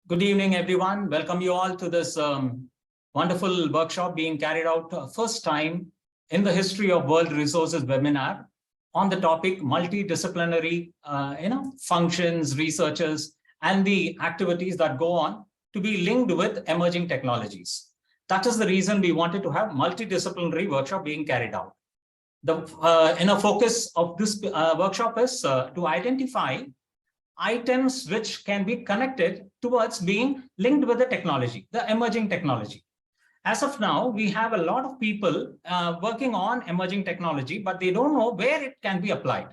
Good evening, everyone. Welcome you all to this wonderful workshop being carried out first time in the history of World Resources webinar on the topic multidisciplinary functions, researchers, and the activities that go on to be linked with emerging technologies. That is the reason we wanted to have multidisciplinary workshop being carried out. The focus of this workshop is to identify items which can be connected towards being linked with the technology, the emerging technology. As of now, we have a lot of people working on emerging technology, but they don't know where it can be applied.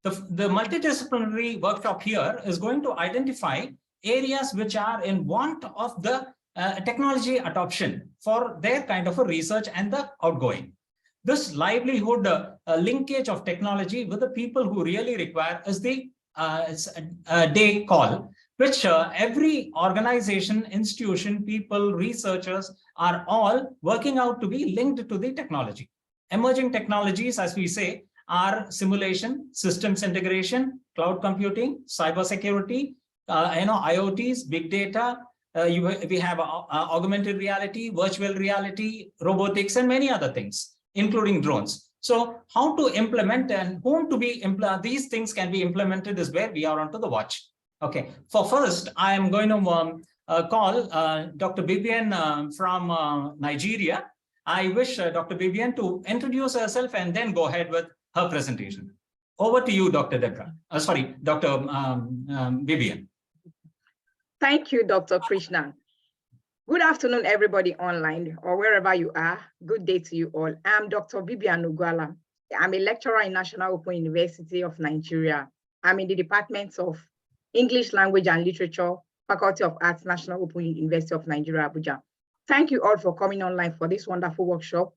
The multidisciplinary workshop here is going to identify areas which are in want of the technology adoption for their kind of a research and the outgoing. This livelihood linkage of technology with the people who really require is the day call, which every organization, institution, people, researchers are all working out to be linked to the technology. Emerging technologies, as we say, are simulation, systems integration, cloud computing, cybersecurity, IoTs, big data. We have augmented reality, virtual reality, robotics, and many other things, including drones. So how to implement and whom to be these things can be implemented is where we are onto the watch. Okay. For first, I am going to call Dr. Bibian from Nigeria. I wish Dr. Bibian to introduce herself and then go ahead with her presentation. Over to you, Dr. Dr. Bibian. Thank you, Dr. Krishna. Good afternoon, everybody online or wherever you are. Good day to you all. I'm Dr. Bibian Ugwala. I'm a lecturer in National Open University of Nigeria. I'm in the Department of English Language and Literature, Faculty of Arts, National Open University of Nigeria, Abuja. Thank you all for coming online for this wonderful workshop.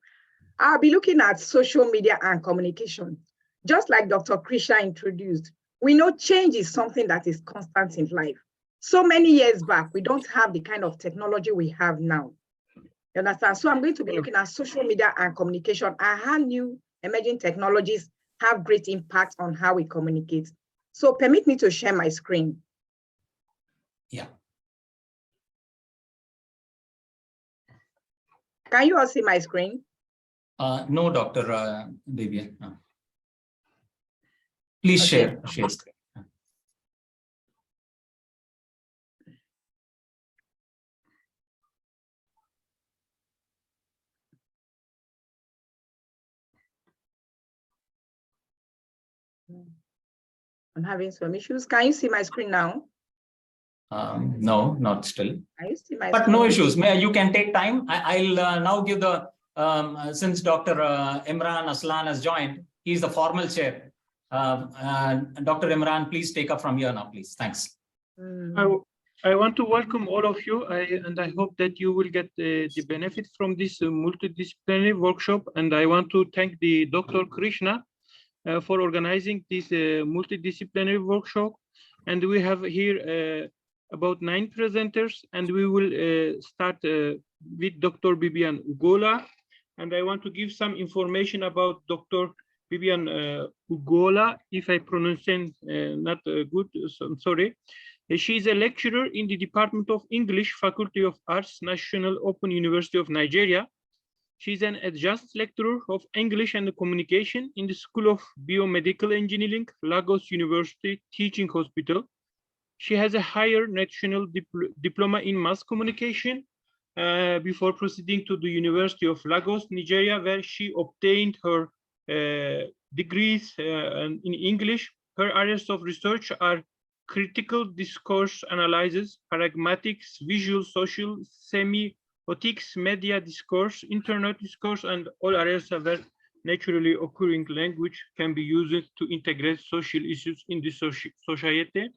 I'll be looking at social media and communication. Just like Dr. Krishna introduced, we know change is something that is constant in life. So many years back, we don't have the kind of technology we have now. You understand? So I'm going to be looking at social media and communication and how new emerging technologies have great impact on how we communicate. So permit me to share my screen. Yeah. Can you all see my screen? No, Dr. Bibian. No. Please share screen. I'm having some issues. Can you see my screen now? No, not still. Can you see my but screen? No issues. You can take time. I'll now give the, since Dr. Imran Aslan has joined, he's the formal chair. Dr. Imran, please take up from here now, please. Thanks. I want to welcome all of you, and I hope that you will get the benefit from this multidisciplinary workshop. And I want to thank the Dr. Krishna for organizing this multidisciplinary workshop. And we have here about 9 presenters, and we will start with Dr. Bibian Ugola. And I want to give some information about Dr. Bibian Ugola, if I pronounce not good, so I'm sorry. She is a lecturer in the Department of English, Faculty of Arts, National Open University of Nigeria. She's an adjunct lecturer of English and Communication in the School of Biomedical Engineering, Lagos University Teaching Hospital. She has a higher national diploma in mass communication before proceeding to the University of Lagos, Nigeria, where she obtained her degrees in English. Her areas of research are critical discourse analysis, pragmatics, visual, social, semiotics, media discourse, internet discourse, and all areas where naturally occurring language can be used to integrate social issues in the society.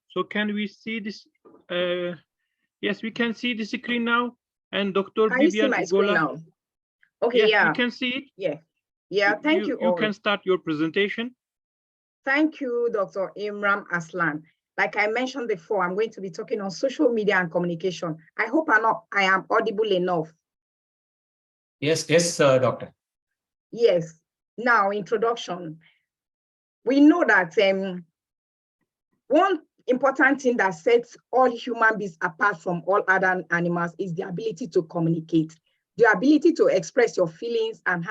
So can we see this? Yes, we can see the screen now. And Dr. Bibian Ugola. Okay, yeah. We can see it. Yeah, thank you all. You can start your presentation. Thank you, Dr. Imran Aslan. Like I mentioned before, I'm going to be talking on social media and communication. I hope I am audible enough. Yes, doctor. Yes. Now, introduction. We know that important thing that sets all human beings apart from all other animals is the ability to communicate, the ability to express your feelings and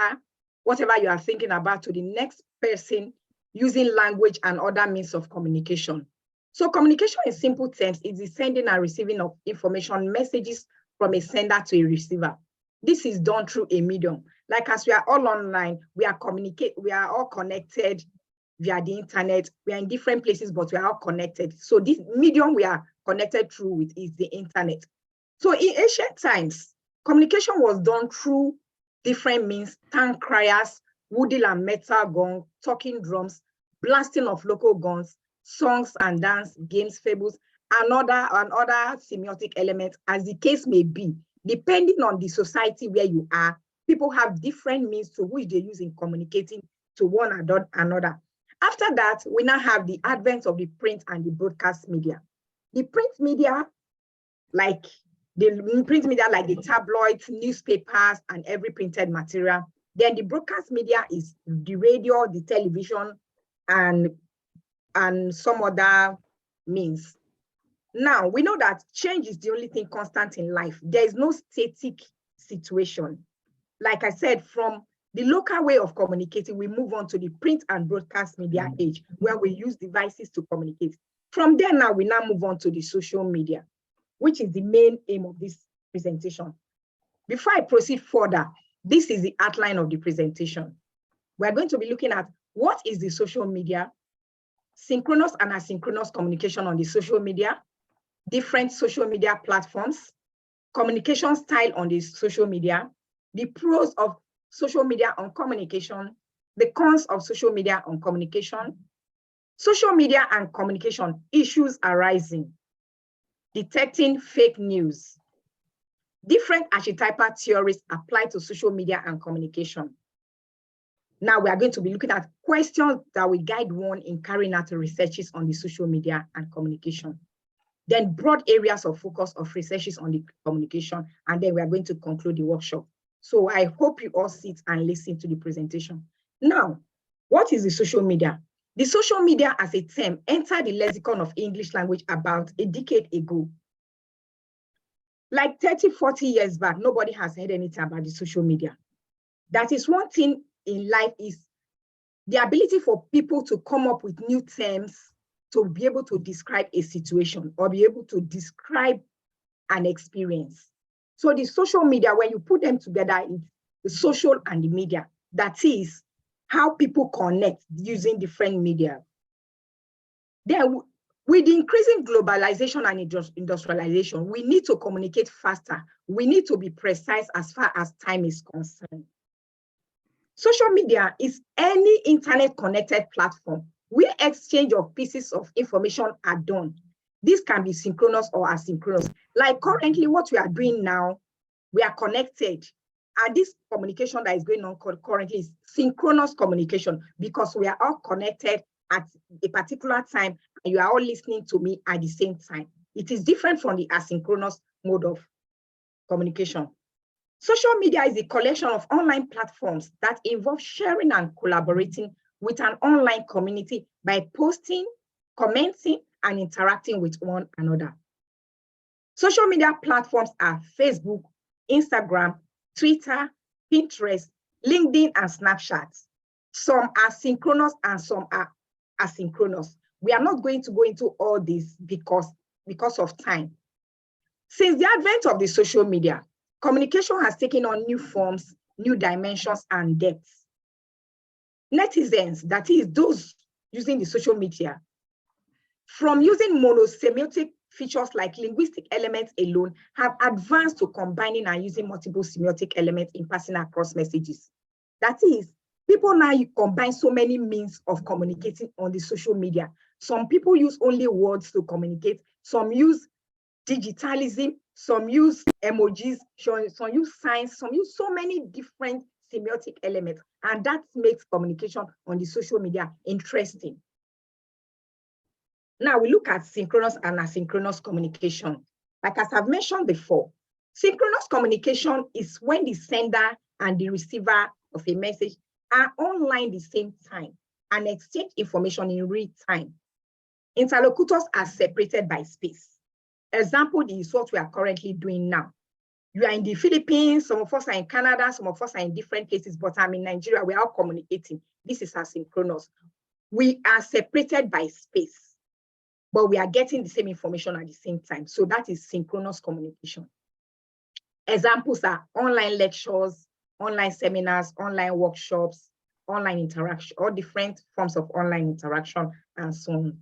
whatever you are thinking about to the next person using language and other means of communication. So communication in simple terms is the sending and receiving of information, messages from a sender to a receiver. This is done through a medium. Like as we are all online, we are all connected via the internet. We are in different places, but we are all connected. So this medium we are connected through with is the internet. So in ancient times, communication was done through different means: tank criers, woody and metal gong, talking drums, blasting of local guns, songs and dance, games, fables, and other semiotic elements, as the case may be. Depending on the society where you are, people have different means to which they use in communicating to one another. After that, we now have the advent of the print and the broadcast media. The print media, like the tabloids, newspapers, and every printed material. Then the broadcast media is the radio, the television, and some other means. Now, we know that change is the only thing constant in life. There is no static situation. Like I said, from the local way of communicating, we move on to the print and broadcast media age, where we use devices to communicate. From there now, we now move on to the social media, which is the main aim of this presentation. Before I proceed further, this is the outline of the presentation. We're going to be looking at what is the social media, synchronous and asynchronous communication on the social media, different social media platforms, communication style on the social media, the pros of social media on communication, the cons of social media on communication, social media and communication issues arising, detecting fake news, different archetypal theories apply to social media and communication. Now we are going to be looking at questions that will guide one in carrying out researches on the social media and communication. Then broad areas of focus of researches on the communication, and then we are going to conclude the workshop. So I hope you all sit and listen to the presentation. Now, what is the social media? The social media as a term entered the lexicon of English language about a decade ago. Like 30, 40 years back, nobody has heard anything about the social media. That is one thing in life, is the ability for people to come up with new terms to be able to describe a situation or be able to describe an experience. So the social media, when you put them together, it's the social and the media. That is how people connect using different media. Then with the increasing globalization and industrialization, we need to communicate faster. We need to be precise as far as time is concerned. Social media is any internet connected platform where exchange of pieces of information are done. This can be synchronous or asynchronous. Like currently what we are doing now, we are connected. And this communication that is going on currently is synchronous communication, because we are all connected at a particular time and you are all listening to me at the same time. It is different from the asynchronous mode of communication. Social media is a collection of online platforms that involve sharing and collaborating with an online community by posting, commenting, and interacting with one another. Social media platforms are Facebook, Instagram, Twitter, Pinterest, LinkedIn, and Snapchat. Some are synchronous and some are asynchronous. We are not going to go into all this because of time. Since the advent of the social media, communication has taken on new forms, new dimensions, and depths. Netizens, that is those using the social media, from using monosemiotic features like linguistic elements alone, have advanced to combining and using multiple semiotic elements in passing across messages. That is, people now combine so many means of communicating on the social media. Some people use only words to communicate, some use digitalism, some use emojis, some use signs, some use so many different semiotic elements, and that makes communication on the social media interesting. Now we look at synchronous and asynchronous communication. Like as I've mentioned before, synchronous communication is when the sender and the receiver of a message are online at the same time and exchange information in real time. Interlocutors are separated by space. Example is what we are currently doing now. You are in the Philippines, some of us are in Canada, some of us are in different places, but I'm in Nigeria, we are all communicating. This is asynchronous. We are separated by space, but we are getting the same information at the same time. So that is synchronous communication. Examples are online lectures, online seminars, online workshops, online interaction, all different forms of online interaction, and so on.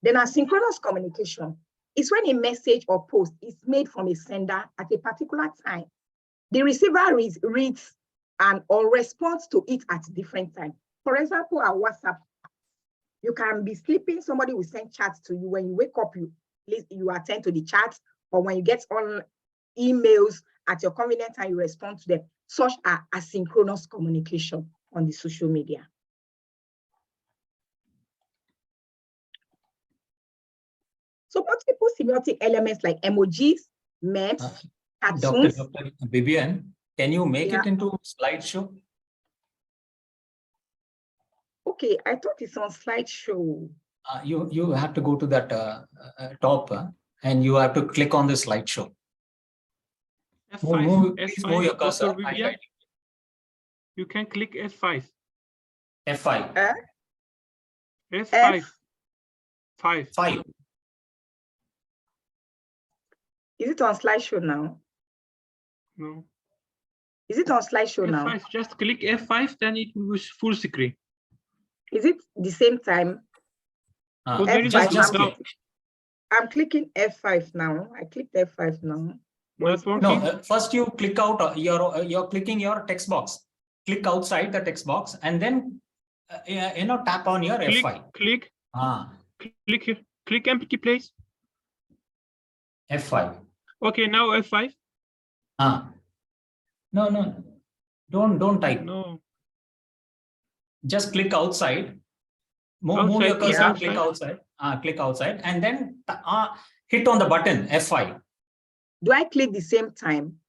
Then asynchronous communication is when a message or post is made from a sender at a particular time. The receiver reads and or responds to it at different times. For example, our WhatsApp, you can be sleeping, somebody will send chats to you. When you wake up, you attend to the chats, or when you get on emails at your convenient time, you respond to them. Such are asynchronous communication on the social media. So multiple semiotic elements like emojis, memes, cartoons. Dr. Vivian, can you make it into slideshow? Okay, I thought it's on slideshow. You have to go to that top and you have to click on the slideshow. F5, Please F5, move your cursor. Dr. Vivian, you can click F5. F5. F5. F5. 5. Is it on slideshow now? No. Is it on slideshow F5, now? just click F5, then it was full screen. Is it the same time? Just click. I'm clicking F5 now. I clicked F5 now. No, first you click out, you're clicking your text box. Click outside the text box and then, tap on your F5. Click here. Click empty place. F5. Okay, now F5. No. Don't type. No. Just click outside. Move your cursor, outside. click outside. Click outside and then hit on the button F5. Do I click the same time?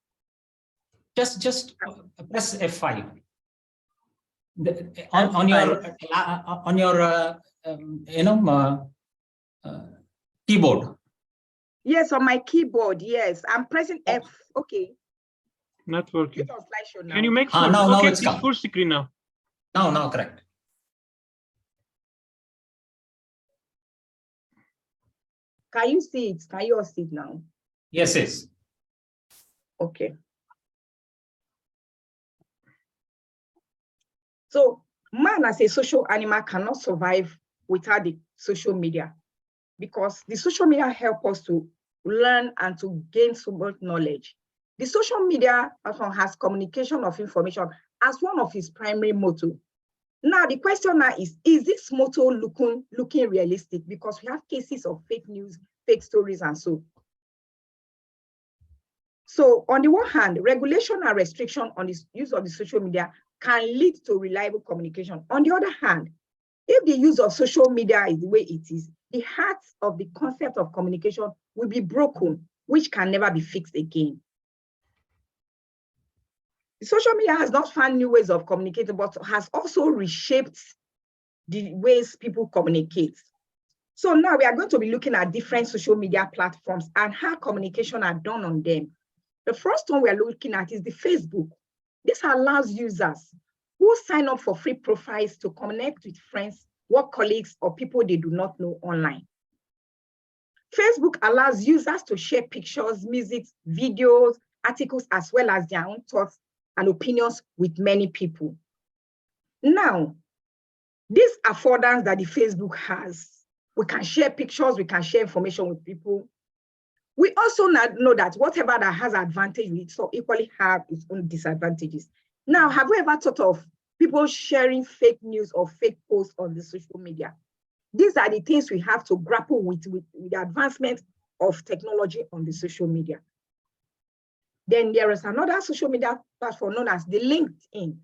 Just press F5. On your keyboard. Yes, on my keyboard. Yes, I'm pressing F. Okay. Not working. It's on slideshow now. Can you make full? Now Okay, it's come. full screen now. Now correct. Can you see it? Can you all see it now? Yes. Okay. So man as a social animal cannot survive without the social media, because the social media help us to learn and to gain so much knowledge. The social media platform has communication of information as one of its primary motto. Now the question now is this motto looking realistic? Because we have cases of fake news, fake stories, and so. So on the one hand, regulation and restriction on the use of the social media can lead to reliable communication. On the other hand, if the use of social media is the way it is, the heart of the concept of communication will be broken, which can never be fixed again. The social media has not found new ways of communicating, but has also reshaped the ways people communicate. So now we are going to be looking at different social media platforms and how communication are done on them. The first one we are looking at is the Facebook. This allows users who sign up for free profiles to connect with friends, work colleagues, or people they do not know online. Facebook allows users to share pictures, music, videos, articles, as well as their own thoughts and opinions with many people. Now, this affordance that the Facebook has, we can share pictures, we can share information with people. We also know that whatever that has advantage, we so equally have its own disadvantages. Now, have we ever thought of people sharing fake news or fake posts on the social media? These are the things we have to grapple with the advancement of technology on the social media. Then there is another social media platform known as the LinkedIn.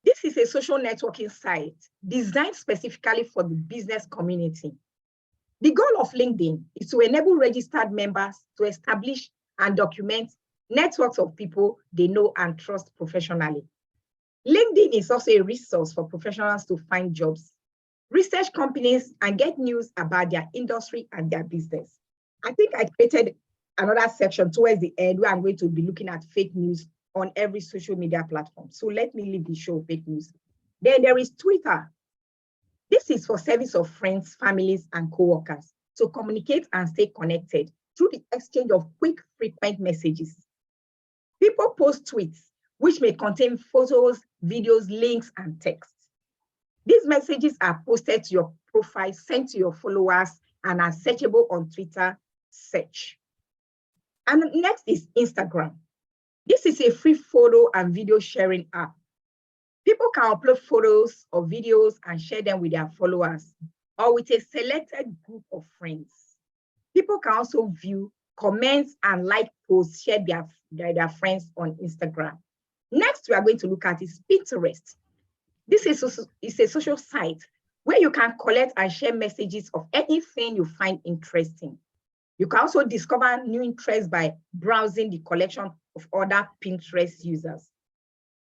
This is a social networking site designed specifically for the business community. The goal of LinkedIn is to enable registered members to establish and document networks of people they know and trust professionally. LinkedIn is also a resource for professionals to find jobs. research companies, and get news about their industry and their business. I think I created another section towards the end where I'm going to be looking at fake news on every social media platform. So let me leave the show fake news. Then there is Twitter. This is for service of friends, families, and co-workers to communicate and stay connected through the exchange of quick, frequent messages. People post tweets, which may contain photos, videos, links, and text. These messages are posted to your profile, sent to your followers, and are searchable on Twitter search. And next is Instagram. This is a free photo and video sharing app. People can upload photos or videos and share them with their followers or with a selected group of friends. People can also view, comment, and like posts shared by their friends on Instagram. Next, we are going to look at is Pinterest. This is a social site where you can collect and share messages of anything you find interesting. You can also discover new interests by browsing the collection of other Pinterest users.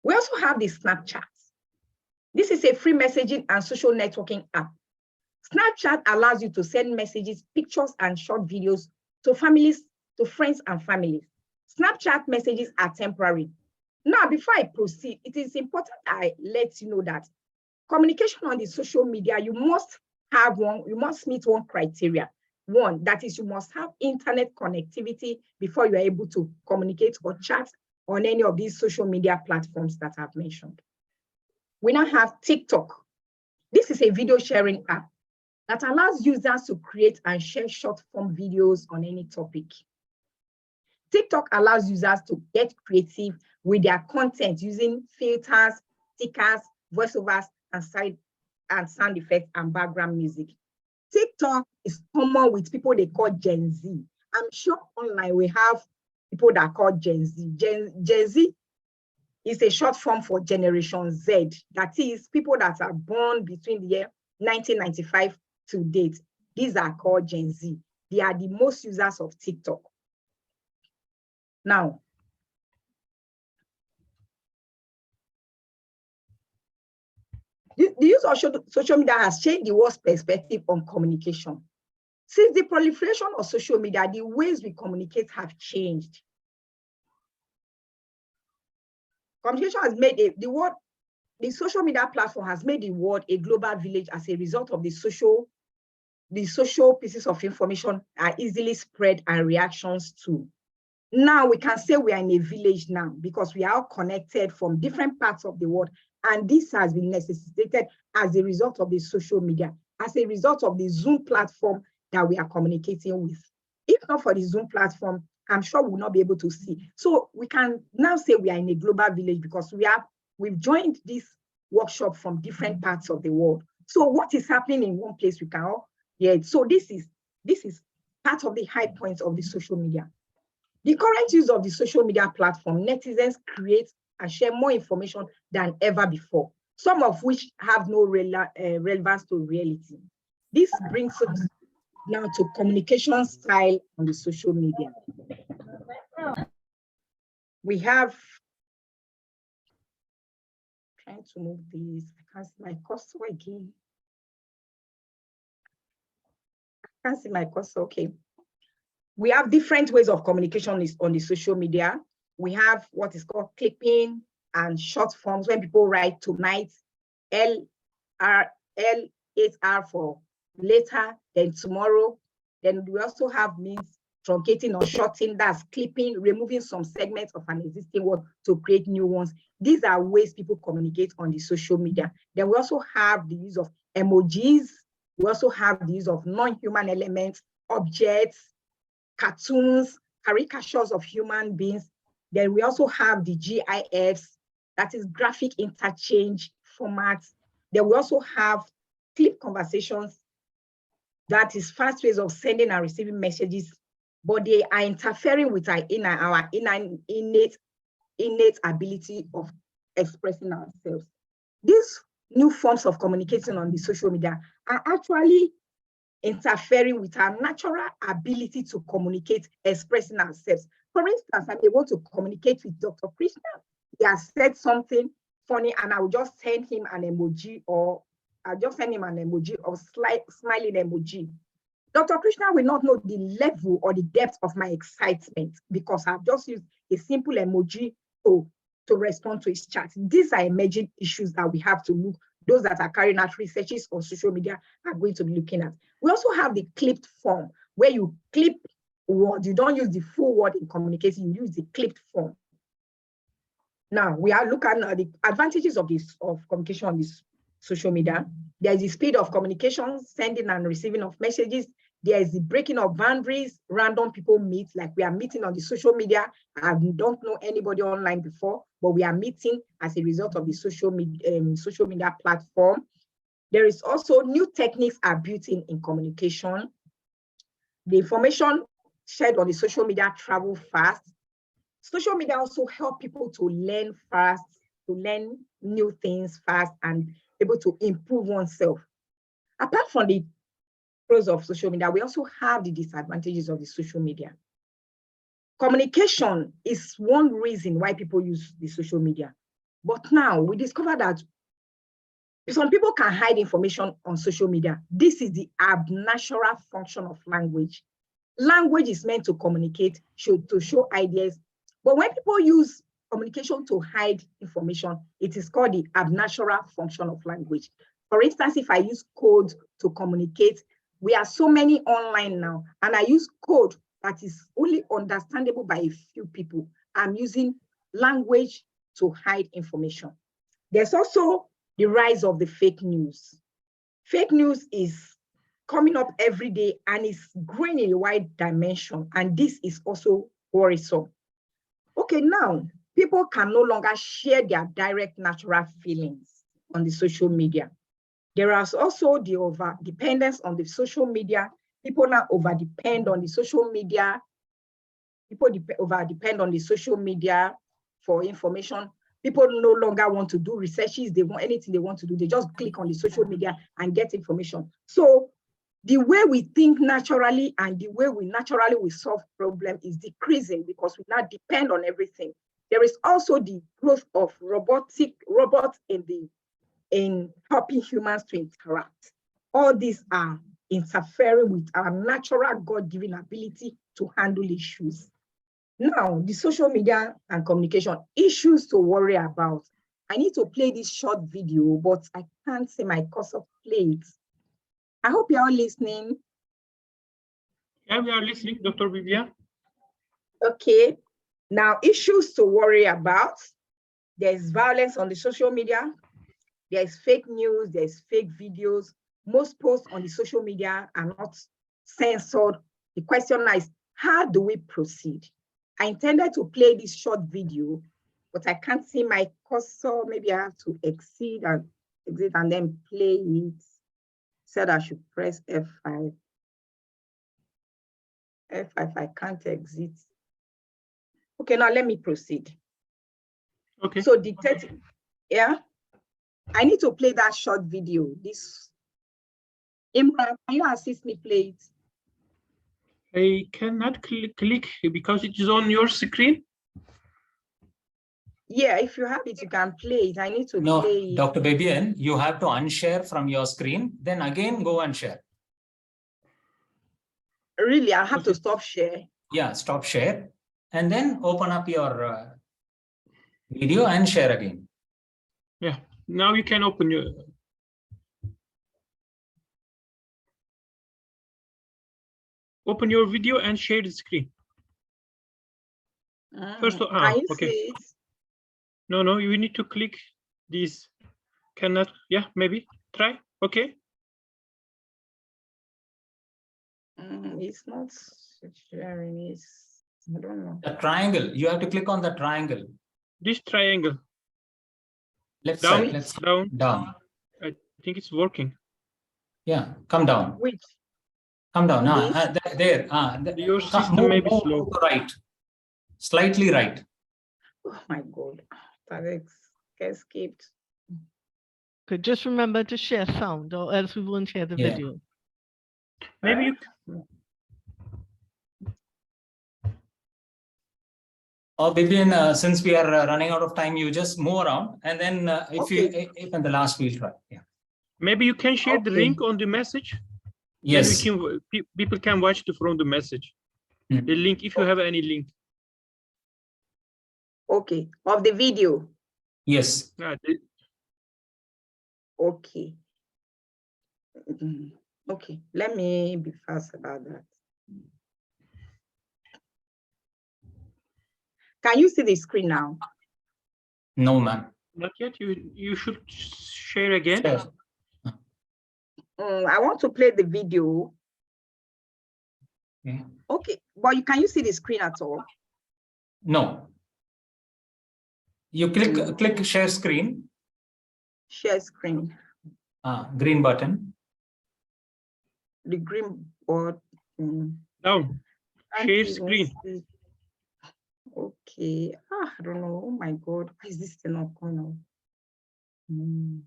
We also have the Snapchat. This is a free messaging and social networking app. Snapchat allows you to send messages, pictures, and short videos to families, to friends and families. Snapchat messages are temporary. Now, before I proceed, it is important I let you know that communication on the social media, you must meet one criteria. One, that is, you must have internet connectivity before you are able to communicate or chat on any of these social media platforms that I've mentioned. We now have TikTok. This is a video sharing app that allows users to create and share short form videos on any topic. TikTok allows users to get creative with their content using filters, stickers, voiceovers, and sound effects and background music. TikTok is common with people they call Gen Z. I'm sure online we have people that call Gen Z. Gen Z is a short form for Generation Z. That is, people that are born between the year 1995 to date. These are called Gen Z. They are the most users of TikTok. Now, the use of social media has changed the world's perspective on communication. Since the proliferation of social media, the ways we communicate have changed. Communication has made the social media platform has made the world a global village as a result of the social pieces of information are easily spread and reactions to. Now we can say we are in a village now because we are all connected from different parts of the world. And this has been necessitated as a result of the social media, as a result of the Zoom platform that we are communicating with. If not for the Zoom platform, I'm sure we'll not be able to see. So we can now say we are in a global village because we've joined this workshop from different parts of the world. So what is happening in one place, we can all hear it. So this is part of the high points of the social media. The current use of the social media platform, netizens create and share more information than ever before, some of which have no relevance to reality. This brings us now to communication style on the social media. We have, trying to move these, I can't see my cursor again. I can't see my cursor, okay. We have different ways of communication on the social media. We have what is called clipping and short forms when people write tonight, L8R for later, then tomorrow. Then we also have means truncating or shorting, that's clipping, removing some segments of an existing word to create new ones. These are ways people communicate on the social media. Then we also have the use of emojis. We also have the use of non-human elements, objects, cartoons, caricatures of human beings. Then we also have the GIFs, that is graphic interchange formats. Then we also have clip conversations, that is fast ways of sending and receiving messages, but they are interfering with our innate ability of expressing ourselves. These new forms of communication on the social media are actually interfering with our natural ability to communicate, expressing ourselves. For instance, I may want to communicate with Dr. Krishna. He has said something funny and I will just send him an emoji or I just send him an emoji of smiling emoji. Dr. Krishna will not know the level or the depth of my excitement because I've just used a simple emoji to respond to his chat. These are emerging issues that we have to look. Those that are carrying out researches on social media are going to be looking at. We also have the clipped form where you clip words. You don't use the full word in communicating, you use the clipped form. Now we are looking at the advantages of communication on this social media. There is the speed of communication, sending and receiving of messages. There is the breaking of boundaries. Random people meet, like we are meeting on the social media. I don't know anybody online before, but we are meeting as a result of the social media platform. There is also new techniques are built in communication. The information shared on the social media travel fast. Social media also help people to learn fast, to learn new things fast and able to improve oneself. Apart from the pros of social media, we also have the disadvantages of the social media. Communication is one reason why people use the social media. But now we discover that some people can hide information on social media. This is the abnatural function of language. Language is meant to communicate, to show ideas. But when people use communication to hide information, it is called the abnatural function of language. For instance, if I use code to communicate, we are so many online now, and I use code that is only understandable by a few people. I'm using language to hide information. There's also the rise of the fake news. Fake news is coming up every day and is growing in a wide dimension, and this is also worrisome. Okay, now people can no longer share their direct natural feelings on the social media. There is also the over-dependence on the social media. People now over-depend on the social media. People over-depend on the social media for information. People no longer want to do researches. They want anything they want to do. They just click on the social media and get information. So the way we think naturally and the way we naturally will solve problems is decreasing because we now depend on everything. There is also the growth of robots in helping humans to interact. All these are interfering with our natural God-given ability to handle issues. Now, the social media and communication issues to worry about. I need to play this short video, but I can't see my cursor play it. I hope you're all listening. Yeah, we are listening, Dr. Vivian. Okay. Now, issues to worry about. There's violence on the social media. There's fake news. There's fake videos. Most posts on the social media are not censored. The question is, how do we proceed? I intended to play this short video, but I can't see my cursor. Maybe I have to exit and then play it. Said I should press F5. F5, I can't exit. Okay, now let me proceed. Okay. So dictate, yeah. I need to play that short video. This, Imran, can you assist me play it? I cannot click because it is on your screen. Yeah, if you have it, you can play it. I need to play it. Dr. Babian, you have to unshare from your screen, then again go and share. Really, I have to stop share. Yeah, stop share and then open up your video and share again. Yeah, now you can open your. Open your video and share the screen. First of all, okay. See it? No, you need to click this. Cannot, yeah, maybe try. Okay. It's not sharing. I don't know. The triangle. You have to click on the triangle. This triangle. Left down, side. Let's down. I think it's working. Yeah, come down. Which? Come down. There. Your system may be slow. Right. Slightly right. Oh my God. That escaped. Okay, just remember to share sound or else we won't hear the video. Maybe you. Or Bibian, since we are running out of time, you just move around and then if in the last we'll try. Yeah. Maybe you can share the Okay. link on the message. Yes. Then people can watch from the message. The link, if you have any link. Okay, of the video. Yes. Okay. Okay, let me be fast about that. Can you see the screen now? No, ma'am. Not yet. You should share again. Sure. I want to play the video. Okay. Okay, but can you see the screen at all? No. You click share screen. Share screen. Green button. The green board. Down. Share screen. Okay. I don't know. Oh my God. Why is this thing not going on?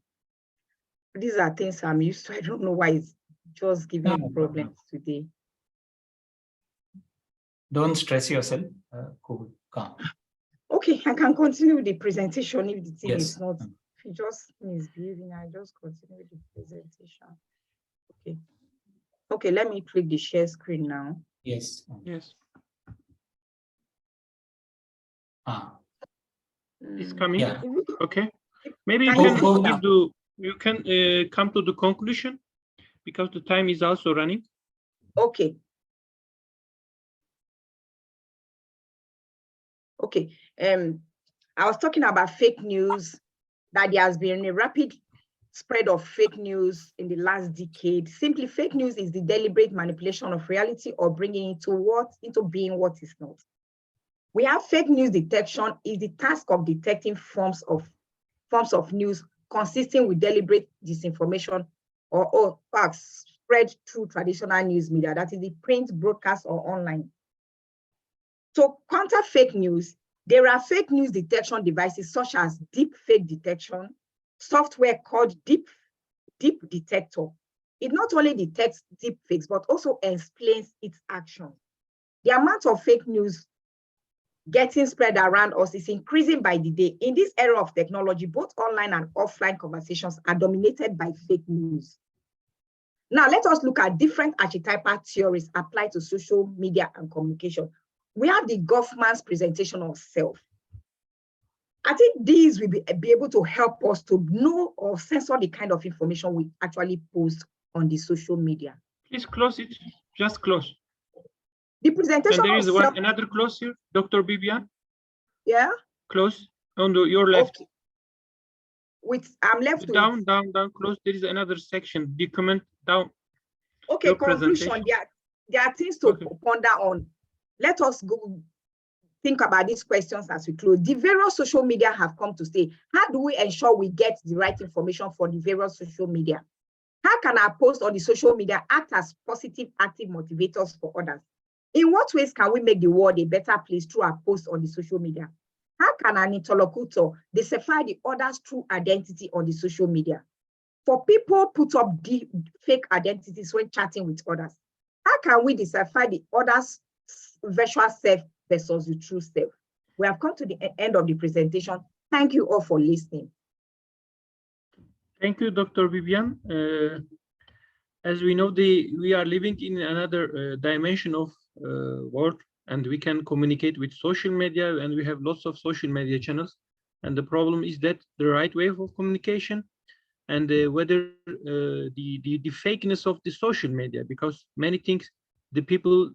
These are things I'm used to. I don't know why it's just giving me problems today. Don't stress yourself. Cool. Calm. Okay, I can continue with the presentation if the thing Yes. is not. If you just misbehaving, I just continue with the presentation. Okay. Okay, let me click the share screen now. Yes. Yes. It's coming. Yeah. Okay. Maybe you Can can you can come to the conclusion because the time is also running. Okay. Okay. I was talking about fake news, that there has been a rapid spread of fake news in the last decade. Simply, fake news is the deliberate manipulation of reality or bringing into being what is not. We have fake news detection is the task of detecting forms of news consisting with deliberate disinformation or facts spread through traditional news media, that is the print, broadcast, or online. To counter fake news, there are fake news detection devices such as deep fake detection, software called deep detector. It not only detects deep fakes, but also explains its actions. The amount of fake news getting spread around us is increasing by the day. In this era of technology, both online and offline conversations are dominated by fake news. Now, let us look at different archetypal theories applied to social media and communication. We have the Goffman's presentation of self. I think these will be able to help us to know or censor the kind of information we actually post on the social media. Please close it. Just close. The presentation and there is of self, another close here, Dr. Bibian. Yeah. Close on your left. Okay. I'm left down, with down, close. There is another section. The comment down. Okay, conclusion. There are things to ponder on. Let us go think about these questions as we close. The various social media have come to stay. How do we ensure we get the right information for the various social media? How can our posts on the social media act as positive, active motivators for others? In what ways can we make the world a better place through our posts on the social media? How can an interlocutor decipher the others' true identity on the social media? For people put up the fake identities when chatting with others, how can we decipher the others' virtual self versus the true self? We have come to the end of the presentation. Thank you all for listening. Thank you, Dr. Vivian. As we know, we are living in another dimension of world, and we can communicate with social media, and we have lots of social media channels. And the problem is that the right way of communication, and whether the fakeness of the social media, because many things, the people,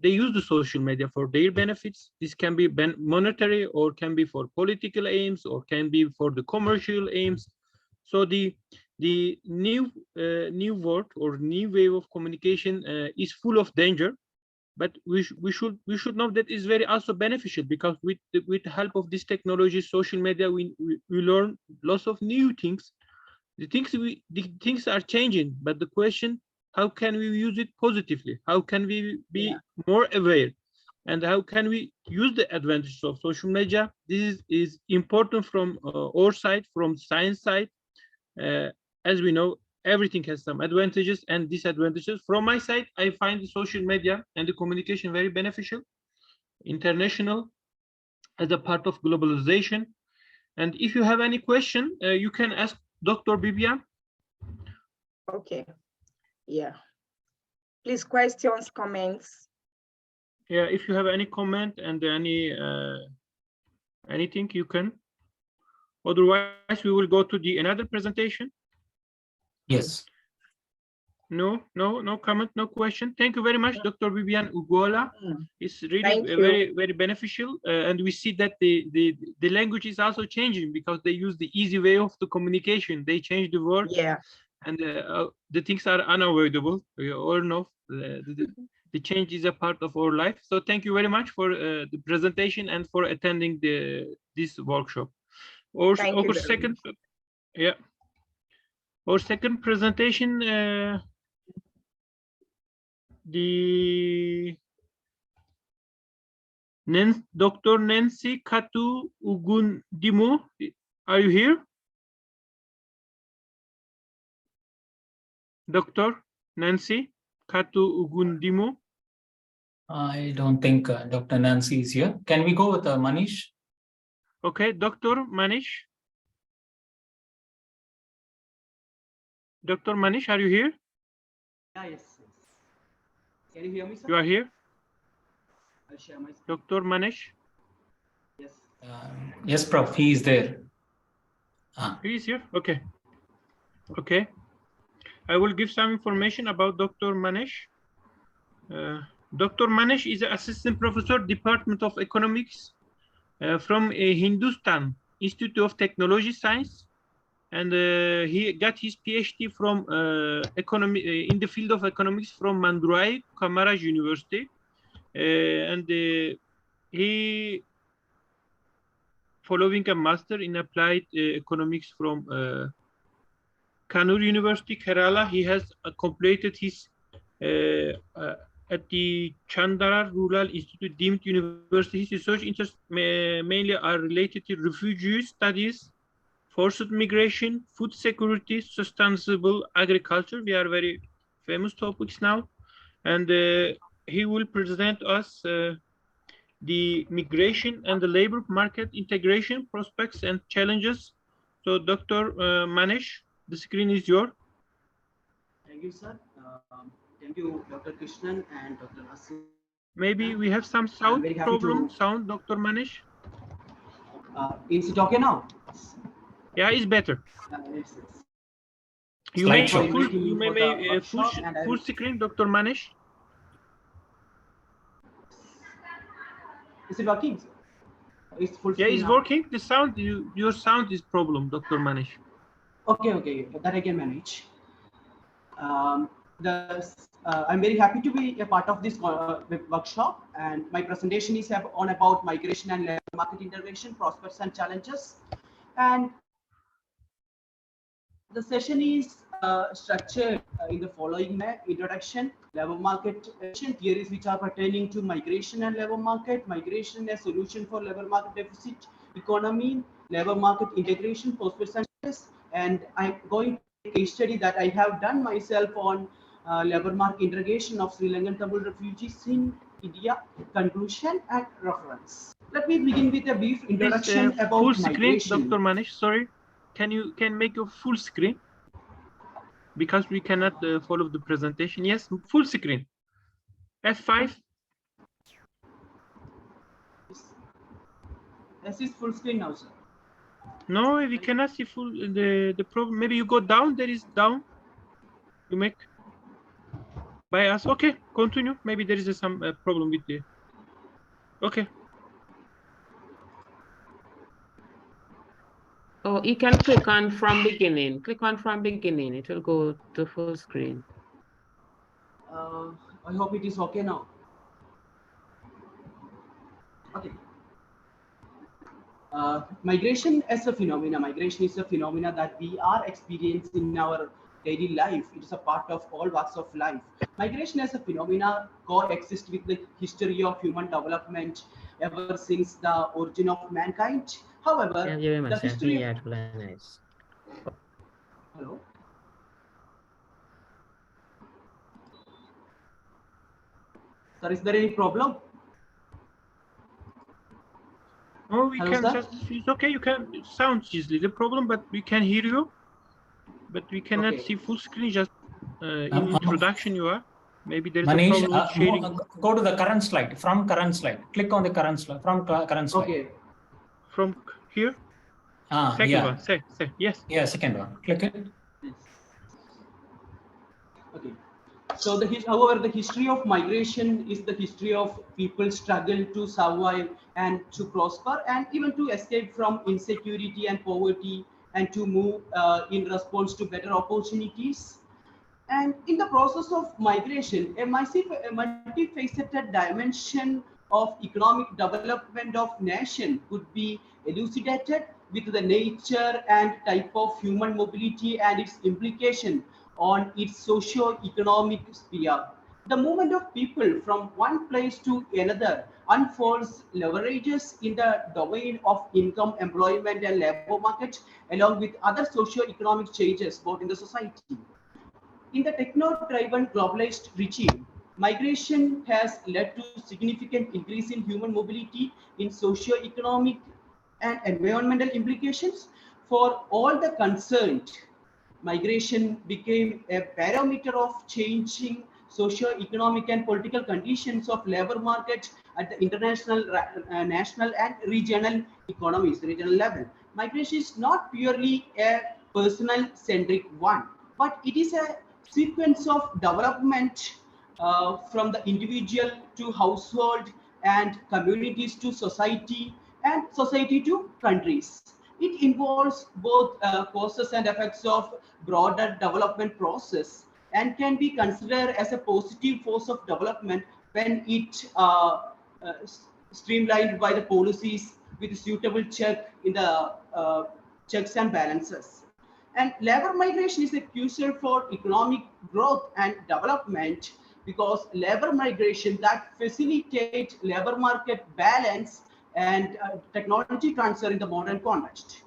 they use the social media for their benefits. This can be monetary, or can be for political aims, or can be for the commercial aims. So the new world or new way of communication is full of danger, but we should know that is very also beneficial, because with the help of this technology, social media, we learn lots of new things. The things are changing, but the question, how can we use it positively? How can we be more aware? And how can we use the advantages of social media? This is important from our side, from science side. As we know, everything has some advantages and disadvantages. From my side, I find the social media and the communication very beneficial, international, as a part of globalization. And if you have any question, you can ask Dr. Bibian. Okay. Yeah. Please, questions, comments. Yeah, if you have any comment and anything, you can. Otherwise, we will go to the another presentation. Yes. No comment, no question. Thank you very much, Dr. Vivian Ugola. It's really Thank you. very beneficial, and we see that the language is also changing because they use the easy way of the communication. They change the word, Yeah. and the things are unavoidable. We all know the change is a part of our life. So thank you very much for the presentation and for attending this workshop. Our second, yeah, our second presentation. Dr. Nancy Katu Ugundimo, are you here? Dr. Nancy Katu Ugundimo? I don't think Dr. Nancy is here. Can we go with Manish? Okay, Dr. Manish. Dr. Manish, are you here? Yes. Can you hear me, sir? You are here? I'll share my screen. Dr. Manish? Yes. Yes, Prof. He is there. He is here? Okay. Okay. I will give some information about Dr. Manish. Dr. Manish is an assistant professor, Department of Economics from Hindustan Institute of Technology Science. And he got his PhD from in the field of economics from Mandurai Kamaraj University. And he following a master in applied economics from Kannur University, Kerala. He has completed his at the Chandara Rural Institute deemed university. His research interests mainly are related to refugee studies, forced migration, food security, sustainable agriculture. We are very famous topics now. And he will present us the migration and the labor market integration prospects and challenges. So Dr. Manish, the screen is yours. Thank you, sir. Thank you, Dr. Krishnan and Dr. Asim. Maybe we have some sound problem. Sound, Dr. Manish. Is it okay now? Yeah, it's better. Yes. You may full screen, Dr. Manish. Is it working? It's full screen. Yeah, it's now working. The sound, your sound is problem, Dr. Manish. Okay, that I can manage. I'm very happy to be a part of this workshop, and my presentation is on about migration and labor market integration, prospects and challenges. And the session is structured in the following introduction, labor market theories which are pertaining to migration and labor market, migration as solution for labor market deficit, economy, labor market integration, prospects and challenges. And I'm going to case study that I have done myself on labor market integration of Sri Lankan Tamil refugees in India, conclusion and reference. Let me begin with a brief introduction about full migration. Screen, Dr. Manish, sorry, can make your full screen because we cannot follow the presentation. Yes, full screen. F5. This is full screen now, sir. No, we cannot see full the problem. Maybe you go down. There is down. You make by us. Okay, continue. Maybe there is some problem with the. Okay. Oh, you can click on from beginning. Click on from beginning. It will go to full screen. I hope it is okay now. Okay. Migration as a phenomena. Migration is a phenomena that we are experiencing in our daily life. It is a part of all walks of life. Migration as a phenomena coexists with the history of human development ever since the origin of mankind. However, the history of... Hello? Sir, is there any problem? Oh, we Hello, can sir? just, it's okay, you can, it sounds easily the problem, but we can hear you, but we cannot see full screen, just in introduction you are. Maybe there is a Manish, problem with sharing. go to the current slide. From current slide, click on the current slide. From current slide. Okay. From here? Second Yeah. one. Yes. Yeah, second one. Click it. Okay. So however, the history of migration is the history of people struggle to survive and to prosper and even to escape from insecurity and poverty and to move in response to better opportunities. And in the process of migration, a multifaceted dimension of economic development of nation could be elucidated with the nature and type of human mobility and its implication on its socio-economic sphere. The movement of people from one place to another unfolds leverages in the domain of income, employment, and labor market, along with other socio-economic changes both in the society. In the techno-driven globalized regime, migration has led to significant increase in human mobility in socio-economic and environmental implications for all the concerned. Migration became a barometer of changing socio-economic and political conditions of labor market at the international, national and regional economies, regional level. Migration is not purely a personal-centric one, but it is a sequence of development from the individual to household and communities to society and society to countries. It involves both causes and effects of broader development process and can be considered as a positive force of development when it streamlined by the policies with suitable check in the checks and balances. And labor migration is a crucial for economic growth and development because labor migration that facilitate labor market balance and technology transfer in the modern context.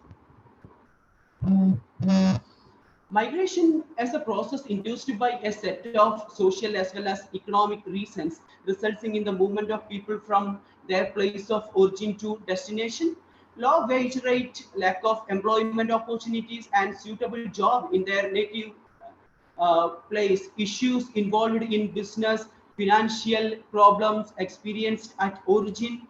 Migration as a process induced by a set of social as well as economic reasons resulting in the movement of people from their place of origin to destination. Low wage rate, lack of employment opportunities and suitable job in their native place, issues involved in business, financial problems experienced at origin,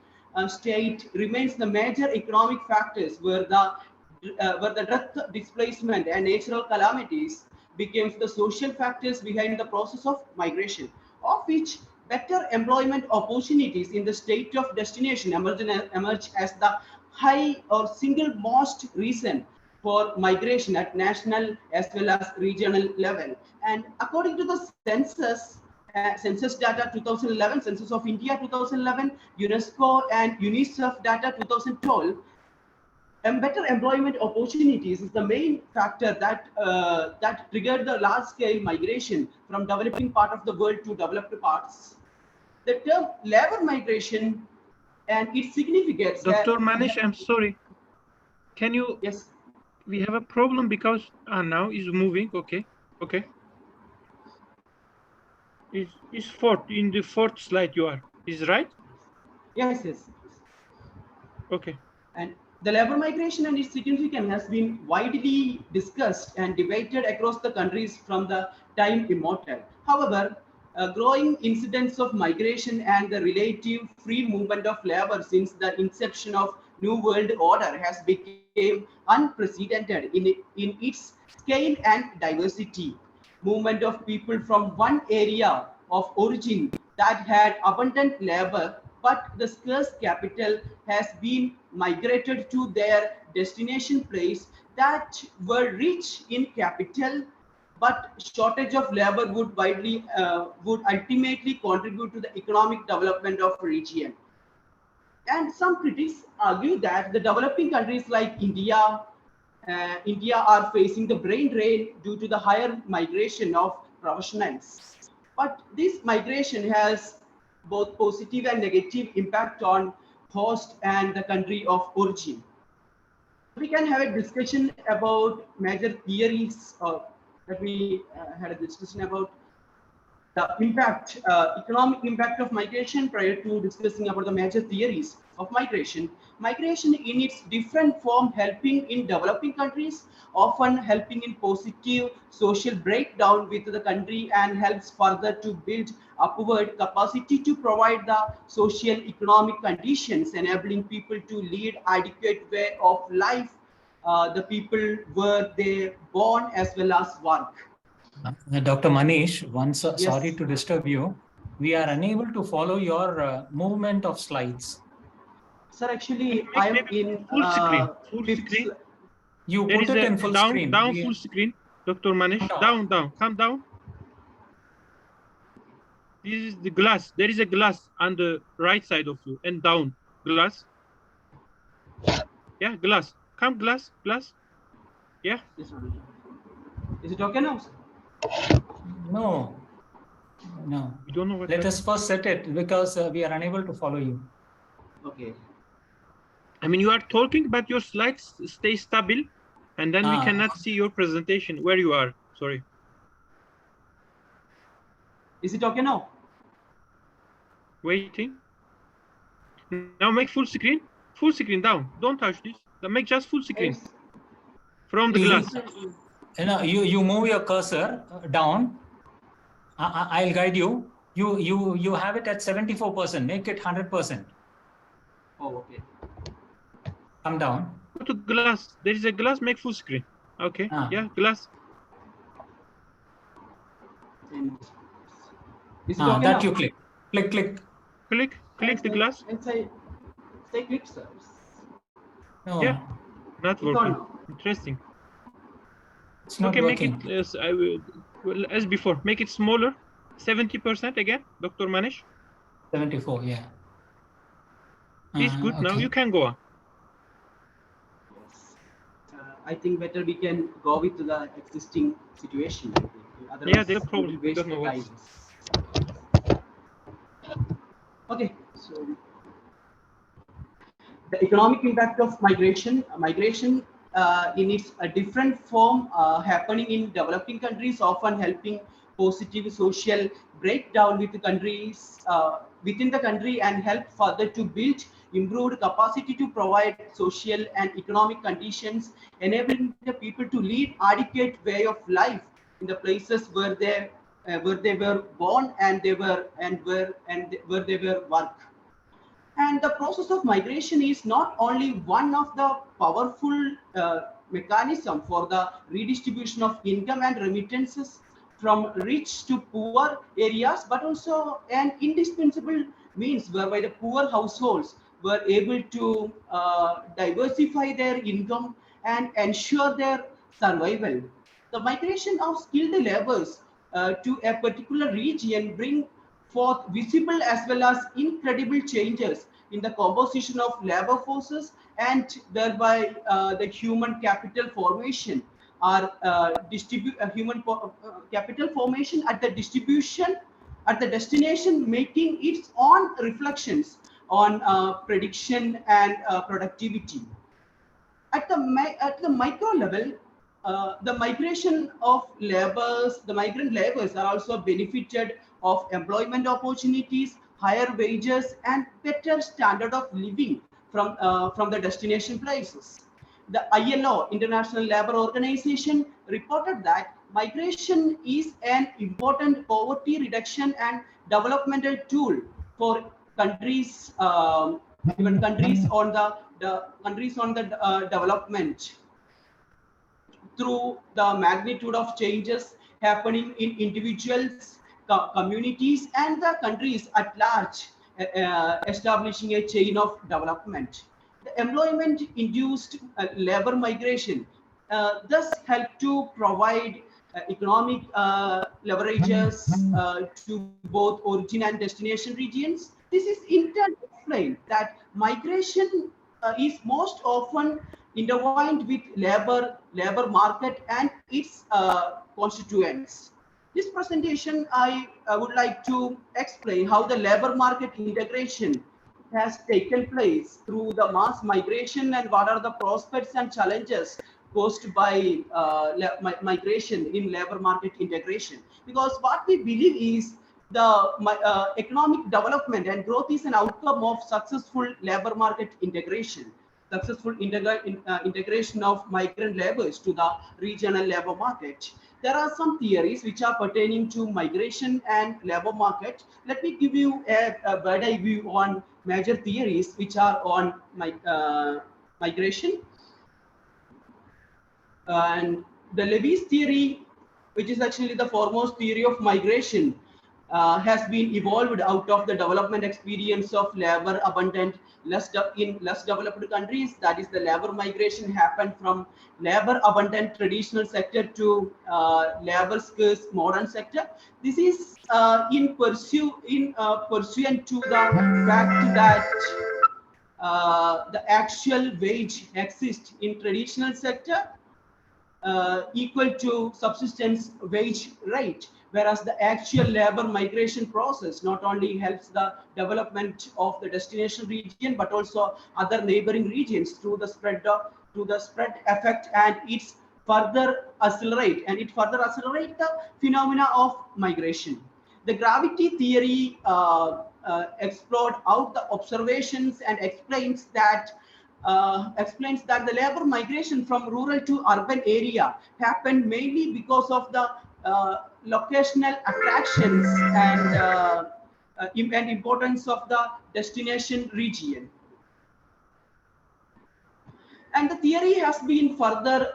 state remains the major economic factors where the death, displacement and natural calamities becomes the social factors behind the process of migration, of which better employment opportunities in the state of destination emerge as the high or single most reason for migration at national as well as regional level. And according to the census data 2011, Census of India 2011, UNESCO and UNICEF data 2012, and better employment opportunities is the main factor that triggered the large-scale migration from developing part of the world to developed parts. The term labor migration and its significance. Dr. Manish, I'm sorry. Can you? Yes. We have a problem because now is moving. Okay. Is in the fourth slide you are. Is right? Yes. Okay. And the labor migration and its significance has been widely discussed and debated across the countries from the time immemorial. However, a growing incidence of migration and the relative free movement of labor since the inception of New World Order has become unprecedented in its scale and diversity. Movement of people from one area of origin that had abundant labor but the scarce capital has been migrated to their destination place that were rich in capital, but shortage of labor would ultimately contribute to the economic development of region. And some critics argue that the developing countries like India are facing the brain drain due to the higher migration of professionals. But this migration has both positive and negative impact on host and the country of origin. We can have a discussion about major theories. Let me had a discussion about the impact, economic impact of migration. Prior to discussing about the major theories of migration, migration in its different form helping in developing countries, often helping in positive social breakdown with the country, and helps further to build upward capacity to provide the social economic conditions enabling people to lead adequate way of life, the people where they born as well as work. Dr. Manish, once Yes. sorry to disturb you. We are unable to follow your movement of slides. Sir, actually, I am in full screen. Full fifth screen. You There put is it a in full down, screen. down, full screen. Dr. Manish, Down. down, come down. This is the glass. There is a glass on the right side of you, and down, glass. Yeah, glass. Come, glass. Yeah. Is it okay now, sir? No. We don't know what. Let us first set it because we are unable to follow you. Okay. I mean, you are talking, but your slides stay stable, and then we cannot see your presentation where you are. Sorry. Is it okay now? Waiting. Now make full screen. Full screen down. Don't touch this. Now make just full screen from the glass. You move your cursor down. I'll guide you. You have it at 74%. Make it 100%. Oh, okay. Come down. Go to glass. There is a glass. Make full screen. Okay. Yeah, glass. Is it okay That now? you click. Click the glass. And say click, sir. No, Yeah, not Click working. on. Interesting. it's not Okay, working. make it as before. Make it smaller. 70% again, Dr. Manish. 74, yeah. It's good. Okay. Now you can go on. Yes. I think better we can go with the existing situation. Otherwise, Yeah, there's a problem. we will waste Don't know the what. time. Okay, so the economic impact of migration. Migration in its a different form happening in developing countries, often helping positive social breakdown with the countries within the country, and help further to build improved capacity to provide social and economic conditions enabling the people to lead adequate way of life in the places where they were born and where they were work. And the process of migration is not only one of the powerful mechanism for the redistribution of income and remittances from rich to poor areas, but also an indispensable means whereby the poor households were able to diversify their income and ensure their survival. The migration of skilled laborers to a particular region bring forth visible as well as incredible changes in the composition of labor forces, and thereby the human capital formation or capital formation at the distribution at the destination, making its own reflections on prediction and productivity. At the micro level, the migration of the migrant laborers are also benefited of employment opportunities, higher wages, and better standard of living from the destination places. The ILO, International Labour Organization, reported that migration is an important poverty reduction and developmental tool for countries, even countries on the development, through the magnitude of changes happening in individuals, communities, and the countries at large, establishing a chain of development. The employment-induced labor migration thus help to provide economic leverages to both origin and destination regions. This is in turn explained that migration is most often intertwined with labor market and its constituents. This presentation, I would like to explain how the labor market integration has taken place through the mass migration and what are the prospects and challenges posed by migration in labor market integration. Because what we believe is the economic development and growth is an outcome of successful labor market integration, successful integration of migrant laborers to the regional labor market. There are some theories which are pertaining to migration and labor market. Let me give you a bird's eye view on major theories which are on migration. And the Levy's theory, which is actually the foremost theory of migration, has been evolved out of the development experience of labor abundant in less developed countries. That is, the labor migration happened from labor abundant traditional sector to labor scarce modern sector. This is pursuant to the fact that the actual wage exists in traditional sector equal to subsistence wage rate, whereas the actual labor migration process not only helps the development of the destination region but also other neighboring regions through the spread effect, and it further accelerate the phenomena of migration. The gravity theory explored out the observations and explains that the labor migration from rural to urban area happened mainly because of the locational attractions and importance of the destination region. And the theory has been further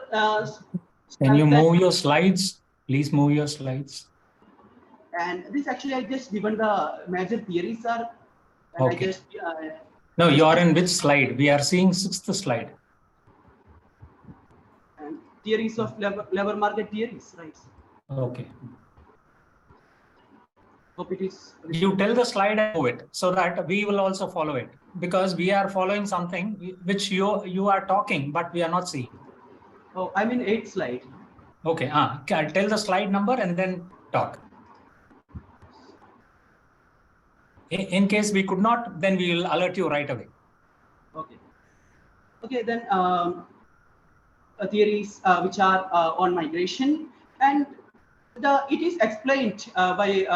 Can you move your slides? Please move your slides. And this actually I just given the major theories are. And Okay. I just No, you are in which slide? We are seeing 6th slide. and theories of labor market theories, right? Okay. Hope it is. You tell the slide and move it so that we will also follow it, because we are following something which you are talking, but we are not seeing. Oh, I'm in 8th slide. Okay. Tell the slide number and then talk. In case we could not, then we will alert you right away. Okay. Okay, then theories which are on migration, and it is explained by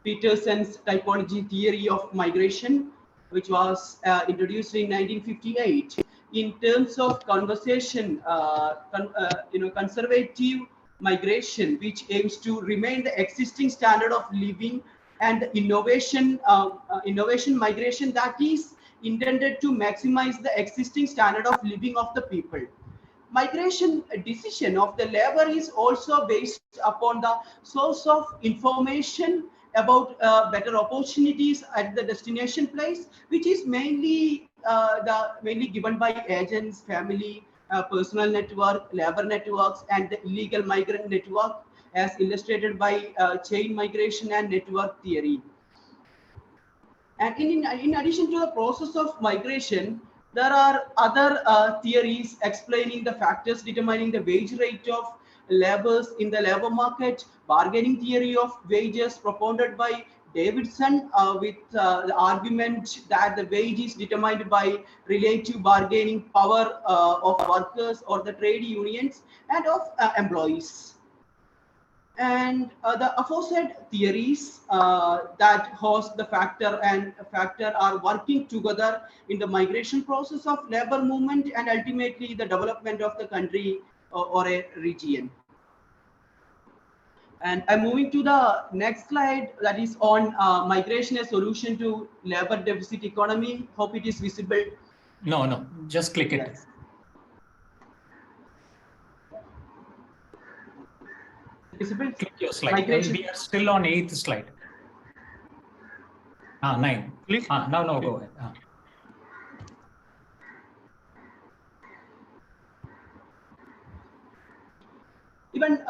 Peterson's typology theory of migration, which was introduced in 1958 in terms of conservative migration, which aims to remain the existing standard of living, and innovation migration that is intended to maximize the existing standard of living of the people. Migration decision of the labor is also based upon the source of information about better opportunities at the destination place, which is mainly given by agents, family, personal network, labor networks, and the illegal migrant network, as illustrated by chain migration and network theory. And in addition to the process of migration, there are other theories explaining the factors determining the wage rate of laborers in the labor market. Bargaining theory of wages propounded by Davidson with the argument that the wage is determined by relative bargaining power of workers or the trade unions and of employees. And the aforesaid theories that host the factor are working together in the migration process of labor movement and ultimately the development of the country or a region. And I'm moving to the next slide, that is on migration as solution to labor deficit economy. Hope it is visible. No, just click it. Yes. Visible? Click your slide. Migration. We are still on 8th slide. 9. Click. Now go ahead. Even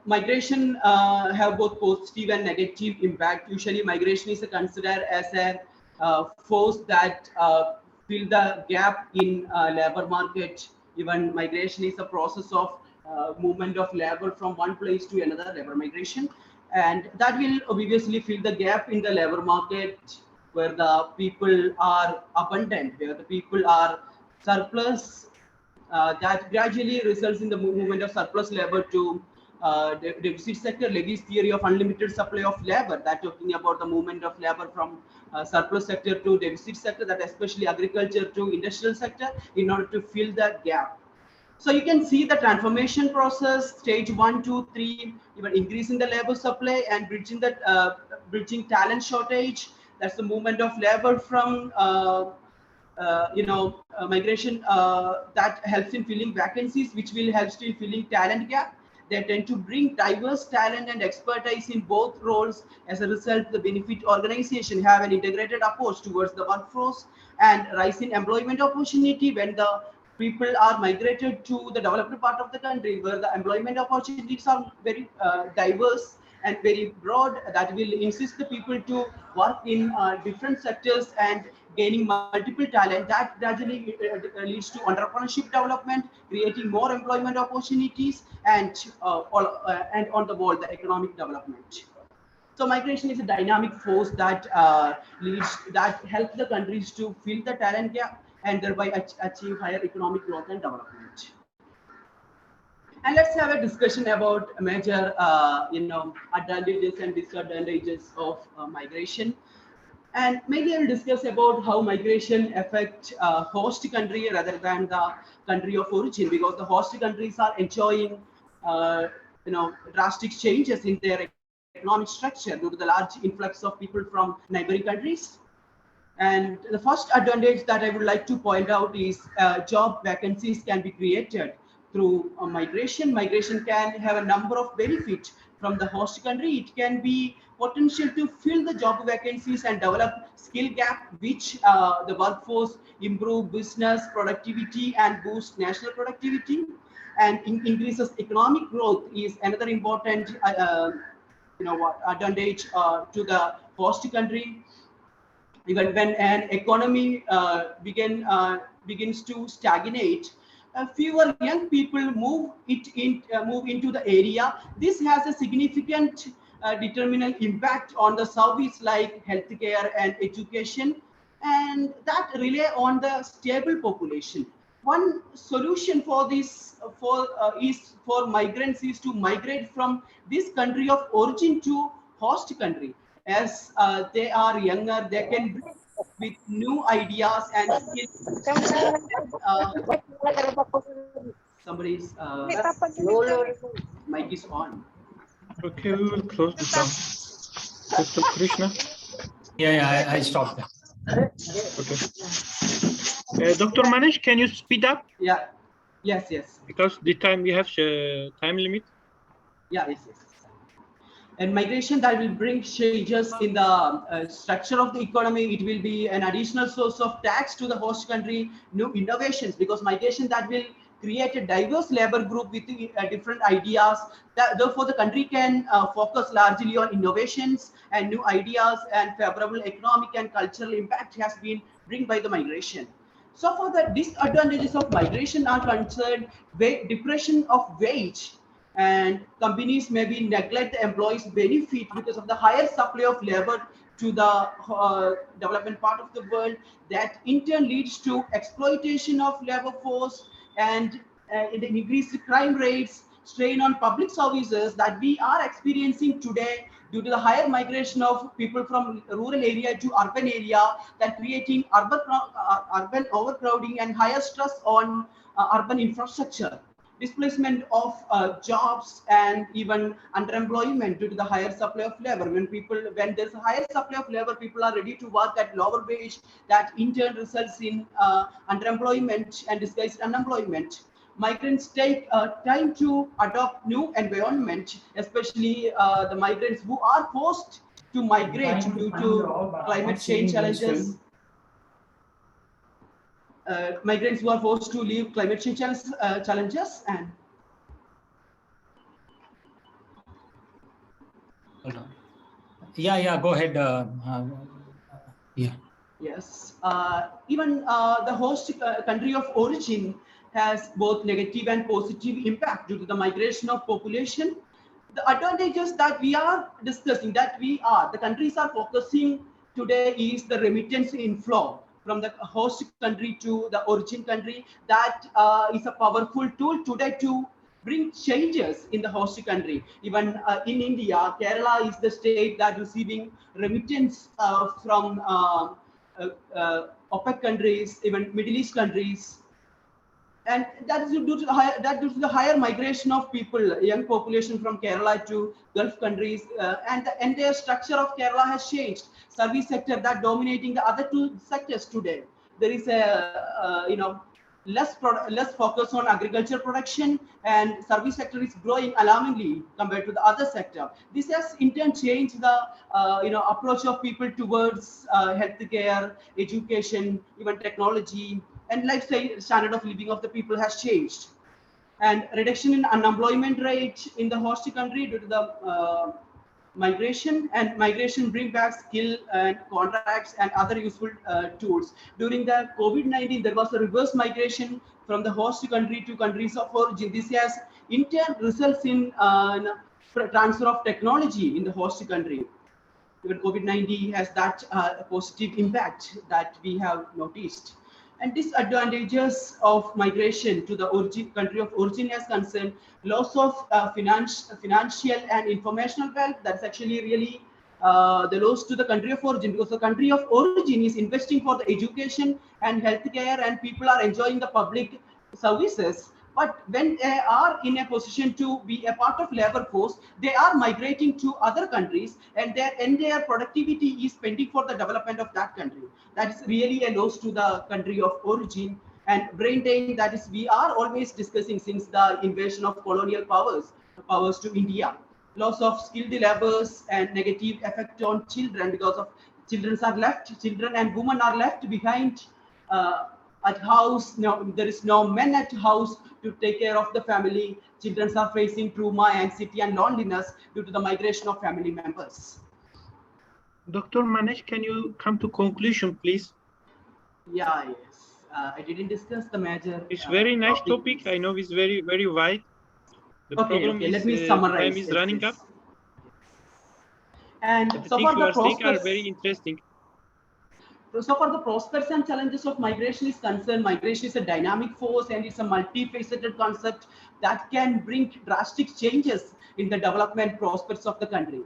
migration have both positive and negative impact. Usually migration is considered as a force that fill the gap in labor market. Even migration is a process of movement of labor from one place to another, labor migration, and that will obviously fill the gap in the labor market where the people are abundant, where the people are surplus. That gradually results in the movement of surplus labor to deficit sector, Levy's theory of unlimited supply of labor, that talking about the movement of labor from surplus sector to deficit sector, that especially agriculture to industrial sector, in order to fill that gap. So you can see the transformation process, stage 1, 2, 3, even increasing the labor supply and bridging talent shortage. That's the movement of labor from migration that helps in filling vacancies, which will help in filling talent gap. They tend to bring diverse talent and expertise in both roles. As a result, the benefit organization have an integrated approach towards the workforce and rise in employment opportunity when the people are migrated to the developed part of the country, where the employment opportunities are very diverse and very broad, that will insist the people to work in different sectors and gaining multiple talent. That gradually leads to entrepreneurship development, creating more employment opportunities, and on the whole, the economic development. So migration is a dynamic force that helps the countries to fill the talent gap and thereby achieve higher economic growth and development. And let's have a discussion about major, advantages and disadvantages of migration. And maybe I will discuss about how migration affect host country rather than the country of origin, because the host countries are enjoying, drastic changes in their economic structure due to the large influx of people from neighboring countries. And the first advantage that I would like to point out is job vacancies can be created through migration. Migration can have a number of benefits from the host country. It can be potential to fill the job vacancies and develop skill gap, which the workforce improve business productivity and boost national productivity, and increases economic growth is another important advantage to the host country. Even when an economy begins to stagnate, fewer young people move into the area. This has a significant determinant impact on the service like healthcare and education, and that rely on the stable population. One solution for this is for migrants is to migrate from this country of origin to host country. As they are younger, they can bring with new ideas and skills. Somebody's mic is on. Okay, we will close the sound. Dr. Krishna? Yeah, I stopped. Okay. Dr. Manish, can you speed up? Yeah. Yes. Because the time we have time limit. Yeah, yes. And migration that will bring changes in the structure of the economy. It will be an additional source of tax to the host country, new innovations, because migration that will create a diverse labor group with different ideas. Therefore, the country can focus largely on innovations and new ideas, and favorable economic and cultural impact has been brought by the migration. So for the disadvantages of migration are concerned, depression of wage, and companies maybe neglect the employees' benefit because of the higher supply of labor to the development part of the world. That in turn leads to exploitation of labor force and increased crime rates, strain on public services that we are experiencing today due to the higher migration of people from rural area to urban area, that creating urban overcrowding and higher stress on urban infrastructure. Displacement of jobs and even underemployment due to the higher supply of labor. When there's a higher supply of labor, people are ready to work at lower wage. That in turn results in underemployment and disguised unemployment. Migrants take time to adopt new environment, especially the migrants who are forced to migrate due to climate change challenges. Migrants who are forced to leave climate change challenges and Hold on. Yeah, go ahead. Yeah. Yes, even the host country of origin has both negative and positive impact due to the migration of population. The advantages that we are discussing, the countries are focusing today, is the remittance inflow from the host country to the origin country. That is a powerful tool today to bring changes in the host country. Even in India, Kerala is the state that receiving remittance from OPEC countries, even Middle East countries. And that is due to the higher migration of people, young population from Kerala to Gulf countries, and the entire structure of Kerala has changed. Service sector that dominating the other two sectors today. There is a less focus on agriculture production, and service sector is growing alarmingly compared to the other sector. This has in turn changed the approach of people towards healthcare, education, even technology, and lifestyle standard of living of the people has changed. And reduction in unemployment rate in the host country due to the migration, and migration bring back skill and contracts and other useful tools. During the COVID-19, there was a reverse migration from the host country to countries of origin. This has in turn results in transfer of technology in the host country. Even COVID-19 has that positive impact that we have noticed. And disadvantages of migration to the country of origin as concerned, loss of financial and informational wealth. That's actually really the loss to the country of origin, because the country of origin is investing for the education and healthcare, and people are enjoying the public services. But when they are in a position to be a part of labor force, they are migrating to other countries, and their entire productivity is spending for the development of that country. That is really a loss to the country of origin. And brain drain, that is we are always discussing since the invasion of colonial powers to India. Loss of skilled laborers and negative effect on children, because of children and women are left behind at house. No, there is no men at house to take care of the family. Children are facing trauma, anxiety, and loneliness due to the migration of family members. Dr. Manesh, can you come to conclusion, please? Yeah, yes. I didn't discuss the major. It's very nice topic. I know it's very, very wide. The problem is let me summarize. time is running up. And but the so things far you the are saying are prospects very interesting. So far the prospects and challenges of migration is concerned, migration is a dynamic force and it's a multifaceted concept that can bring drastic changes in the development prospects of the country.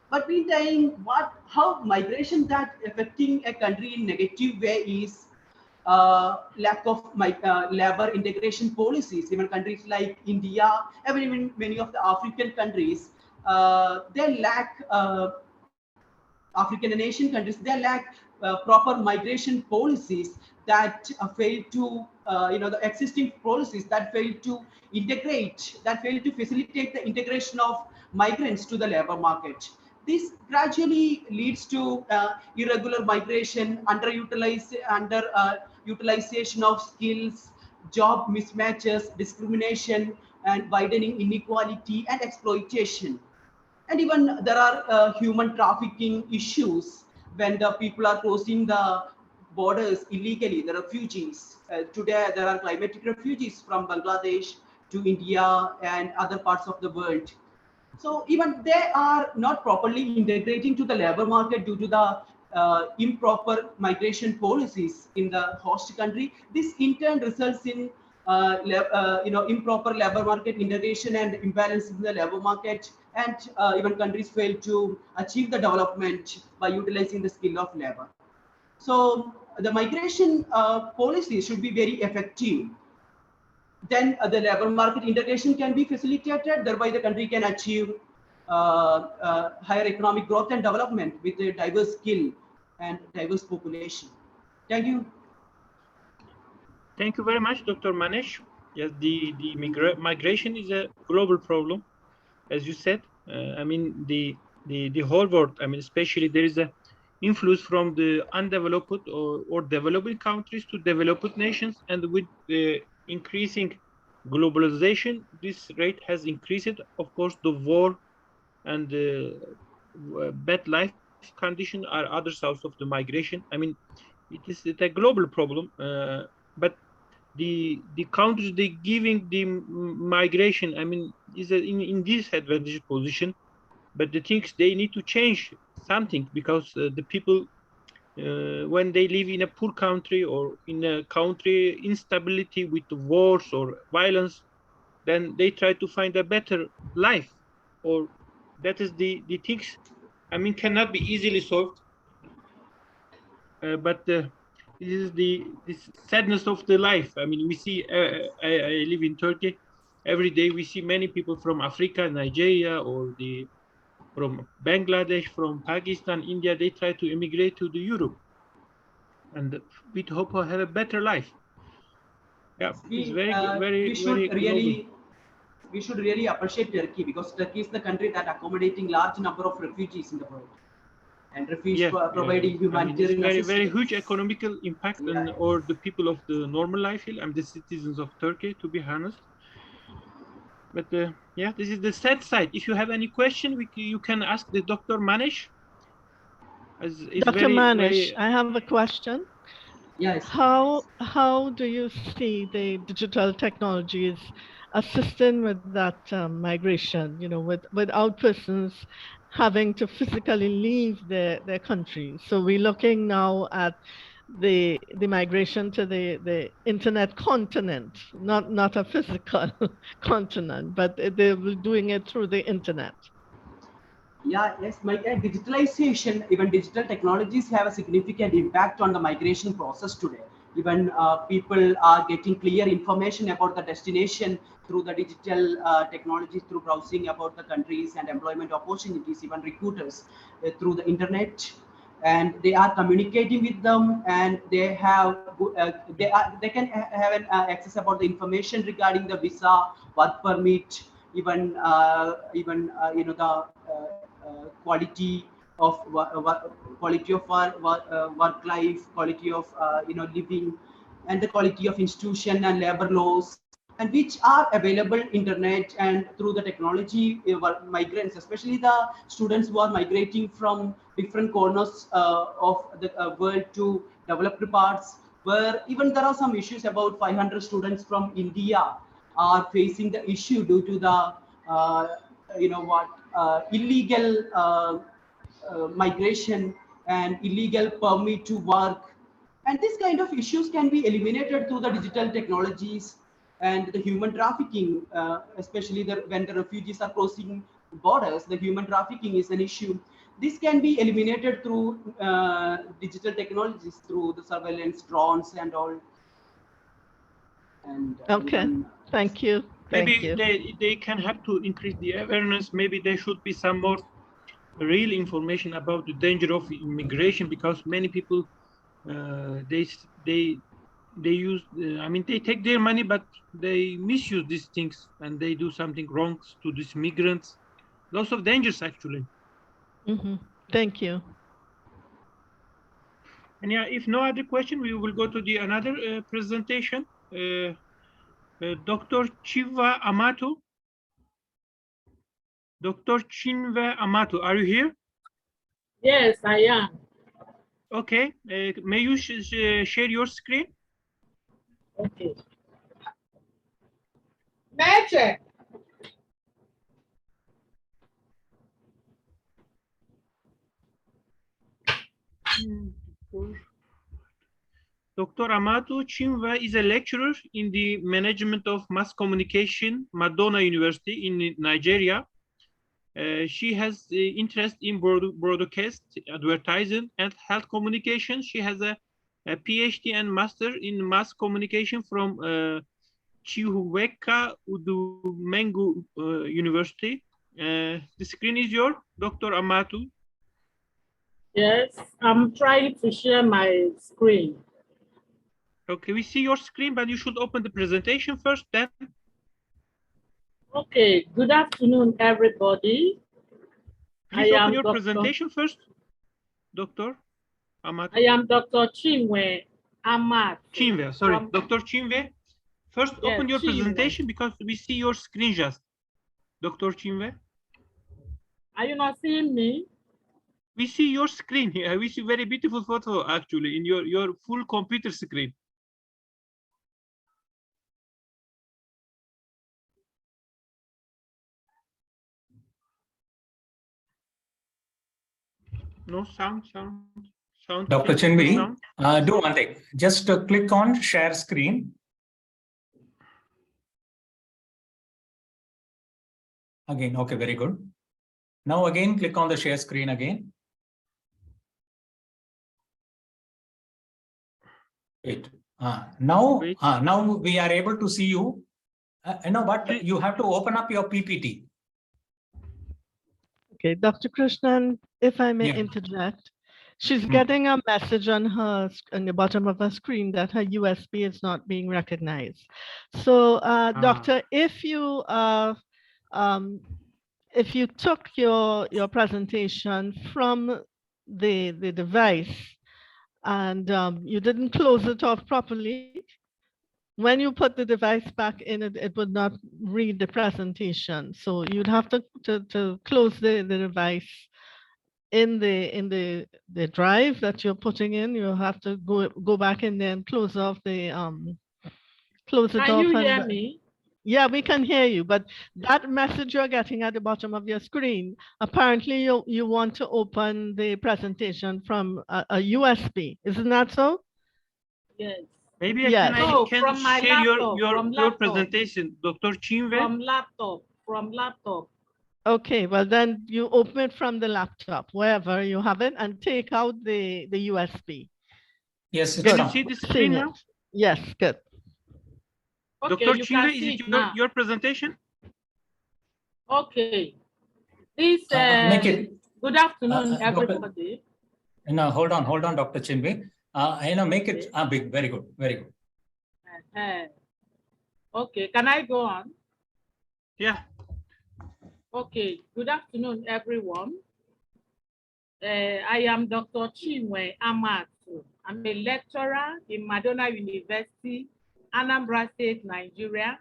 But meantime, how migration that affecting a country in negative way is lack of labor integration policies. Even countries like India, even many of the African countries, they lack African and Asian countries, they lack proper migration policies that fail to, the existing policies that fail to integrate, that fail to facilitate the integration of migrants to the labor market. This gradually leads to irregular migration, utilization of skills, job mismatches, discrimination, and widening inequality and exploitation. And even there are human trafficking issues when the people are crossing the borders illegally, the refugees. Today, there are climatic refugees from Bangladesh to India and other parts of the world. So even they are not properly integrating to the labor market due to the improper migration policies in the host country. This in turn results in improper labor market integration and imbalance in the labor market, and even countries fail to achieve the development by utilizing the skill of labor. So the migration policy should be very effective. Then the labor market integration can be facilitated, thereby the country can achieve higher economic growth and development with a diverse skill and diverse population. Thank you. Thank you very much, Dr. Manesh. Yes, the migration is a global problem, as you said. I mean, the whole world, I mean, especially there is a influence from the undeveloped or developing countries to developed nations, and with increasing globalization, this rate has increased. Of course, the war and bad life condition are other sources of the migration. I mean, it's a global problem, but the countries they giving the migration, I mean, is in disadvantaged position. But the things they need to change something, because the people when they live in a poor country or in a country instability with wars or violence, then they try to find a better life, or that is the things, I mean, cannot be easily solved. But this is this sadness of the life. I mean, we see, I live in Turkey. Every day we see many people from Africa, Nigeria, or from Bangladesh, from Pakistan, India. They try to immigrate to the Europe, and with hope of have a better life. Yeah, it's very good, very we should really appreciate Turkey, because Turkey is the country that accommodating large number of refugees in the world, and refugees providing humanitarian very assistance. very huge economical impact on or the people of the normal life here. I'm the citizens of Turkey, to be honest. But yeah, this is the sad side. If you have any question, you can ask the Dr. Manish. Dr. Manish, I have a question. Yes. How do you see the digital technologies assisting with that migration, you know, without persons having to physically leave their country? So we're looking now at the migration to the internet continent, not a physical continent, but they're doing it through the internet. Yeah, yes, digitalization, even digital technologies have a significant impact on the migration process today. Even people are getting clear information about the destination through the digital technologies, through browsing about the countries and employment opportunities, even recruiters through the internet, and they are communicating with them, and they have they can have an access about the information regarding the visa, work permit, even you know, the quality of work life, quality of you know, living, and the quality of institution and labor laws, and which are available internet and through the technology. Migrants, especially the students who are migrating from different corners of the world to developed parts, where even there are some issues. About 500 students from India are facing the issue due to the you know what, illegal migration and illegal permit to work, and this kind of issues can be eliminated through the digital technologies. And the human trafficking, especially when the refugees are crossing borders, the human trafficking is an issue. This can be eliminated through digital technologies, through the surveillance, drones, and all. And okay, thank you. Maybe they can have to increase the awareness. Maybe there should be some more real information about the danger of immigration, because many people they use I mean, they take their money, but they misuse these things, and they do something wrong to these migrants. Lots of dangers, actually. Thank you. And yeah, if no other question, we will go to the another presentation. Dr. Chiva Amato. Dr. Chinwe Amato, are you here? Yes, I am. Okay, may you share your screen? Okay. Magic. Dr. Amato Chinwe is a lecturer in the management of mass communication, Madonna University in Nigeria. She has interest in broadcast, advertising, and health communication. She has a PhD and master in mass communication from Chihuahua Udumengu University. The screen is yours, Dr. Amato. Yes, I'm trying to share my screen. Okay, we see your screen, but you should open the presentation first, then. Okay, good afternoon, everybody. Please open your presentation first, Dr. Amato. I am Dr. Chinwe Amato. Chinwe, sorry, Dr. Chinwe. First, yes, open your presentation, because we see your screen just. Dr. Chinwe. Are you not seeing me? We see your screen here. We see very beautiful photo, actually, in your full computer screen. No sound. Dr. Chinwe, do one thing. Just click on share screen. Again, okay, very good. Now again, click on the share screen again. Wait. Now we are able to see you. But you have to open up your PPT. Okay, Dr. Krishnan, if I may interject, she's getting a message on the bottom of her screen that her USB is not being recognized. So, Doctor, if you took your presentation from the device and you didn't close it off properly, when you put the device back in, it would not read the presentation. So you'd have to close the device in the drive that you're putting in. You'll have to go back in there and close off the close it off. Can you hear me? Yeah, we can hear you, but that message you're getting at the bottom of your screen, apparently you want to open the presentation from a USB. Isn't that so? Yes. Maybe Yes. I can from my share laptop, your presentation, Dr. Chinwe. From laptop. Okay, well then you open it from the laptop, wherever you have it, and take out the USB. Yes, can you see the screen now? Yes, good. Okay, Dr. you Chinwe, can is see it now. your presentation? Okay. This Make it. good afternoon, everybody. No, hold on, Dr. Chinwe. Make it big. Very good, very good. Okay, can I go on? Yeah. Okay, good afternoon, everyone. I am Dr. Chinwe Amatu. I'm a lecturer in Madonna University, Anambra State, Nigeria,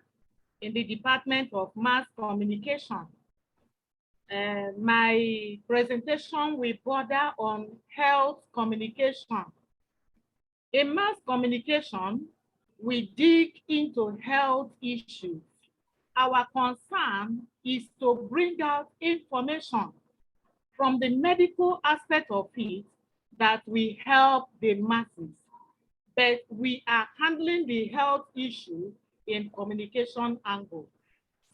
in the Department of Mass Communication. My presentation will border on health communication. In mass communication, we dig into health issues. Our concern is to bring out information from the medical aspect of it that we help the masses. But we are handling the health issue in communication angle.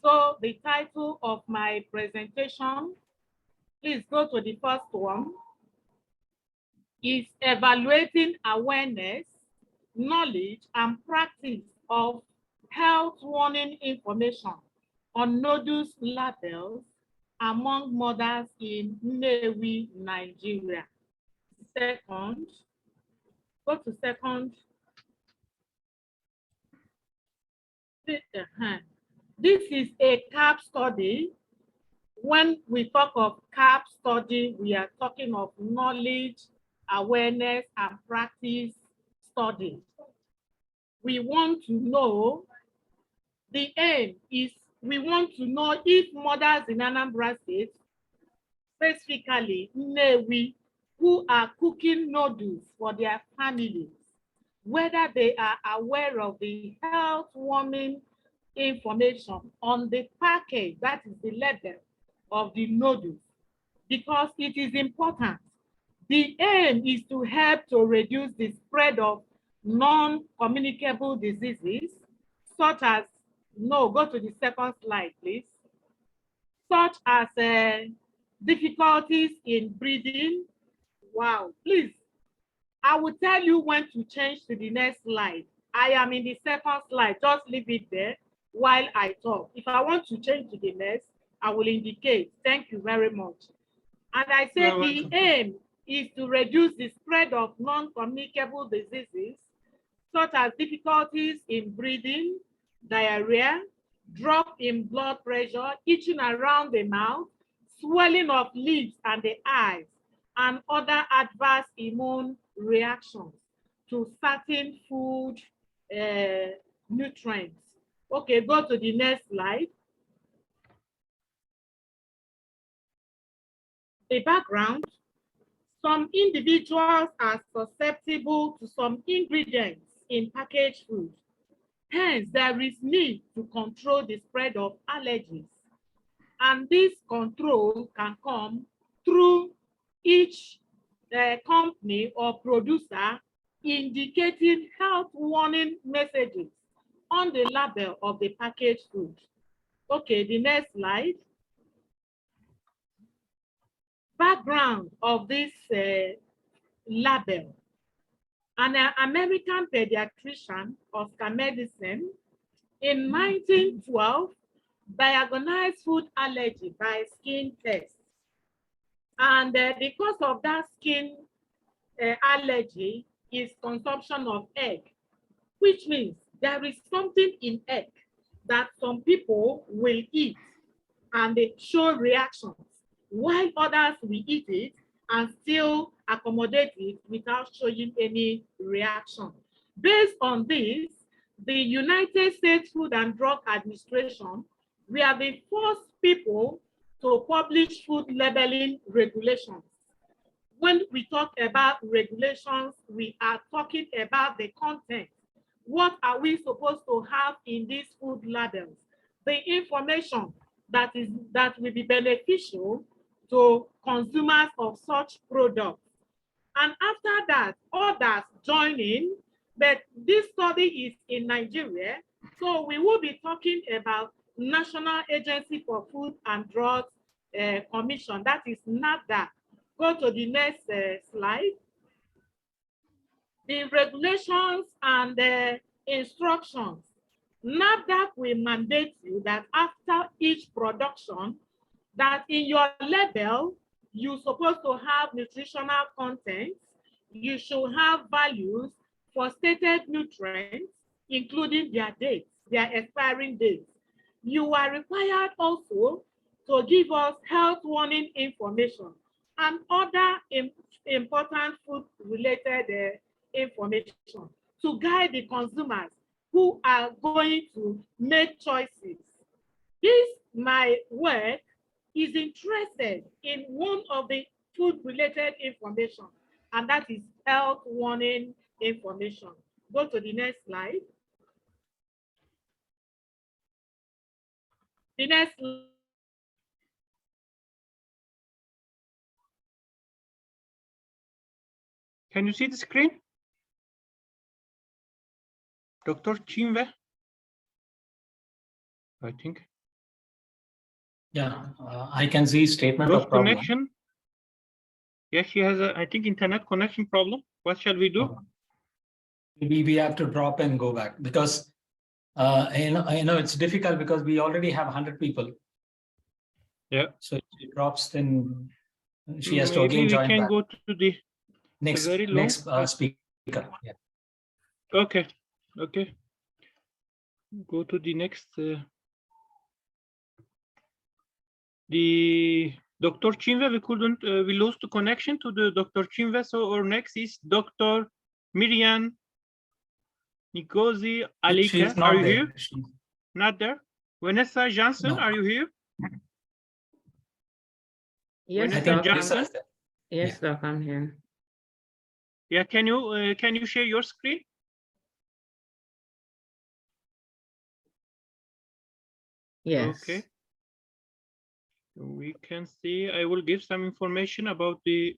So the title of my presentation, please go to the first one, is Evaluating Awareness, Knowledge, and Practice of Health Warning Information on Nodus labels among mothers in Nnewi, Nigeria. Second, go to second. This is a CAP study. When we talk of CAP study, we are talking of knowledge, awareness, and practice study. We want to know, the aim is we want to know if mothers in Anambra State, specifically Nnewi, who are cooking noodles for their families, whether they are aware of the health warning information on the package, that is the label of the noodles, because it is important. The aim is to help to reduce the spread of non-communicable diseases, such as, go to the second slide, please, such as difficulties in breathing. Wow, please, I will tell you when to change to the next slide. I am in the second slide, just leave it there while I talk. If I want to change to the next, I will indicate. Thank you very much. And I said the aim is to reduce the spread of non-communicable diseases, such as difficulties in breathing, diarrhea, drop in blood pressure, itching around the mouth, swelling of lips and the eyes, and other adverse immune reactions to certain food nutrients. Okay, go to the next slide. The background: some individuals are susceptible to some ingredients in packaged food. Hence, there is need to control the spread of allergies. And this control can come through each company or producer indicating health warning messages on the label of the packaged food. Okay, the next slide. background of this label. An American pediatrician, Oscar Medicine, in 1912, diagnosed food allergy by skin test. And the cause of that skin allergy is consumption of egg, which means there is something in egg that some people will eat and they show reactions, while others will eat it and still accommodate it without showing any reaction. Based on this, the United States Food and Drug Administration, we are the first people to publish food labeling regulations. When we talk about regulations, we are talking about the content. What are we supposed to have in these food labels? The information that will be beneficial to consumers of such products. And after that, others join in, but this study is in Nigeria, so we will be talking about National Agency for Food and Drugs Commission, that is NAFDAC. Go to the next slide. The regulations and the instructions. NAFDAC will mandate you that after each production, that in your label, you're supposed to have nutritional content. You should have values for stated nutrients, including their dates, their expiring dates. You are required also to give us health warning information and other important food-related information to guide the consumers who are going to make choices. This, my work, is interested in one of the food-related information, and that is health warning information. Go to the next slide. The next slide. Can you see the screen? Dr. Chinve? I think. Yeah, I can see statement Lost of problem. connection. Yes, she has a, I think, internet connection problem. What shall we do? Maybe we have to drop and go back because you know it's difficult because we already have 100 people. Yeah. So if she drops, then she has to again Maybe join we can back. go to the Next very long speaker. Yeah. Okay. Okay. Go to the next. The Dr. Chinve, we couldn't. We lost the connection to the Dr. Chinve. So our next is Dr. Miriam Ngozi Alike. She's Are not you there. here? Not there. Vanessa Johnson, No. are you here? Yes, Vanessa I think Doc. Lisa is there. Yes, Doc, I'm here. Yeah, can you share your screen? Yes. Okay. We can see. I will give some information about the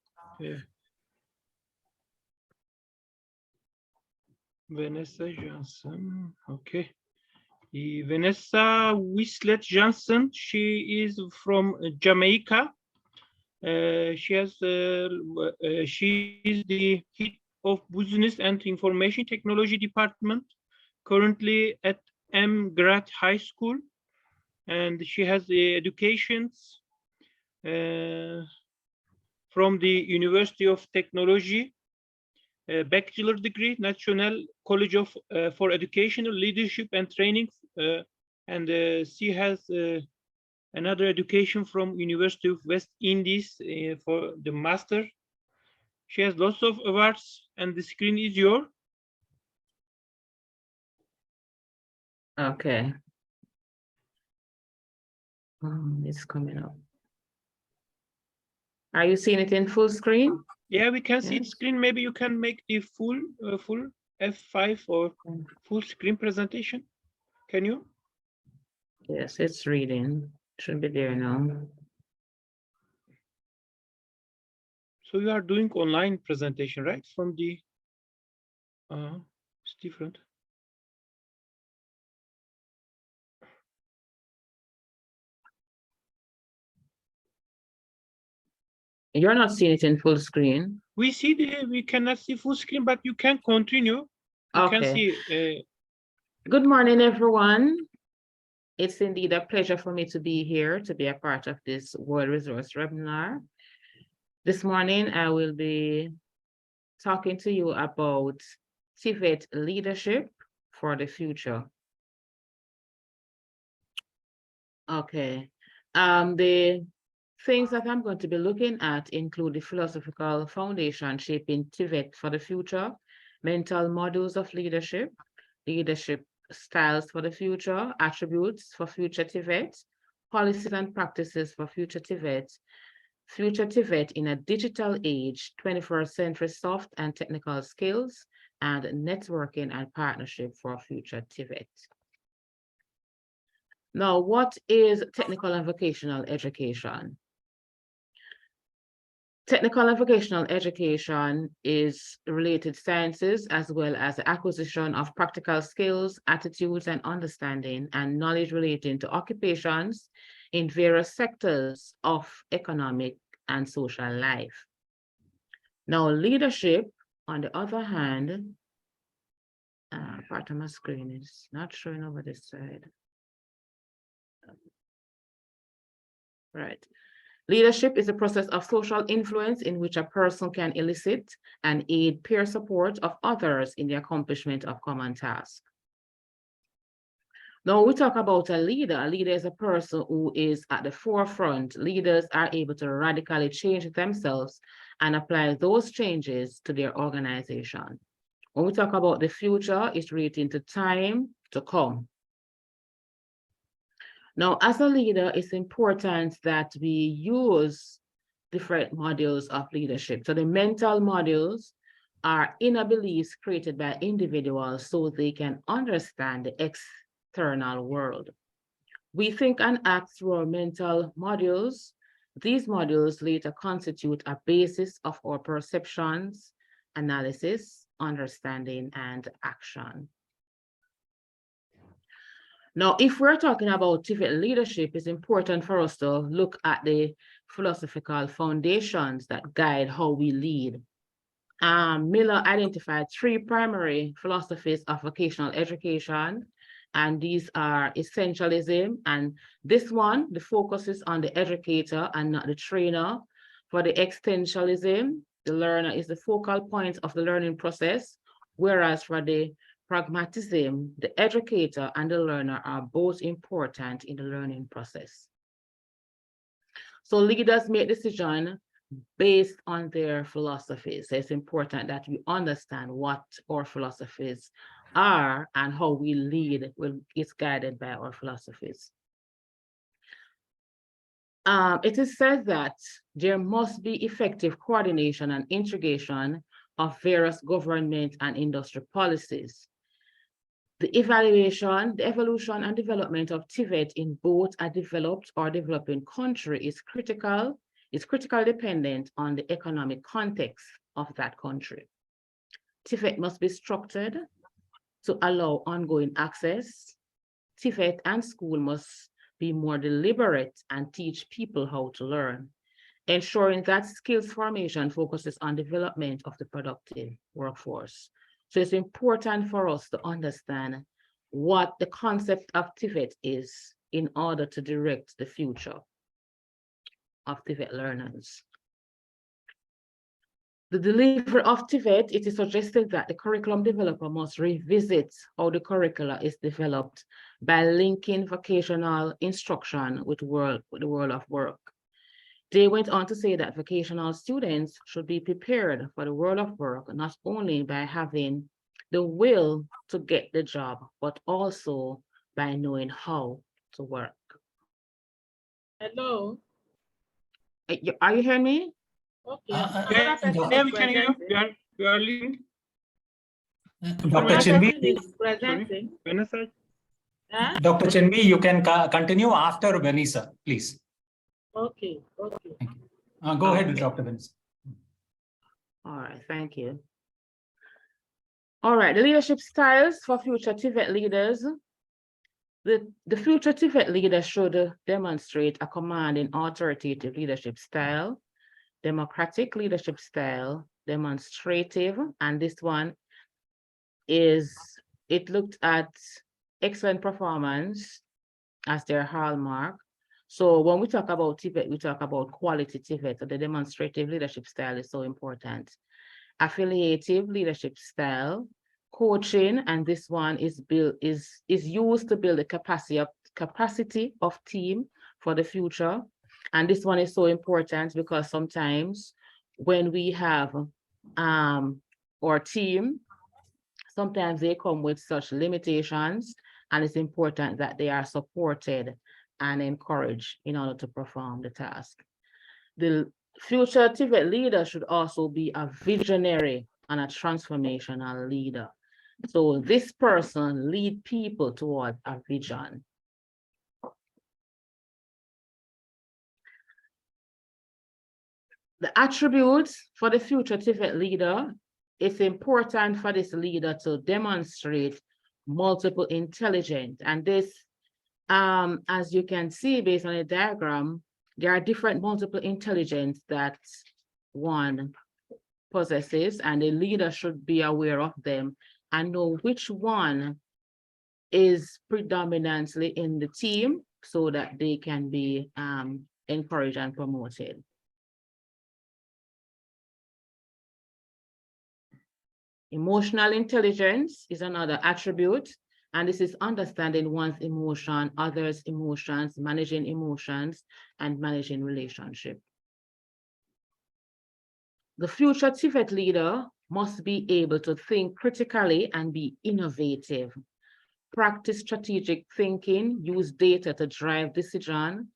Vanessa Johnson. Okay. Vanessa Wislet Johnson. She is from Jamaica. She is the head of Business and Information Technology Department, currently at MGrath High School, and she has the educations from the University of Technology, bachelor degree, National College of for Educational Leadership and Training, and she has another education from University of West Indies for the master. She has lots of awards, and the screen is yours. Okay. It's coming up. Are you seeing it in full screen? Yeah, we can see the Yes. screen. Maybe you can make the full F5 or full screen presentation. Can you? Yes, it's reading. Should be there now. So you are doing online presentation, right? From the it's different. You're not seeing it in full screen. We cannot see full screen, but you can continue. You can Okay. see. Good morning, everyone. It's indeed a pleasure for me to be here to be a part of this World Resource webinar. This morning, I will be talking to you about TVET leadership for the future. Okay. The things that I'm going to be looking at include the philosophical foundation shaping TVET for the future, mental models of leadership, leadership styles for the future, attributes for future TVET, policies and practices for future TVET in a digital age, 21st century soft and technical skills, and networking and partnership for future TVET. Now, what is technical and vocational education? Technical and vocational education is related sciences as well as the acquisition of practical skills, attitudes, and understanding and knowledge relating to occupations in various sectors of economic and social life. Now, leadership, on the other hand, part of my screen is not showing over this side. Right. Leadership is a process of social influence in which a person can elicit and aid peer support of others in the accomplishment of common tasks. Now, when we talk about a leader is a person who is at the forefront. Leaders are able to radically change themselves and apply those changes to their organization. When we talk about the future, it's relating to time to come. Now, as a leader, it's important that we use different modules of leadership. So the mental modules are inner beliefs created by individuals so they can understand the external world. We think and act through our mental modules. These modules later constitute a basis of our perceptions, analysis, understanding, and action. Now, if we're talking about TVET leadership, it's important for us to look at the philosophical foundations that guide how we lead. Miller identified 3 primary philosophies of vocational education, and these are essentialism. And this one, the focus is on the educator and not the trainer. For the existentialism, the learner is the focal point of the learning process, whereas for the pragmatism, the educator and the learner are both important in the learning process. So leaders make decisions based on their philosophies. So it's important that we understand what our philosophies are and how we lead is guided by our philosophies. It is said that there must be effective coordination and integration of various government and industry policies. The evaluation, the evolution and development of TVET in both a developed or developing country is critically dependent on the economic context of that country. TVET must be structured to allow ongoing access. TVET and school must be more deliberate and teach people how to learn, ensuring that skills formation focuses on development of the productive workforce. So it's important for us to understand what the concept of TVET is in order to direct the future of TVET learners. The delivery of TVET, it is suggested that the curriculum developer must revisit how the curricula is developed by linking vocational instruction with the world of work. They went on to say that vocational students should be prepared for the world of work, not only by having the will to get the job, but also by knowing how to work. Hello. Are you hearing me? Okay. Yeah, we can hear you. You are leading. Dr. Chinvi, Presenting. Dr. Chinvi, you can continue after Vanessa, please. Okay. Okay. Thank you. Go ahead, Dr. Vanessa. All right, thank you. All right, the leadership styles for future TVET leaders. The future TVET leader should demonstrate a commanding authoritative leadership style. democratic leadership style, demonstrative, and this one is, it looked at excellent performance as their hallmark. So when we talk about TVET, we talk about quality TVET. So the demonstrative leadership style is so important. Affiliative leadership style, coaching, and this one is used to build the capacity of team for the future. And this one is so important because sometimes when we have our team, sometimes they come with such limitations, and it's important that they are supported and encouraged in order to perform the task. The future TVET leader should also be a visionary and a transformational leader. So this person lead people toward a vision. The attributes for the future TVET leader, it's important for this leader to demonstrate multiple intelligence. And this, as you can see based on the diagram, there are different multiple intelligence that one possesses, and the leader should be aware of them and know which one is predominantly in the team so that they can be encouraged and promoted. Emotional intelligence is another attribute, and this is understanding one's emotion, others' emotions, and managing relationship. The future TVET leader must be able to think critically and be innovative, practice strategic thinking, use data to drive decision,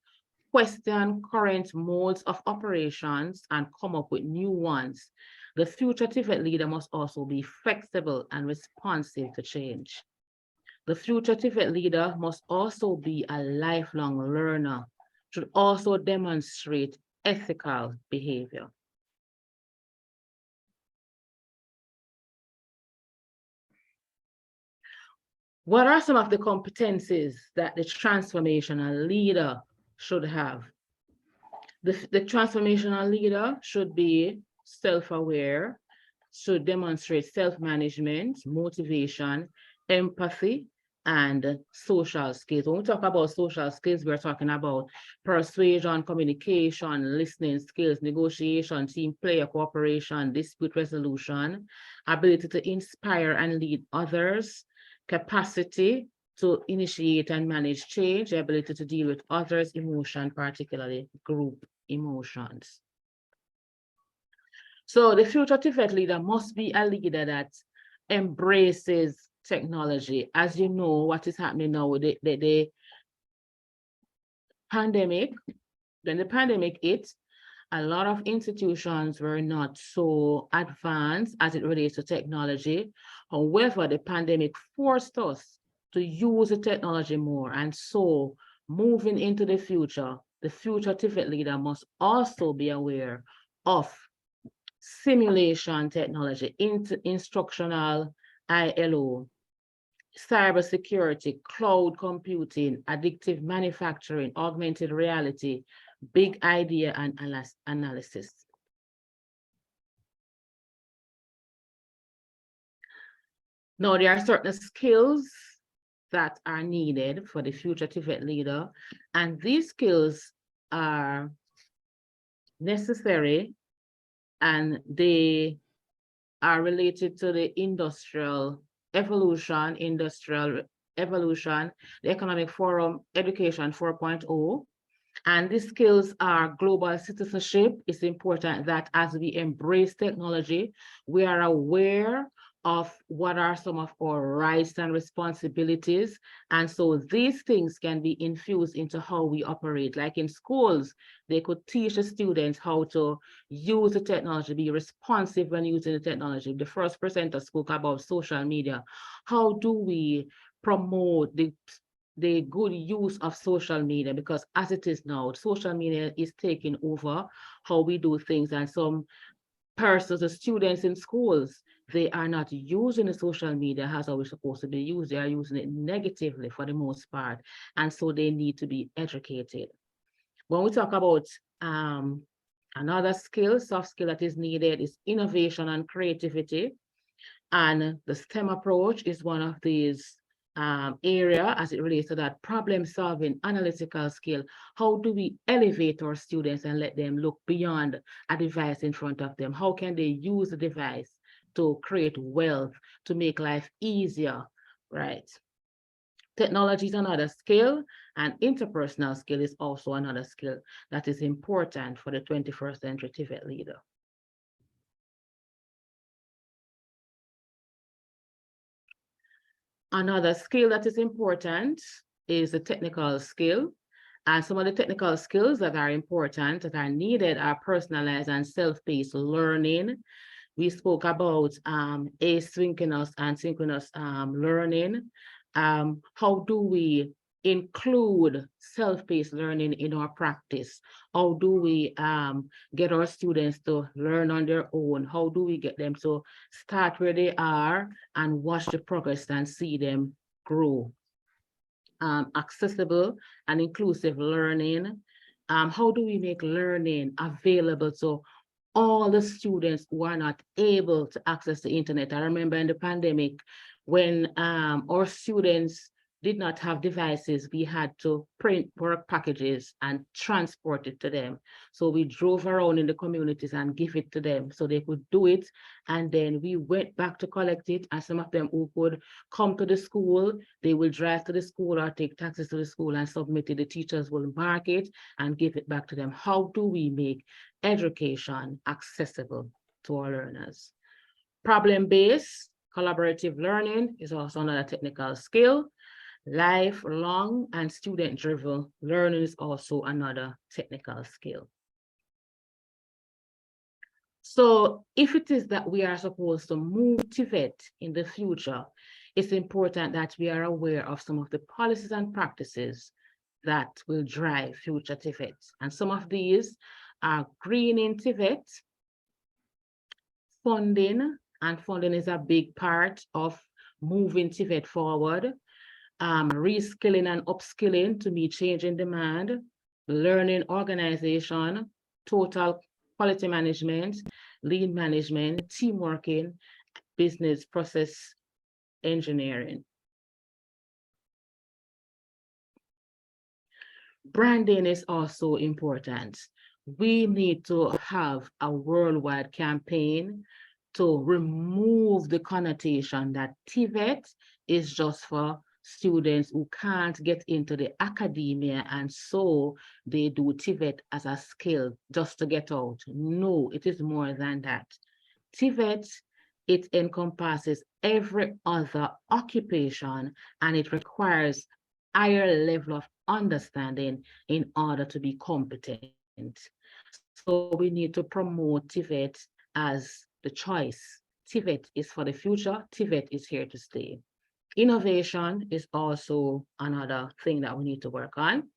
question current modes of operations, and come up with new ones. The future TVET leader must also be flexible and responsive to change. The future TVET leader must also be a lifelong learner, should also demonstrate ethical behavior. What are some of the competencies that the transformational leader should have? The transformational leader should be self-aware, should demonstrate self-management, motivation, empathy, and social skills. When we talk about social skills, we're talking about persuasion, communication, listening skills, negotiation, team player, cooperation, dispute resolution, ability to inspire and lead others, capacity to initiate and manage change, the ability to deal with others' emotion, particularly group emotions. So the future TVET leader must be a leader that embraces technology. As you know, what is happening now with the pandemic, when the pandemic hit, a lot of institutions were not so advanced as it relates to technology. However, the pandemic forced us to use the technology more. And so moving into the future TVET leader must also be aware of simulation technology, instructional ILO, cybersecurity, cloud computing, additive manufacturing, augmented reality, big idea and analysis. Now, there are certain skills that are needed for the future TVET leader, and these skills are necessary and they are related to the industrial evolution, the Economic Forum Education 4.0. And these skills are global citizenship. It's important that as we embrace technology, we are aware of what are some of our rights and responsibilities. And so these things can be infused into how we operate. Like in schools, they could teach the students how to use the technology, be responsive when using the technology. The first presenter spoke about social media. How do we promote the good use of social media? Because as it is now, social media is taking over how we do things, and some persons, the students in schools, they are not using the social media as how it's supposed to be used. They are using it negatively for the most part, and so they need to be educated. When we talk about Another skill, soft skill that is needed is innovation and creativity. And the STEM approach is one of these area as it relates to that problem solving, analytical skill. How do we elevate our students and let them look beyond a device in front of them? How can they use the device to create wealth, to make life easier, right? Technology is another skill, and interpersonal skill is also another skill that is important for the 21st century TVET leader. Another skill that is important is the technical skill. And some of the technical skills that are important, that are needed, are personalized and self-paced learning. We spoke about asynchronous and synchronous learning. How do we include self-paced learning in our practice? How do we get our students to learn on their own? How do we get them to start where they are and watch the progress and see them grow? Accessible and inclusive learning. How do we make learning available to all the students who are not able to access the internet? I remember in the pandemic, when our students did not have devices, we had to print work packages and transport it to them. So we drove around in the communities and give it to them so they could do it. And then we went back to collect it. And some of them who could come to the school, they will drive to the school or take taxis to the school and submit it. The teachers will mark it and give it back to them. How do we make education accessible to our learners? Problem-based collaborative learning is also another technical skill. Lifelong and student-driven learning is also another technical skill. So if it is that we are supposed to move TVET in the future, it's important that we are aware of some of the policies and practices that will drive future TVET. And some of these are greening TVET, funding, and funding is a big part of moving TVET forward. Reskilling and upskilling to meet changing demand, learning organization, total quality management, lean management, team working, business process engineering. Branding is also important. We need to have a worldwide campaign to remove the connotation that TVET is just for students who can't get into the academia, and so they do TVET as a skill just to get out. No, it is more than that. TVET, it encompasses every other occupation, and it requires higher level of understanding in order to be competent. So we need to promote TVET as the choice. TVET is for the future. TVET is here to stay. Innovation is also another thing that we need to work on.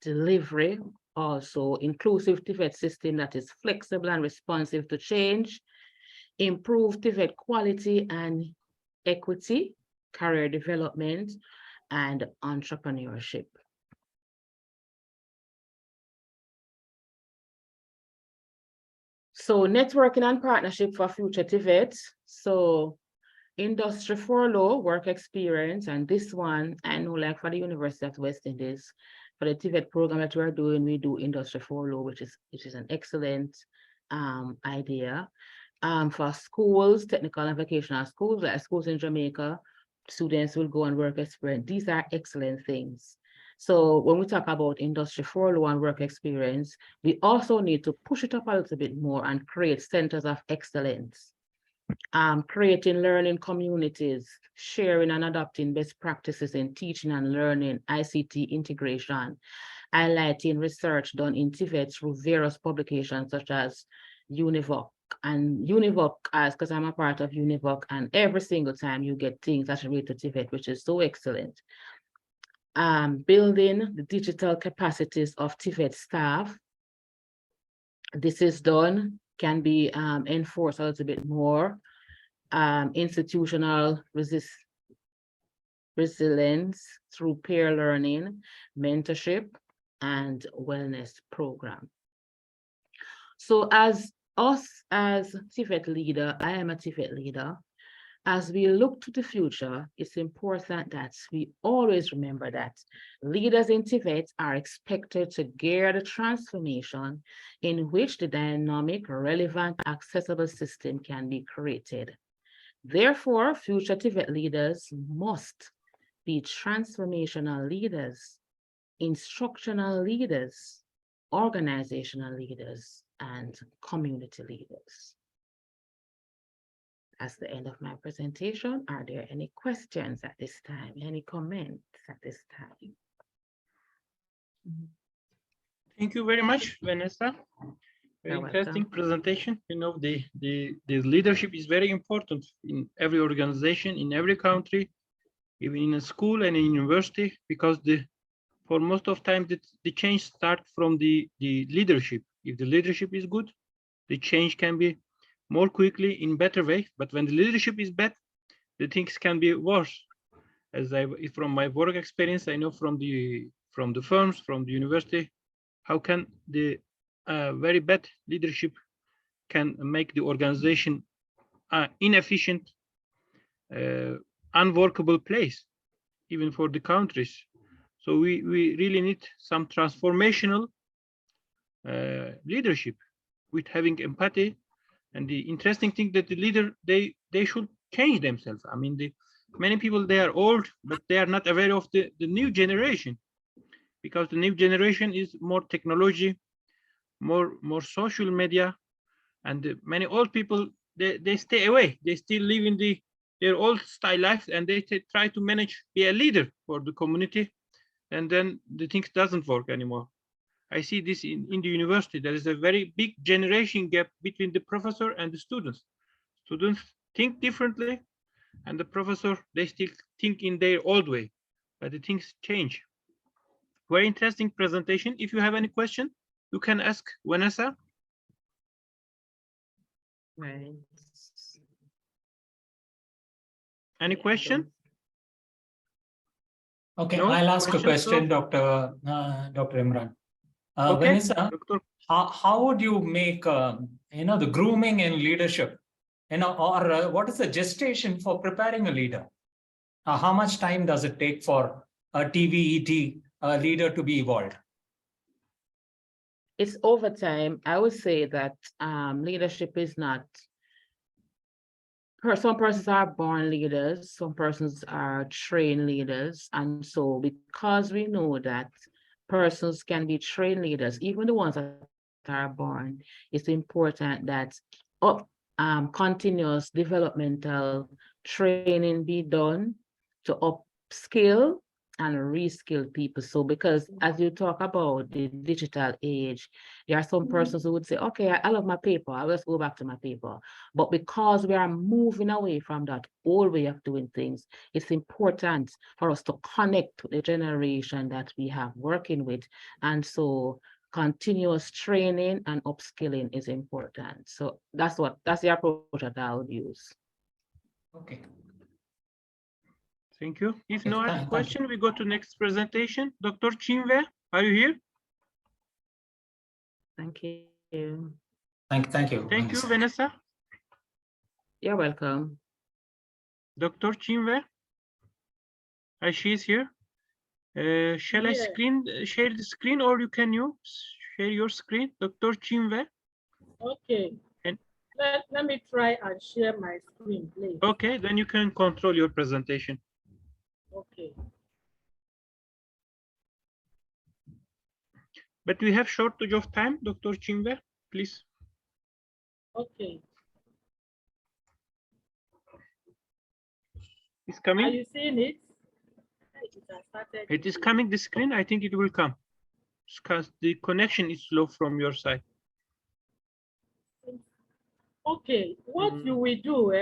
Delivery, also inclusive TVET system that is flexible and responsive to change. Improve TVET quality and equity, career development, and entrepreneurship. So networking and partnership for future TVET. So Industry 4.0 work experience, and this one, I know, like for the University of West Indies, for the TVET program that we're doing, we do Industry 4.0, which is an excellent idea. For schools, technical and vocational schools, like schools in Jamaica, students will go on work experience. These are excellent things. So when we talk about Industry 4.0 and work experience, we also need to push it up a little bit more and create centers of excellence. Creating learning communities, sharing and adopting best practices in teaching and learning, ICT integration, highlighting research done in TVET through various publications such as UNIVOC. And UNIVOC, because I'm a part of UNIVOC, and every single time you get things that relate to TVET, which is so excellent. Building the digital capacities of TVET staff. This is done, can be enforced a little bit more. Institutional resilience through peer learning, mentorship, and wellness program. So as us as TIFET leader, I am a TIFET leader. As we look to the future, it's important that we always remember that leaders in TIFET are expected to gear the transformation in which the dynamic, relevant, accessible system can be created. Therefore, future TIFET leaders must be transformational leaders, instructional leaders, organizational leaders, and community leaders. That's the end of my presentation. Are there any questions at this time? Any comments at this time? Thank you very much, Vanessa. Very You're interesting welcome. presentation. You know, the leadership is very important in every organization, in every country, even in a school and in university, because for most of time the change starts from the leadership. If the leadership is good, the change can be more quickly in better way. But when the leadership is bad, the things can be worse. As from my work experience, I know from the firms, from the university, how can the very bad leadership can make the organization inefficient, unworkable place, even for the countries. So we really need some transformational leadership with having empathy. And the interesting thing that the leader, they should change themselves. I mean, many people, they are old, but they are not aware of the new generation, because the new generation is more technology, more social media, and many old people, they stay away. They still live in their old style life, and they try to manage, be a leader for the community, and then the things doesn't work anymore. I see this in the university. There is a very big generation gap between the professor and the students. Students think differently, and the professor, they still think in their old way, but the things change. Very interesting presentation. If you have any question, you can ask Vanessa. Right. Any question? Okay, No I'll ask a question, question, Dr. Imran. Okay, Vanessa, Doctor. how would you make the grooming in leadership, or what is the gestation for preparing a leader? How much time does it take for a TVET leader to be evolved? It's over time. I would say that leadership is not, some persons are born leaders, some persons are trained leaders. And so because we know that persons can be trained leaders, even the ones that are born, it's important that continuous developmental training be done to upskill and reskill people. So because as you talk about the digital age, there are some persons who would say, okay, I love my paper, I'll just go back to my paper. But because we are moving away from that old way of doing things, it's important for us to connect with the generation that we have working with. And so continuous training and upskilling is important. So that's the approach that I would use. Okay. Thank you. If Okay, no other question, we go to next presentation. Dr. Chinwe, are you here? Thank you. Thank you. Thank you, Vanessa. You're welcome. Dr. Chinwe, she is here. Shall I share the screen, or can you share your screen, Dr. Chinwe? Okay. And let me try and share my screen, please. Okay, then you can control your presentation. Okay. But we have shortage of time, Dr. Chinwe, please. Okay. It's coming. Are you seeing it? It is coming, the screen. I think it will come because the connection is slow from your side. Okay, what you will do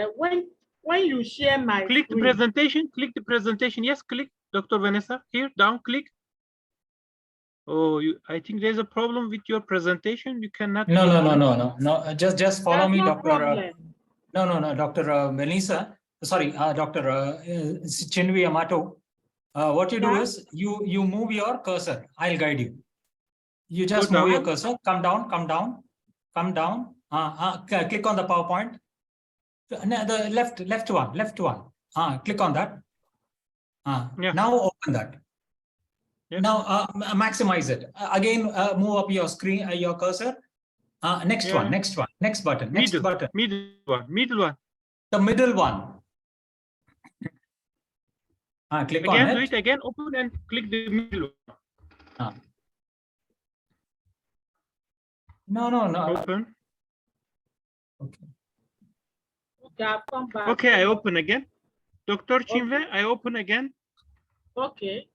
when you share my click screen. The presentation, click the presentation. Yes, click, Dr. Vanessa, here, down, click. Oh, I think there's a problem with your presentation. You cannot. No. Just follow There's me, no Dr. problem. No, Dr. Vanessa. Sorry, Dr. Chinwe Amato. What you do is you move your cursor. I'll guide you. You just move your cursor. Come down. Come down. Click on the PowerPoint. No, the left one. Click on that. Yeah. Now open that. Yeah. Now maximize it. Again, move up your screen, your cursor. Next one. Next button. Next button. Middle one. The middle one. Click Again, on do it. it again. Open and click the middle one. No. Open. Okay, I've come back. Okay, I open again. Dr. Chinve, I open again. Okay.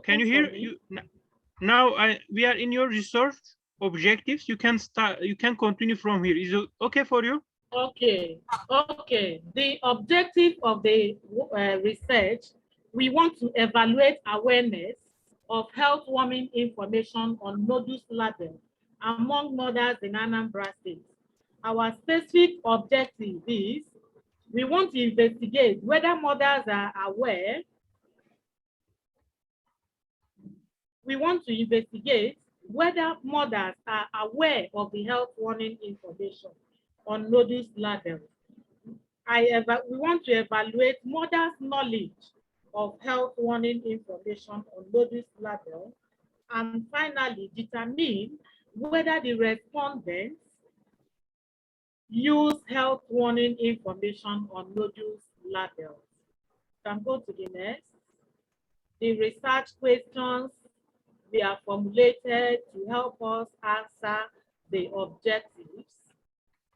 Can you hear? Now we are in your research objectives. You can start. You can continue from here. Is it okay for you? Okay. The objective of the research, we want to evaluate awareness of health warming information on nodus label among mothers in Anambra State. Our specific objective is we want to investigate whether mothers are aware. We want to investigate whether mothers are aware of the health warning information on nodus label. We want to evaluate mothers' knowledge of health warning information on nodus label, and finally determine whether the respondents use health warning information on nodus labels. Can go to the next. The research questions we are formulated to help us answer the objectives.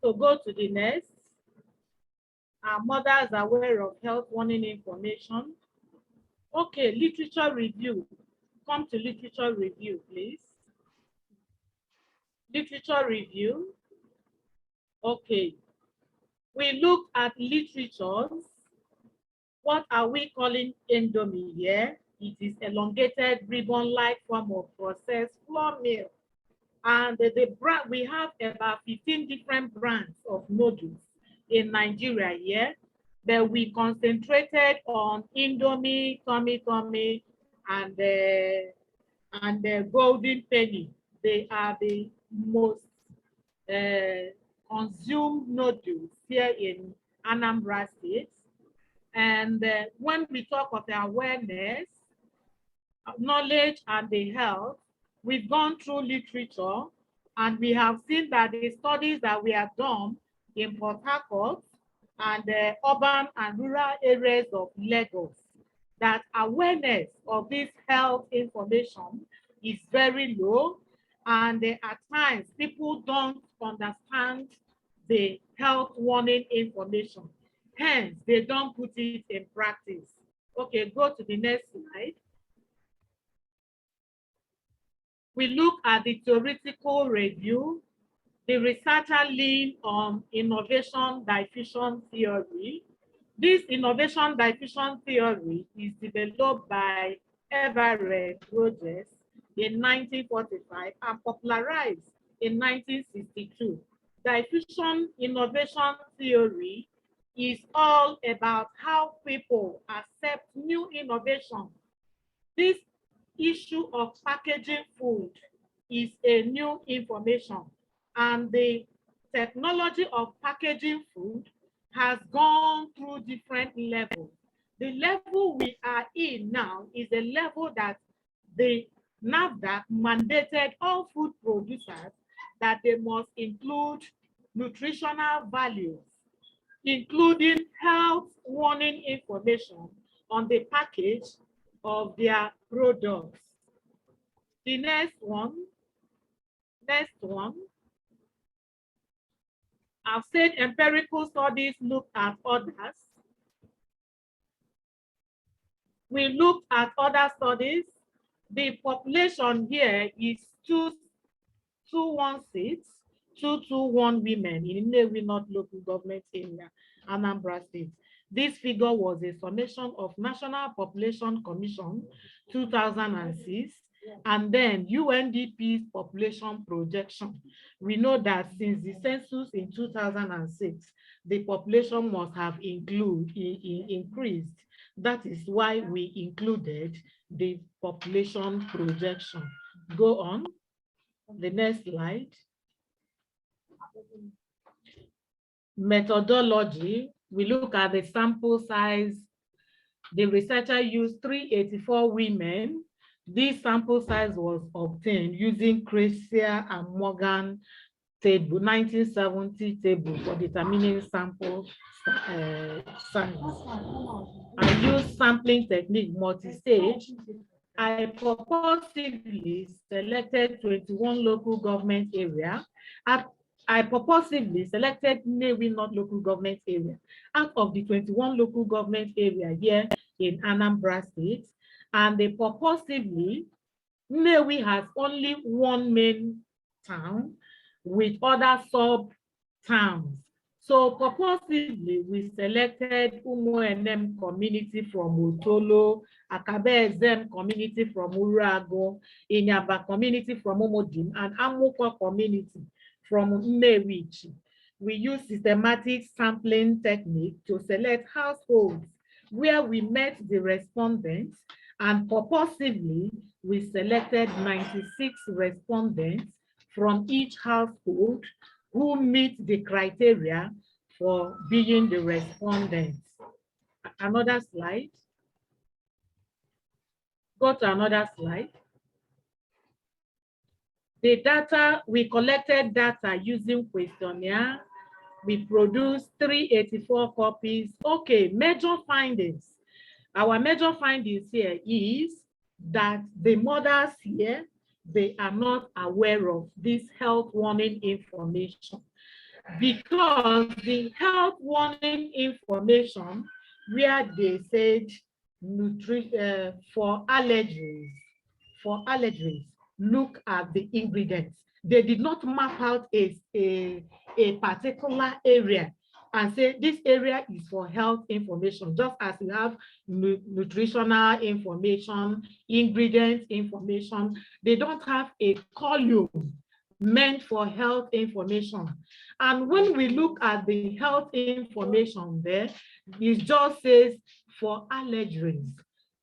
So go to the next. Are mothers aware of health warning information? Okay, literature review. Come to literature review, please. Literature review. Okay. We look at literatures. What are we calling endomy here? It is elongated ribbon-like form of processed flour meal. And we have about 15 different brands of noodles in Nigeria here, but we concentrated on Indomie, Tummy, and the Golden Penny. They are the most consumed noodles here in Anambra State. And when we talk of the awareness, knowledge, and the health, we've gone through literature, and we have seen that the studies that we have done in Port Harcourt and the urban and rural areas of Lagos, that awareness of this health information is very low, and at times people don't understand the health warning information. Hence, they don't put it in practice. Okay, go to the next slide. We look at the theoretical review. The researcher leaned on innovation diffusion theory. This innovation diffusion theory is developed by Everett Rogers in 1945 and popularized in 1962. Diffusion innovation theory is all about how people accept new innovation. This issue of packaging food is a new information, and the technology of packaging food has gone through different levels. The level we are in now is a level that the NAFDAC mandated all food producers that they must include nutritional values, including health warning information on the package of their products. The next one. I've said empirical studies look at others. We looked at other studies. The population here is 221 women in Nnewi North local government area, Anambra State. This figure was a summation of National Population Commission 2006 and then UNDP's population projection. We know that since the census in 2006, the population must have increased. That is why we included the population projection. Go on, the next slide. Methodology, we look at the sample size. The researcher used 384 women. This sample size was obtained using Crazier and Morgan table, 1970 table for determining sample size. I use sampling technique multi-stage. I purposely selected 21 local government area. I purposely selected maybe not local government area out of the 21 local government area here in Anambra State, and they purposely Nnewi has only one main town with other sub-towns. So purposely we selected Umuenem community from Otolo, Akabezem community from Urago, Inyaba community from Umodim, and Amukwa community from Nnewi. We use systematic sampling technique to select households where we met the respondents, and purposely we selected 96 respondents from each household who meet the criteria for being the respondents. Another slide. Go to another slide. The data, we collected data using questionnaire. We produced 384 copies. Okay, major findings. Our major findings here is that the mothers here, they are not aware of this health warning information, because the health warning information where they said for allergies, look at the ingredients. They did not map out a particular area and say this area is for health information, just as we have nutritional information, ingredients information. They don't have a column meant for health information. And when we look at the health information there, it just says for allergens,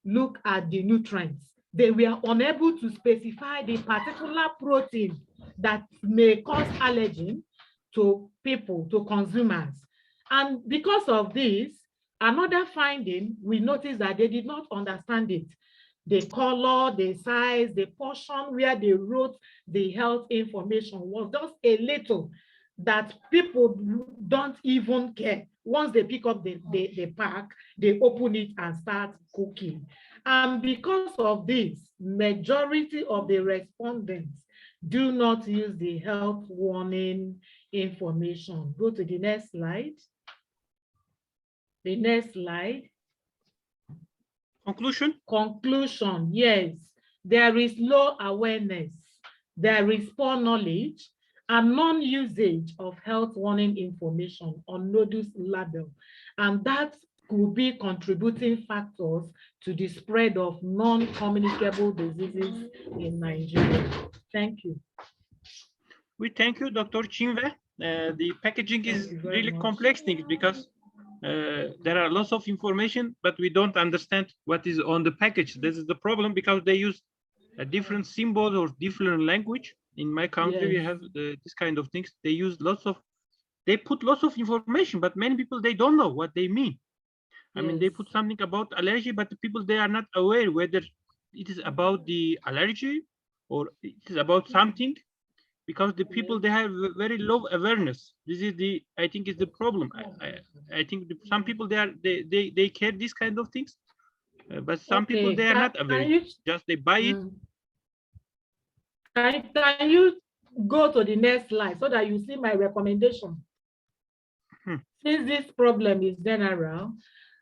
look at the nutrients. They were unable to specify the particular protein that may cause allergen to people, to consumers. And because of this, another finding, we noticed that they did not understand it. The color, the size, the portion where they wrote the health information was just a little that people don't even care. Once they pick up the pack, they open it and start cooking. And because of this, majority of the respondents do not use the health warning information. Go to the next slide. The next slide. Conclusion? Conclusion, yes. There is low awareness, there is poor knowledge, and non-usage of health warning information on NODUS label. And that could be contributing factors to the spread of non-communicable diseases in Nigeria. Thank you. We thank you, Dr. Chinwe. The packaging is really complex thing because there are lots of information, but we don't understand what is on the package. This is the problem because they use a different symbol or different language. In my country, we have this kind of things. They use they put lots of information, but many people, they don't know what they mean. I mean, they put something about allergy, but the people, they are not aware whether it is about the allergy or it is about something, because the people, they have very low awareness. This is I think is the problem. I think some people, they care these kind of things, but some people, they are not aware. Just they buy it. Can you go to the next slide so that you see my recommendation? Since this problem is general,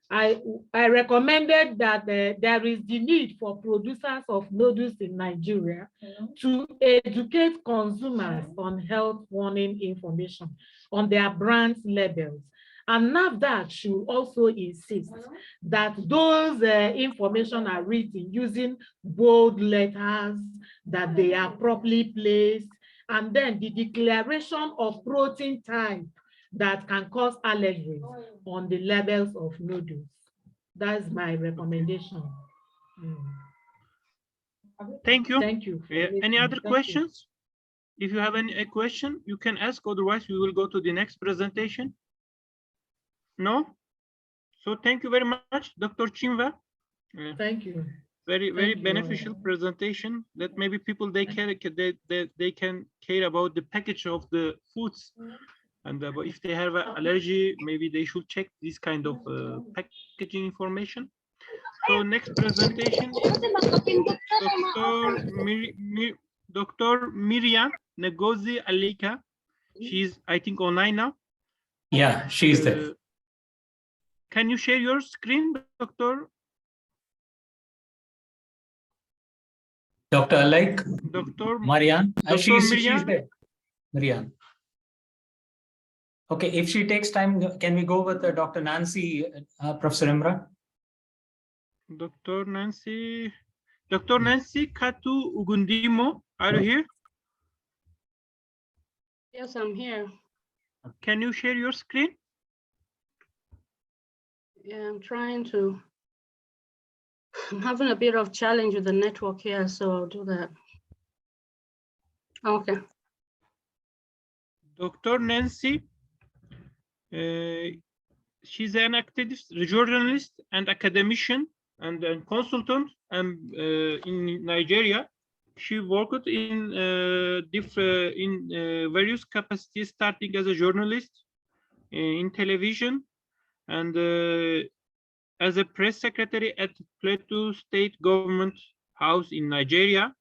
I recommended that there is the need for producers of noodles in Nigeria to educate consumers on health warning information on their brand labels. And NAFDAC should also insist that those information are written using bold letters, that they are properly placed, and then the declaration of protein type that can cause allergies on the labels of noodles. That's my recommendation. Thank you. Thank you. Any other questions? If you have a question, you can ask, otherwise we will go to the next presentation. No? So thank you very much, Dr. Chinva. Thank you. Very Thank you. beneficial presentation that maybe people they can care about the package of the foods, and if they have an allergy, maybe they should check this kind of packaging information. So next presentation is Dr. Miriam Ngozi Alika. She's, I think, online now. Yeah, she's there. Can you share your screen, Dr. Dr. Alaik? Dr. Marianne? She's Miriam? there. Marianne. Okay, if she takes time, can we go with Dr. Nancy, Professor Imran? Dr. Nancy Katu Ugundimo, are you here? Yes, I'm here. Can you share your screen? Yeah, I'm trying to. I'm having a bit of challenge with the network here, so I'll do that. Okay. Dr. Nancy, she's an activist, journalist, and academician, and consultant, and in Nigeria. She worked in various capacities, starting as a journalist in television, and as a press secretary at Plateau State Government House in Nigeria.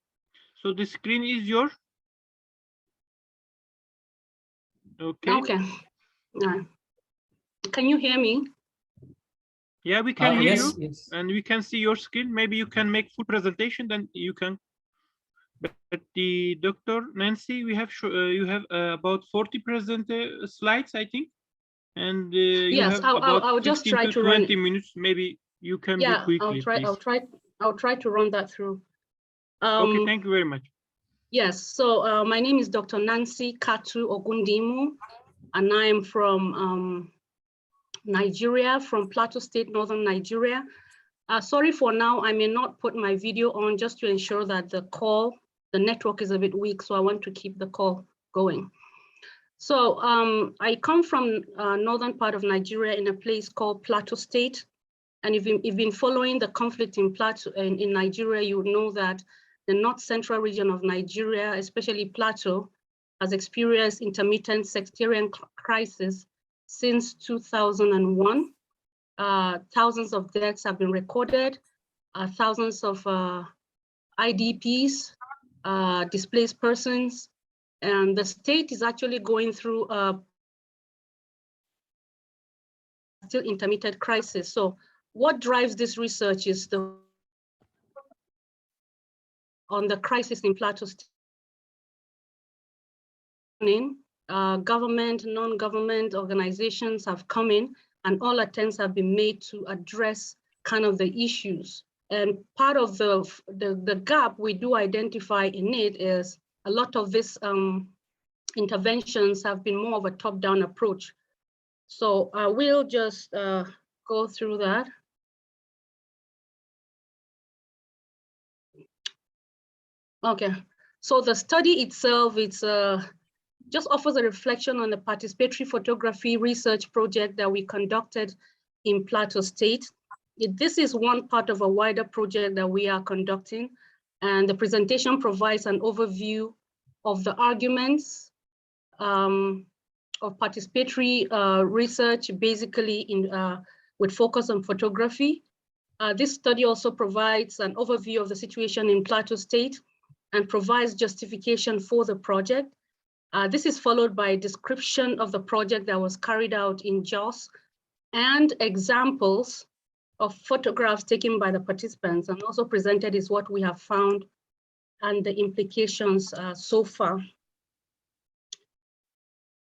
So the screen is yours. Okay. Okay. Yeah. Can you hear me? Yeah, we can hear yes, you, yes. and we can see your screen. Maybe you can make full presentation, then you can. But the Dr. Nancy, we have you have about 40 slides, I think, and you Yes, have about I'll just 15 try to to 20 run. minutes. Maybe you can do Yeah, quickly, please. I'll try to run that through. Okay, thank you very much. Yes, so my name is Dr. Nancy Katu Ogundimu, and I am from Nigeria, from Plateau State, Northern Nigeria. Sorry for now, I may not put my video on just to ensure that the network is a bit weak, so I want to keep the call going. So I come from northern part of Nigeria in a place called Plateau State. And if you've been following the conflict in Plateau, in Nigeria, you would know that the north central region of Nigeria, especially Plateau, has experienced intermittent sectarian crisis since 2001. Thousands of deaths have been recorded, thousands of IDPs, displaced persons, and the state is actually going through a still intermittent crisis. So what drives this research is on the crisis in Plateau State. Government, non-government organizations have come in, and all attempts have been made to address kind of the issues. And part of the gap we do identify in it is a lot of these interventions have been more of a top-down approach. So I will just go through that. Okay, so the study itself, it's just offers a reflection on the participatory photography research project that we conducted in Plateau State. This is one part of a wider project that we are conducting, and the presentation provides an overview of the arguments of participatory research, basically with focus on photography. This study also provides an overview of the situation in Plateau State and provides justification for the project. This is followed by a description of the project that was carried out in Jos and examples of photographs taken by the participants, and also presented is what we have found and the implications so far.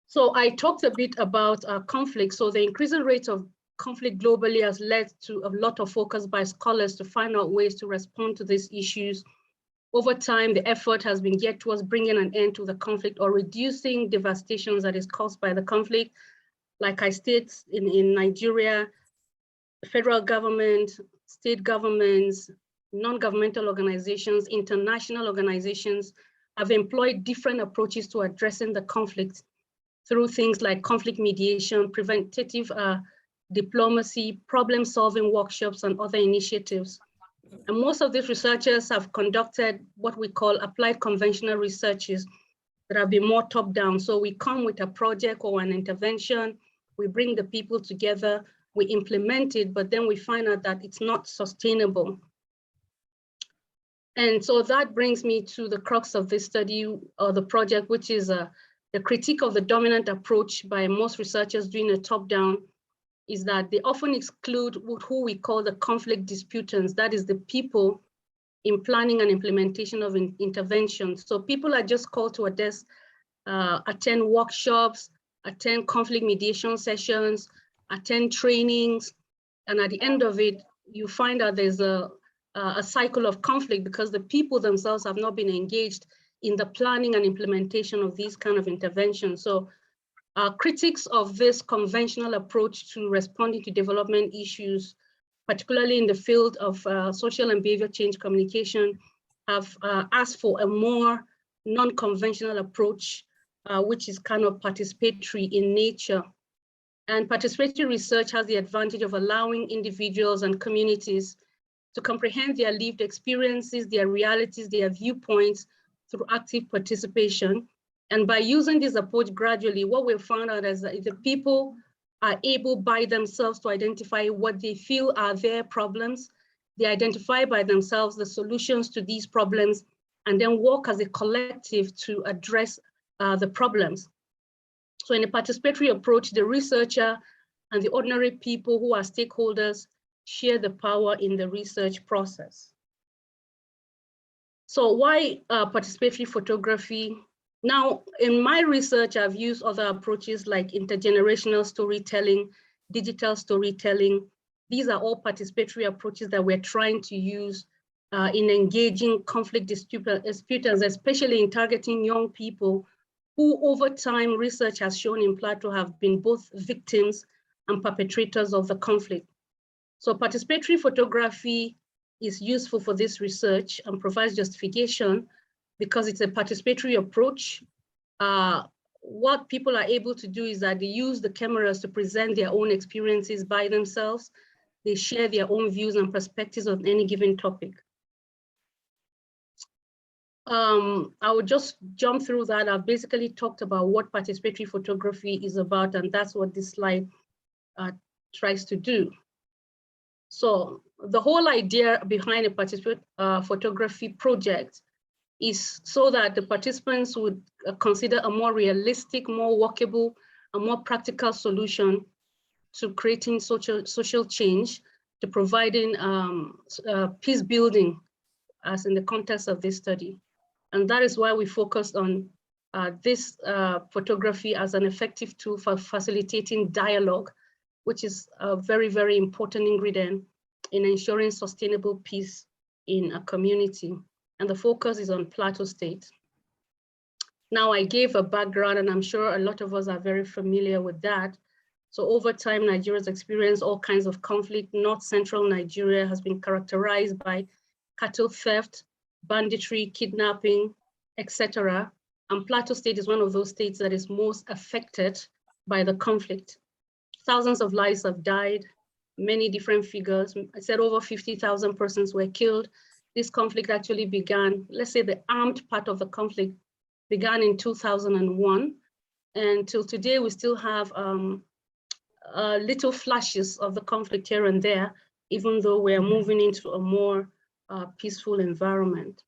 So I talked a bit about conflict. So the increasing rate of conflict globally has led to a lot of focus by scholars to find out ways to respond to these issues. Over time, the effort has been geared towards bringing an end to the conflict or reducing devastations that is caused by the conflict. Like I stated, in Nigeria, federal government, state governments, non-governmental organizations, international organizations, have employed different approaches to addressing the conflict through things like conflict mediation, preventative diplomacy, problem-solving workshops, and other initiatives. And most of these researchers have conducted what we call applied conventional researches that have been more top-down. So we come with a project or an intervention, we bring the people together, we implement it, but then we find out that it's not sustainable. And so that brings me to the crux of this study or the project, which is the critique of the dominant approach by most researchers doing a top-down, is that they often exclude who we call the conflict disputants, that is the people in planning and implementation of interventions. So people are just called to a desk, attend workshops, attend conflict mediation sessions, attend trainings, and at the end of it, you find out there's a cycle of conflict because the people themselves have not been engaged in the planning and implementation of these kind of interventions. So critics of this conventional approach to responding to development issues, particularly in the field of social and behavior change communication, have asked for a more non-conventional approach, which is kind of participatory in nature. And participatory research has the advantage of allowing individuals and communities to comprehend their lived experiences, their realities, their viewpoints through active participation. And by using this approach gradually, what we've found out is that the people are able by themselves to identify what they feel are their problems. They identify by themselves the solutions to these problems and then work as a collective to address the problems. So in a participatory approach, the researcher and the ordinary people who are stakeholders share the power in the research process. So why participatory photography? Now, in my research, I've used other approaches like intergenerational storytelling, digital storytelling. These are all participatory approaches that we're trying to use in engaging conflict disputants, especially in targeting young people who over time research has shown in Plateau have been both victims and perpetrators of the conflict. So participatory photography is useful for this research and provides justification because it's a participatory approach. What people are able to do is that they use the cameras to present their own experiences by themselves. They share their own views and perspectives on any given topic. I would just jump through that. I've basically talked about what participatory photography is about, and that's what this slide tries to do. So the whole idea behind a participatory photography project is so that the participants would consider a more realistic, more workable, a more practical solution to creating social change, to providing peace building as in the context of this study. And that is why we focused on this photography as an effective tool for facilitating dialogue, which is a very, very important ingredient in ensuring sustainable peace in a community. And the focus is on Plateau State. Now, I gave a background, and I'm sure a lot of us are very familiar with that. So over time, Nigeria's experienced all kinds of conflict. North Central Nigeria has been characterized by cattle theft, banditry, kidnapping, etc. And Plateau State is one of those states that is most affected by the conflict. Thousands of lives have died, many different figures. I said over 50,000 persons were killed. This conflict actually began, let's say the armed part of the conflict began in 2001. And till today, we still have little flashes of the conflict here and there, even though we're moving into a more peaceful environment.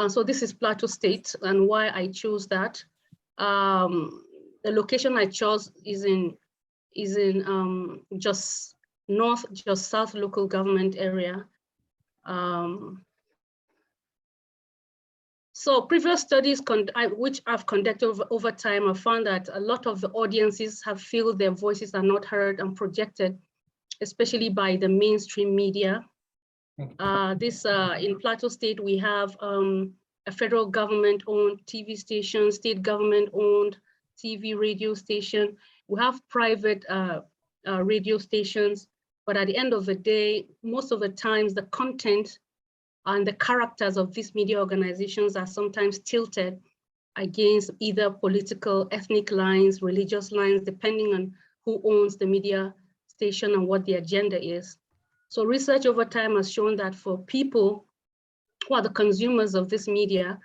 So this is Plateau State, and why I chose that. The location I chose is in just north, just south local government area. So previous studies which I've conducted over time have found that a lot of the audiences have felt their voices are not heard and projected, especially by the mainstream media. In Plateau State, we have a federal government-owned TV station, state government-owned TV radio station. We have private radio stations, but at the end of the day, most of the times the content And the characters of these media organizations are sometimes tilted against either political, ethnic lines, religious lines, depending on who owns the media station and what the agenda is. So research over time has shown that for people who are the consumers of this media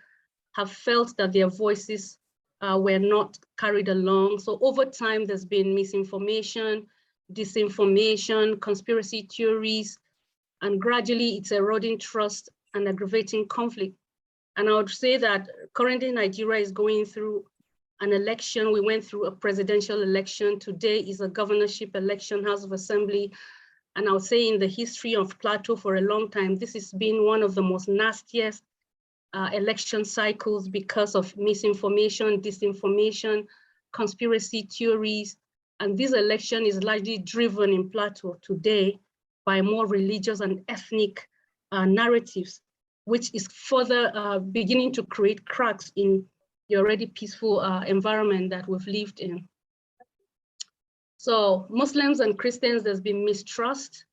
have felt that their voices were not carried along. So over time, there's been misinformation, disinformation, conspiracy theories, and gradually it's eroding trust and aggravating conflict. And I would say that currently Nigeria is going through an election. We went through a presidential election. Today is a governorship election, House of Assembly. And I would say in the history of Plateau for a long time, this has been one of the most nastiest election cycles because of misinformation, disinformation, conspiracy theories. And this election is largely driven in Plateau today by more religious and ethnic narratives, which is further beginning to create cracks in the already peaceful environment that we've lived in. So Muslims and Christians, there's been mistrust.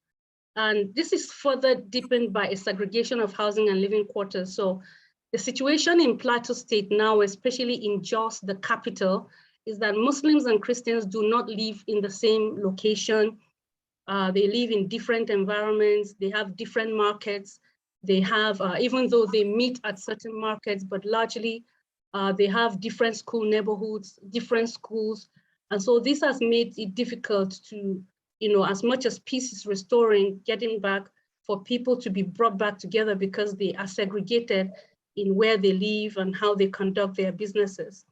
And this is further deepened by a segregation of housing and living quarters. So the situation in Plateau State now, especially in Jos, the capital, is that Muslims and Christians do not live in the same location. They live in different environments. They have different markets. They have, even though they meet at certain markets, but largely they have different school neighborhoods, different schools. And so this has made it difficult to, as much as peace is restoring, getting back for people to be brought back together because they are segregated in where they live and how they conduct their businesses.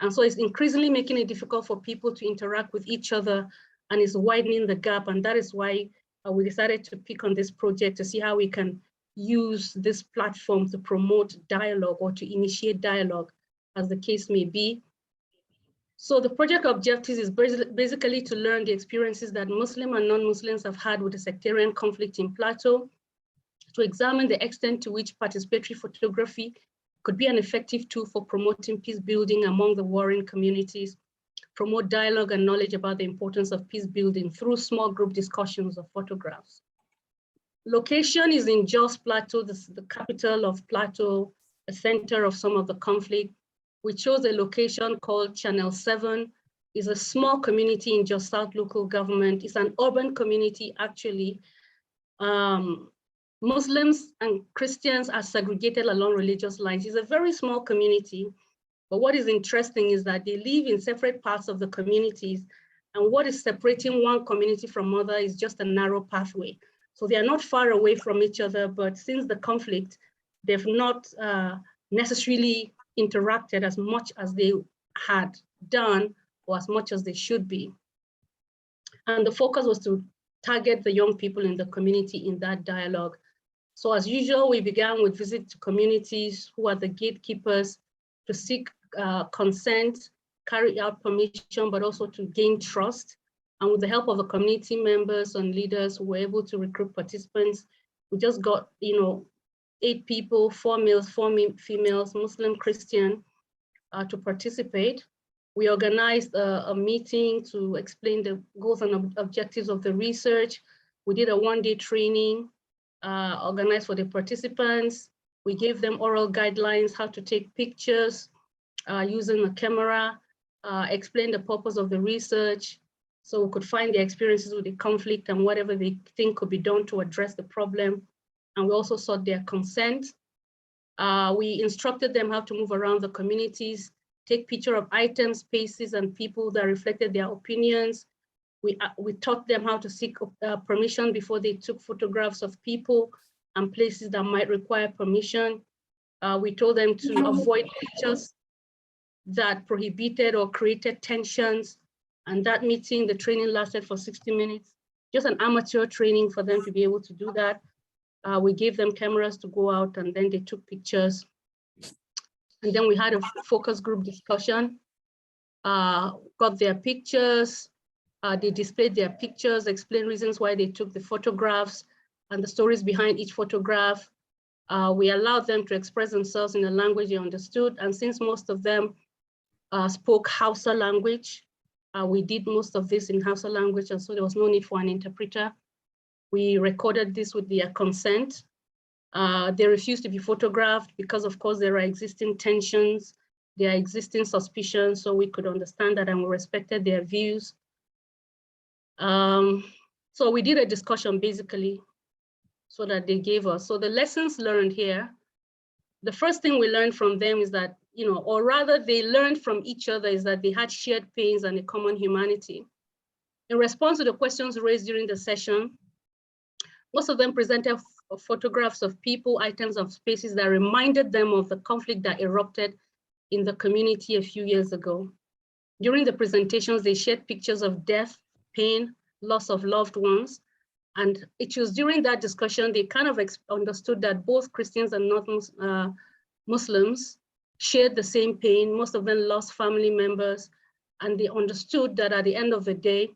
And so it's increasingly making it difficult for people to interact with each other, and it's widening the gap. And that is why we decided to pick on this project to see how we can use this platform to promote dialogue or to initiate dialogue, as the case may be. So the project objectives is basically to learn the experiences that Muslim and non-Muslims have had with the sectarian conflict in Plateau, to examine the extent to which participatory photography could be an effective tool for promoting peace building among the warring communities, promote dialogue and knowledge about the importance of peace building through small group discussions of photographs. Location is in Jos Plateau, the capital of Plateau, a center of some of the conflict. We chose a location called Channel 7. It's a small community in Jos South local government. It's an urban community, actually. Muslims and Christians are segregated along religious lines. It's a very small community, but what is interesting is that they live in separate parts of the communities, and what is separating one community from another is just a narrow pathway. So they are not far away from each other, but since the conflict, they've not necessarily interacted as much as they had done or as much as they should be. And the focus was to target the young people in the community in that dialogue. So as usual, we began with visits to communities who are the gatekeepers to seek consent, carry out permission, but also to gain trust. And with the help of the community members and leaders who were able to recruit participants, we just got 8 people, 4 males, 4 females, Muslim, Christian, to participate. We organized a meeting to explain the goals and objectives of the research. We did a one-day training organized for the participants. We gave them oral guidelines, how to take pictures using a camera, explain the purpose of the research, so we could find their experiences with the conflict and whatever they think could be done to address the problem. And we also sought their consent. We instructed them how to move around the communities, take picture of items, spaces, and people that reflected their opinions. We taught them how to seek permission before they took photographs of people and places that might require permission. We told them to avoid pictures that prohibited or created tensions. And that meeting, the training lasted for 60 minutes, just an amateur training for them to be able to do that. We gave them cameras to go out and then they took pictures. And then we had a focus group discussion, got their pictures, they displayed their pictures, explained reasons why they took the photographs and the stories behind each photograph. We allowed them to express themselves in a language they understood. And since most of them spoke Hausa language, we did most of this in Hausa language, and so there was no need for an interpreter. We recorded this with their consent. They refuse to be photographed because, of course, there are existing tensions, there are existing suspicions, so we could understand that and we respected their views. So we did a discussion basically so that they gave us. So the lessons learned here, the first thing we learned from them is that, or rather they learned from each other, is that they had shared pains and a common humanity. In response to the questions raised during the session, most of them presented photographs of people, items, of spaces that reminded them of the conflict that erupted in the community a few years ago. During the presentations, they shared pictures of death, pain, loss of loved ones. And it was during that discussion, they kind of understood that both Christians and Muslims shared the same pain. Most of them lost family members, and they understood that at the end of the day,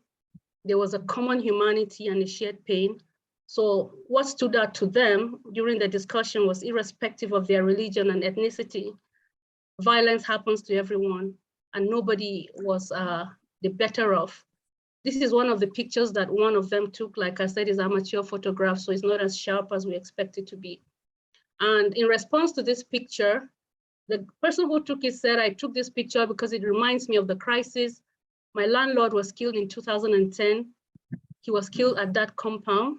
there was a common humanity and a shared pain. So what stood out to them during the discussion was, irrespective of their religion and ethnicity, violence happens to everyone and nobody was the better off. This is one of the pictures that one of them took. Like I said, is amateur photograph, so it's not as sharp as we expect it to be. And in response to this picture, the person who took it said, I took this picture because it reminds me of the crisis. My landlord was killed in 2010. He was killed at that compound.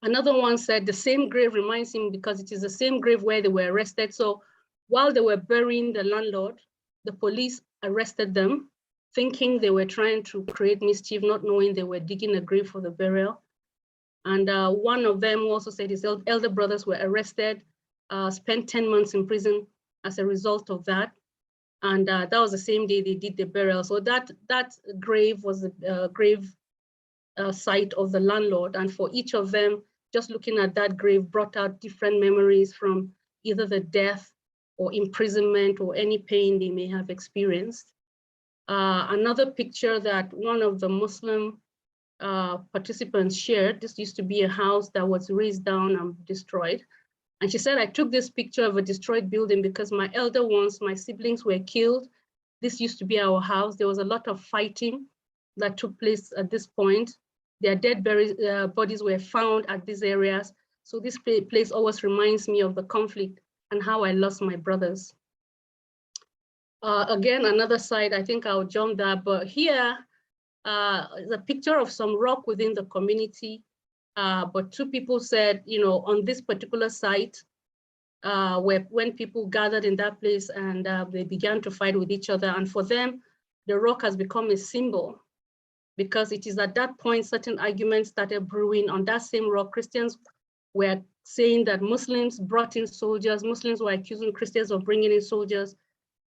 Another one said the same grave reminds him because it is the same grave where they were arrested. So while they were burying the landlord, the police arrested them, thinking they were trying to create mischief, not knowing they were digging a grave for the burial. And one of them also said his elder brothers were arrested, spent 10 months in prison as a result of that. And that was the same day they did the burial. So that grave was the grave site of the landlord. And for each of them, just looking at that grave brought out different memories from either the death or imprisonment or any pain they may have experienced. Another picture that one of the Muslim participants shared, this used to be a house that was razed down and destroyed. And she said, I took this picture of a destroyed building because my elder ones, my siblings were killed. This used to be our house. There was a lot of fighting that took place at this point. Their dead bodies were found at these areas. So this place always reminds me of the conflict and how I lost my brothers. Again, another side, I think I'll jump that, but here is a picture of some rock within the community. But two people said, on this particular site, when people gathered in that place and they began to fight with each other. And for them, the rock has become a symbol, because it is at that point certain arguments started brewing on that same rock. Christians were saying that Muslims brought in soldiers, Muslims were accusing Christians of bringing in soldiers.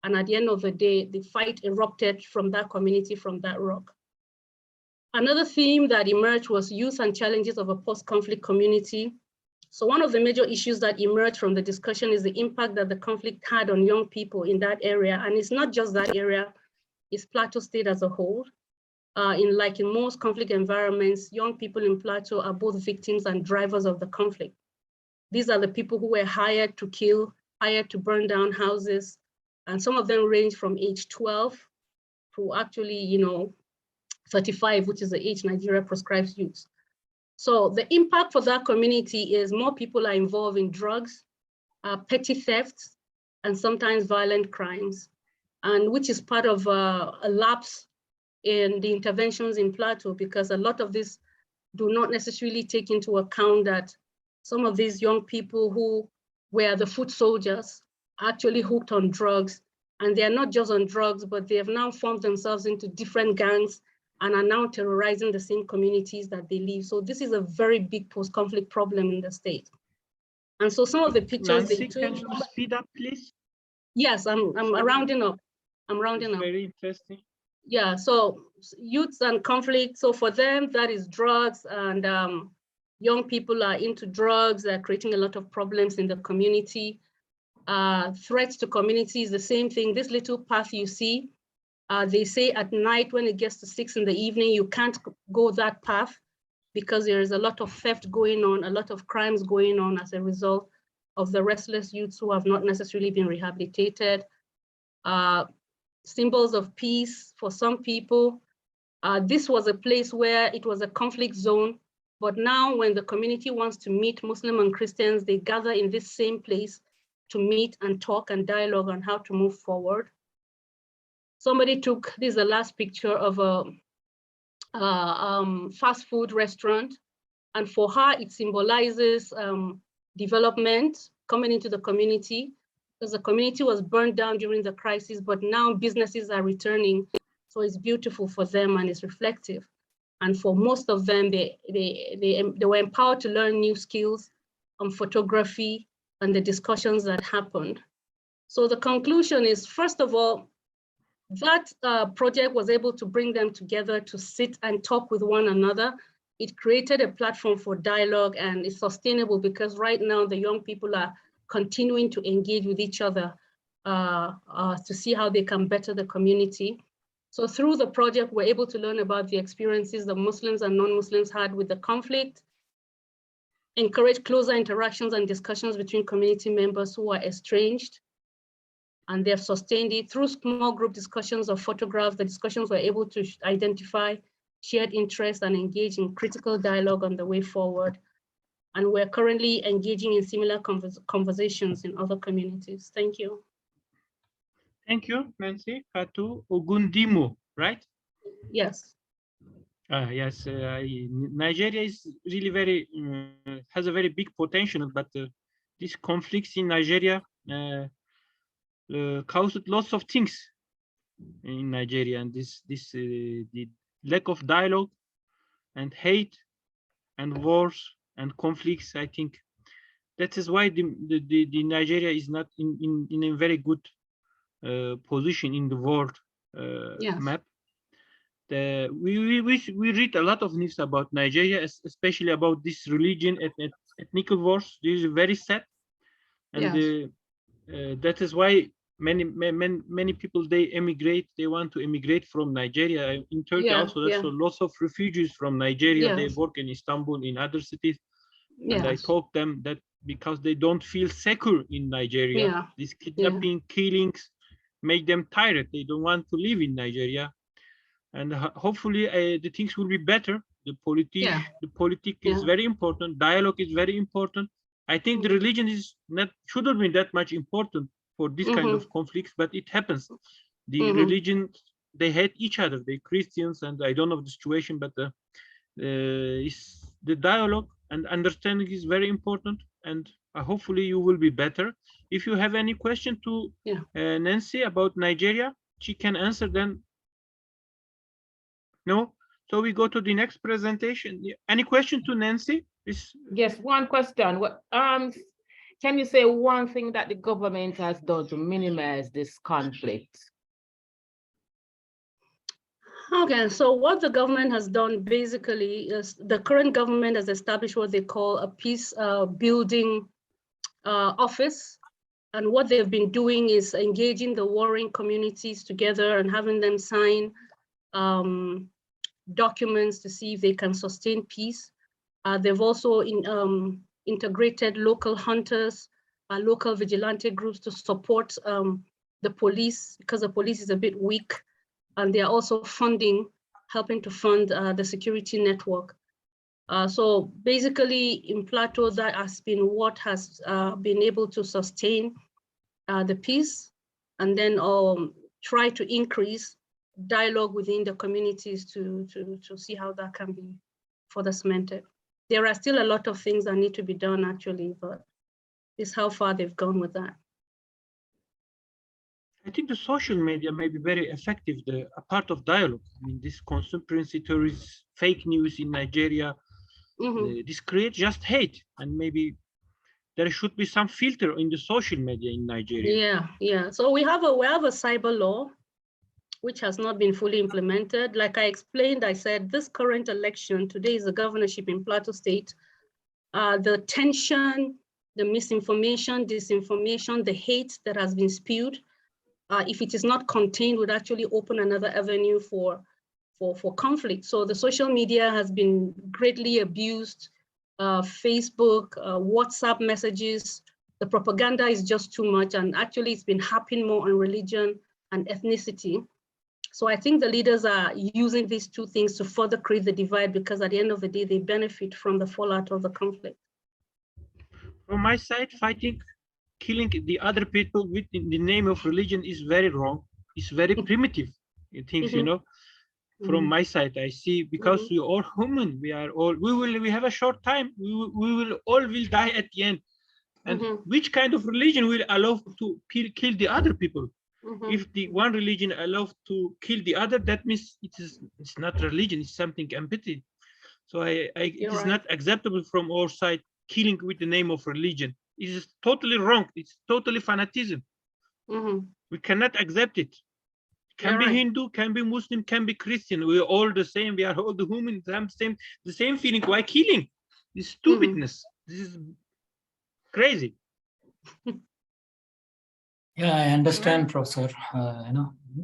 And at the end of the day, the fight erupted from that community, from that rock. Another theme that emerged was youth and challenges of a post-conflict community. So one of the major issues that emerged from the discussion is the impact that the conflict had on young people in that area. And it's not just that area, it's Plateau State as a whole. In most conflict environments, young people in Plateau are both victims and drivers of the conflict. These are the people who were hired to kill, hired to burn down houses, and some of them range from age 12 to actually, 35, which is the age Nigeria prescribes youth. So the impact for that community is more people are involved in drugs, petty thefts, and sometimes violent crimes, and which is part of a lapse in the interventions in Plateau, because a lot of this do not necessarily take into account that some of these young people who were the foot soldiers are actually hooked on drugs, and they are not just on drugs, but they have now formed themselves into different gangs and are now terrorizing the same communities that they live. So this is a very big post-conflict problem in the state. And so some of the pictures Nancy, they took— can you speed up, please? Yes, I'm rounding up. I'm rounding up. Very interesting. Yeah, so youths and conflict. So for them, that is drugs, and young people are into drugs. They're creating a lot of problems in the community. Threats to communities, the same thing. This little path you see, they say at night when it gets to 6 in the evening, you can't go that path because there is a lot of theft going on, a lot of crimes going on as a result of the restless youths who have not necessarily been rehabilitated. Symbols of peace for some people. This was a place where it was a conflict zone. But now when the community wants to meet Muslim and Christians, they gather in this same place to meet and talk and dialogue on how to move forward. Somebody took, this is the last picture of a fast food restaurant. And for her, it symbolizes development coming into the community, because the community was burned down during the crisis, but now businesses are returning. So it's beautiful for them and it's reflective. And for most of them, they were empowered to learn new skills on photography and the discussions that happened. So the conclusion is, first of all, that project was able to bring them together to sit and talk with one another. It created a platform for dialogue, and it's sustainable because right now the young people are continuing to engage with each other to see how they can better the community. So through the project, we're able to learn about the experiences the Muslims and non-Muslims had with the conflict, encourage closer interactions and discussions between community members who are estranged, and they've sustained it through small group discussions of photographs. The discussions were able to identify shared interests and engage in critical dialogue on the way forward. And we're currently engaging in similar conversations in other communities. Thank you. Thank you, Nancy. Fatu Ogundimo, right? Yes. Yes, Nigeria is really very, has a very big potential, but these conflicts in Nigeria caused lots of things in Nigeria, and the lack of dialogue and hate and wars and conflicts. I think that is why the Nigeria is not in a very good position in the world map. We read a lot of news about Nigeria, especially about this religion, ethnic wars. This is very sad, and that is why many people, they emigrate. They want to emigrate from Nigeria. In Turkey also, there's lots of refugees from Nigeria. They work in Istanbul, in other cities, and I told them that because they don't feel secure in Nigeria, these kidnapping, killings make them tired. They don't want to live in Nigeria, and hopefully the things will be better. The politics is very important. Dialogue is very important. I think the religion is shouldn't be that much important for this kind of conflicts, but it happens. The religion, they hate each other. They Christians, and I don't know the situation, but the dialogue and understanding is very important, and hopefully you will be better. If you have any question to Nancy about Nigeria, she can answer then. No? So we go to the next presentation. Any question to Nancy? Yes, one question. Can you say one thing that the government has done to minimize this conflict? Okay, so what the government has done basically is the current government has established what they call a peace building office. And what they've been doing is engaging the warring communities together and having them sign documents to see if they can sustain peace. They've also integrated local hunters, local vigilante groups to support the police, because the police is a bit weak, and they are also helping to fund the security network. So basically in Plateau, that has been what has been able to sustain the peace, and then try to increase dialogue within the communities to see how that can be further cemented. There are still a lot of things that need to be done actually, but it's how far they've gone with that. I think the social media may be very effective, a part of dialogue. I mean, this conspiracy theories, fake news in Nigeria, this creates just hate, and maybe there should be some filter in the social media in Nigeria. Yeah. So we have a cyber law, which has not been fully implemented. Like I explained, I said this current election, today is the governorship in Plateau State. The tension, the misinformation, disinformation, the hate that has been spewed, if it is not contained, would actually open another avenue for conflict. So the social media has been greatly abused. Facebook, WhatsApp messages, the propaganda is just too much, and actually it's been happening more on religion and ethnicity. So I think the leaders are using these two things to further create the divide, because at the end of the day, they benefit from the fallout of the conflict. From my side, killing the other people in the name of religion is very wrong. It's very primitive things, you know. From my side, I see, because we are all human. We have a short time. We will all die at the end. And which kind of religion will allow to kill the other people? If the one religion allows to kill the other, that means it's not religion, it's something empathy. So it is not acceptable from our side, killing with the name of religion. It is totally wrong. It's totally fanatism. We cannot accept it. Can be Hindu, can be Muslim, can be Christian. We're all the same. We are all the human, the same feeling. Why killing? This stupidness. This is crazy. Yeah, I understand, Professor,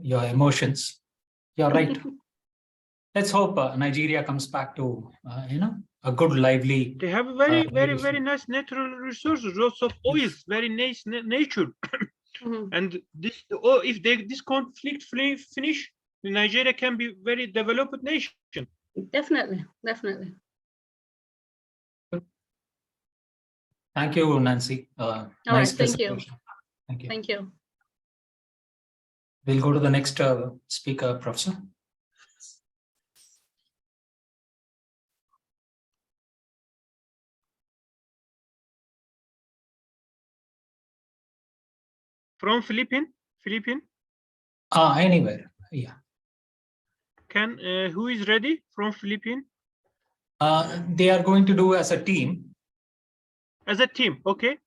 your emotions. You're right. Let's hope Nigeria comes back to, a good, lively. They have very nice natural resources, lots of oils, very nice nature. And if this conflict finish, Nigeria can be very developed nation. Definitely. Thank you, Nancy. All nice right, thank you. Thank you. Thank you. We'll go to the next speaker, Professor. From Philippines? Anywhere, yeah. Who is ready from Philippines? They are going to do as a team. As a team, okay.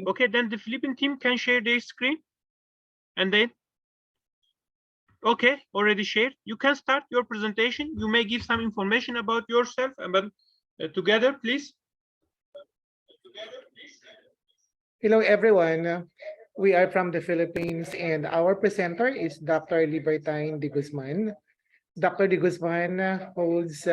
Okay, then the Philippine team can share their screen. And then, okay, already shared. You can start your presentation. You may give some information about yourself, but together, please. Hello, everyone. We are from the Philippines, and our presenter is Dr. Libertine de Guzman. Dr. de Guzman holds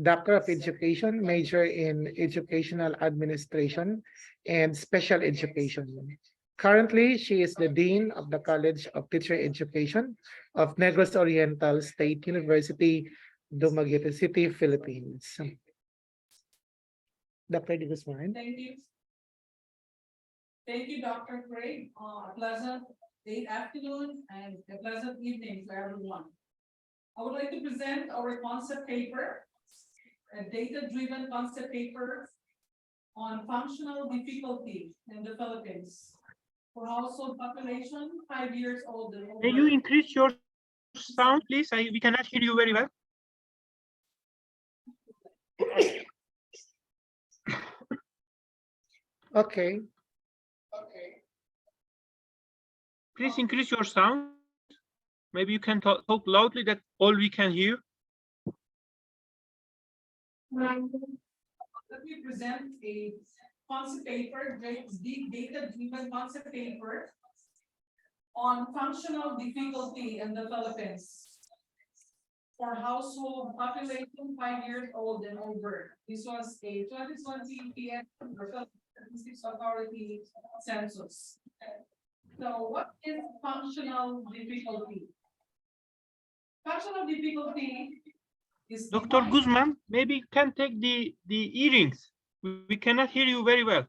Doctor of Education, major in Educational Administration and Special Education. Currently, she is the Dean of the College of Teacher Education of Negros Oriental State University, Dumaguete City, Philippines. Dr. de Guzman. Thank you. Thank you, Dr. Craig. A pleasant late afternoon and a pleasant evening to everyone. I would like to present our concept paper, a data-driven concept paper on functional difficulty in the Philippines for household population 5 years old and older. Can you increase your sound, please? We cannot hear you very well. Okay. Please increase your sound. Maybe you can talk loudly that all we can hear. Let me present a concept paper, data-driven concept paper on functional difficulty in the Philippines for household population 5 years old and over. This was a 2020 PM Statistics Authority census. So what is functional difficulty? Functional difficulty is Dr. Guzman, maybe you can take the earrings. We cannot hear you very well.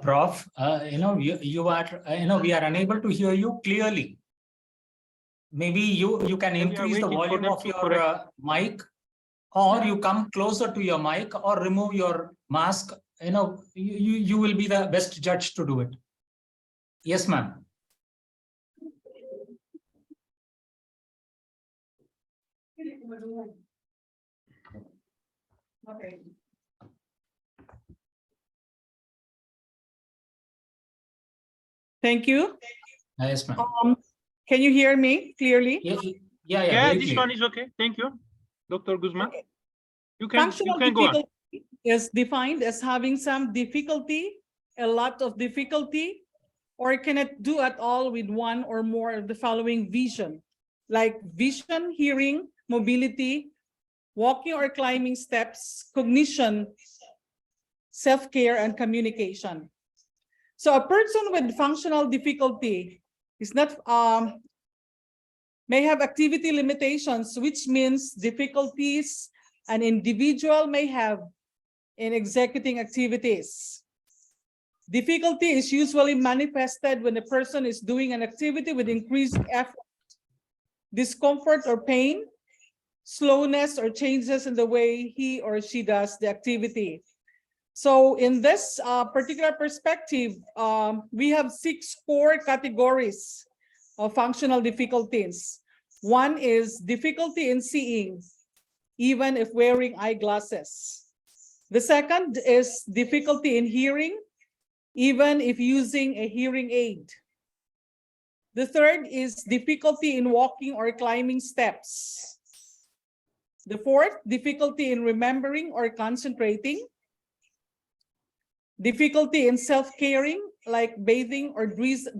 Prof, you are, we are unable to hear you clearly. Maybe you can increase the volume of your mic, or you come closer to your mic, or remove your mask. You will be the best judge to do it. Yes, ma'am. Okay. Thank you. Yes, ma'am. Can you hear me clearly? Yeah, this one is okay. Thank you, Dr. Guzman. Okay. You can go on. Is defined as having some difficulty, a lot of difficulty, or cannot do at all with one or more of the following vision. like vision, hearing, mobility, walking or climbing steps, cognition, self-care, and communication. So a person with functional difficulty is not may have activity limitations, which means difficulties an individual may have in executing activities. Difficulty is usually manifested when a person is doing an activity with increased effort, discomfort or pain, slowness or changes in the way he or she does the activity. So in this particular perspective, we have 6 core categories of functional difficulties. One is difficulty in seeing, even if wearing eyeglasses. The second is difficulty in hearing, even if using a hearing aid. The third is difficulty in walking or climbing steps. The fourth, difficulty in remembering or concentrating. Difficulty in self-caring, like bathing or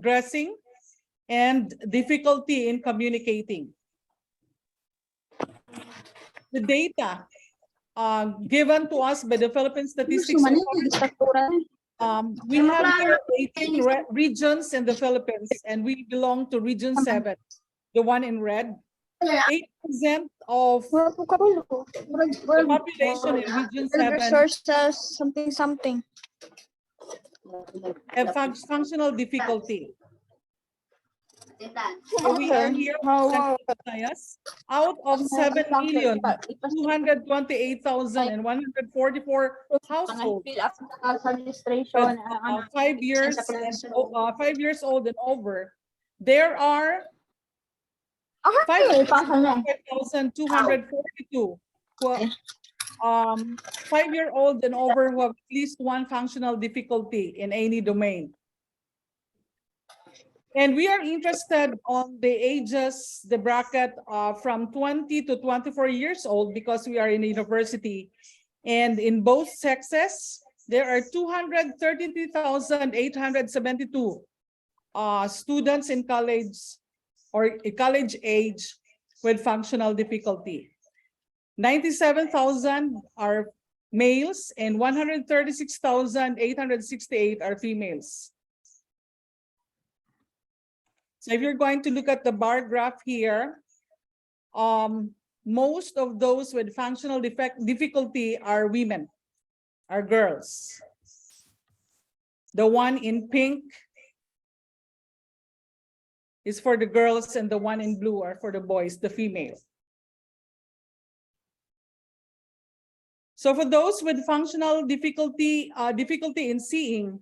dressing, and difficulty in communicating. The data given to us by the Philippine Statistics Authority, we have here 18 regions in the Philippines, and we belong to Region 7, the one in red. 8% of the population in Region 7 something have functional difficulty. So we are here out of 7,228,144 households with 5 years old and over. There are 5,242 who 5-year-old and over who have at least one functional difficulty in any domain. And we are interested on the ages, the bracket from 20 to 24 years old, because we are in a university. And in both sexes, there are 233,872 students in college or college age with functional difficulty. 97,000 are males and 136,868 are females. So if you're going to look at the bar graph here, most of those with functional difficulty are women, are girls. The one in pink is for the girls and the one in blue are for the boys, the female. So for those with functional difficulty in seeing,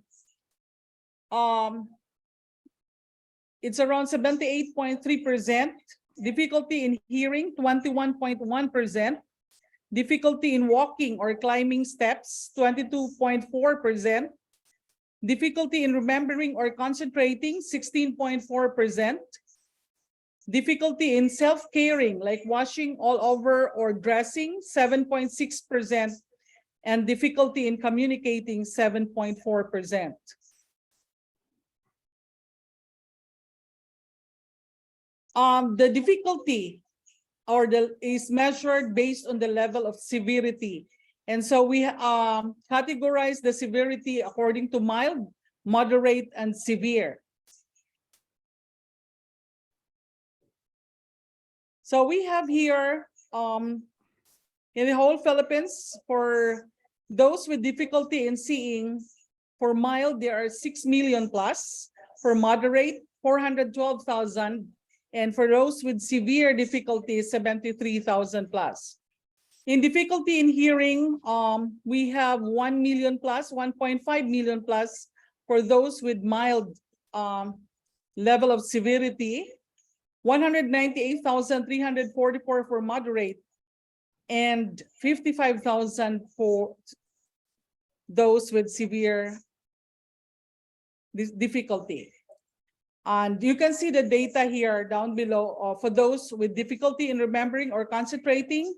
it's around 78.3%, difficulty in hearing 21.1%, difficulty in walking or climbing steps 22.4%, difficulty in remembering or concentrating 16.4%, difficulty in self-caring like washing all over or dressing 7.6%, and difficulty in communicating 7.4%. The difficulty is measured based on the level of severity. And so we categorize the severity according to mild, moderate, and severe. So we have here in the whole Philippines, for those with difficulty in seeing, for mild, there are 6 million plus, for moderate, 412,000, and for those with severe difficulty, 73,000 plus. In difficulty in hearing, we have 1 million plus, 1.5 million plus for those with mild level of severity, 198,344 for moderate, and 55,000 for those with severe difficulty. And you can see the data here down below for those with difficulty in remembering or concentrating,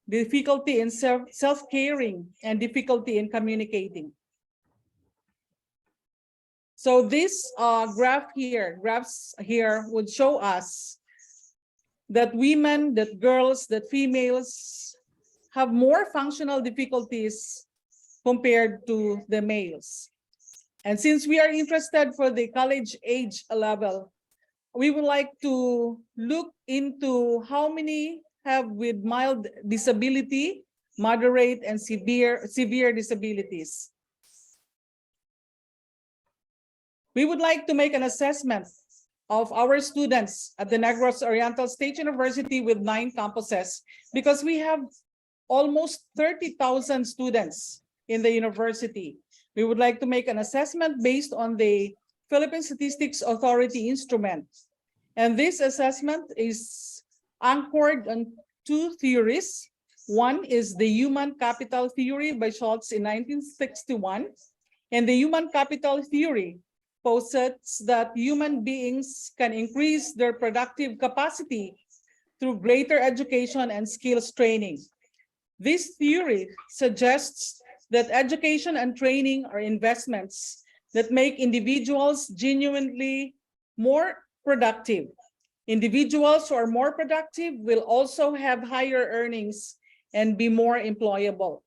difficulty in self-caring, and difficulty in communicating. So this graphs here would show us that women, that girls, that females have more functional difficulties compared to the males. And since we are interested for the college age level, we would like to look into how many have with mild disability, moderate, and severe disabilities. We would like to make an assessment of our students at the Negros Oriental State University with 9 campuses, because we have almost 30,000 students in the university. We would like to make an assessment based on the Philippine Statistics Authority instrument. And this assessment is anchored on 2 theories. One is the human capital theory by Schultz in 1961. And the human capital theory posits that human beings can increase their productive capacity through greater education and skills training. This theory suggests that education and training are investments that make individuals genuinely more productive. Individuals who are more productive will also have higher earnings and be more employable.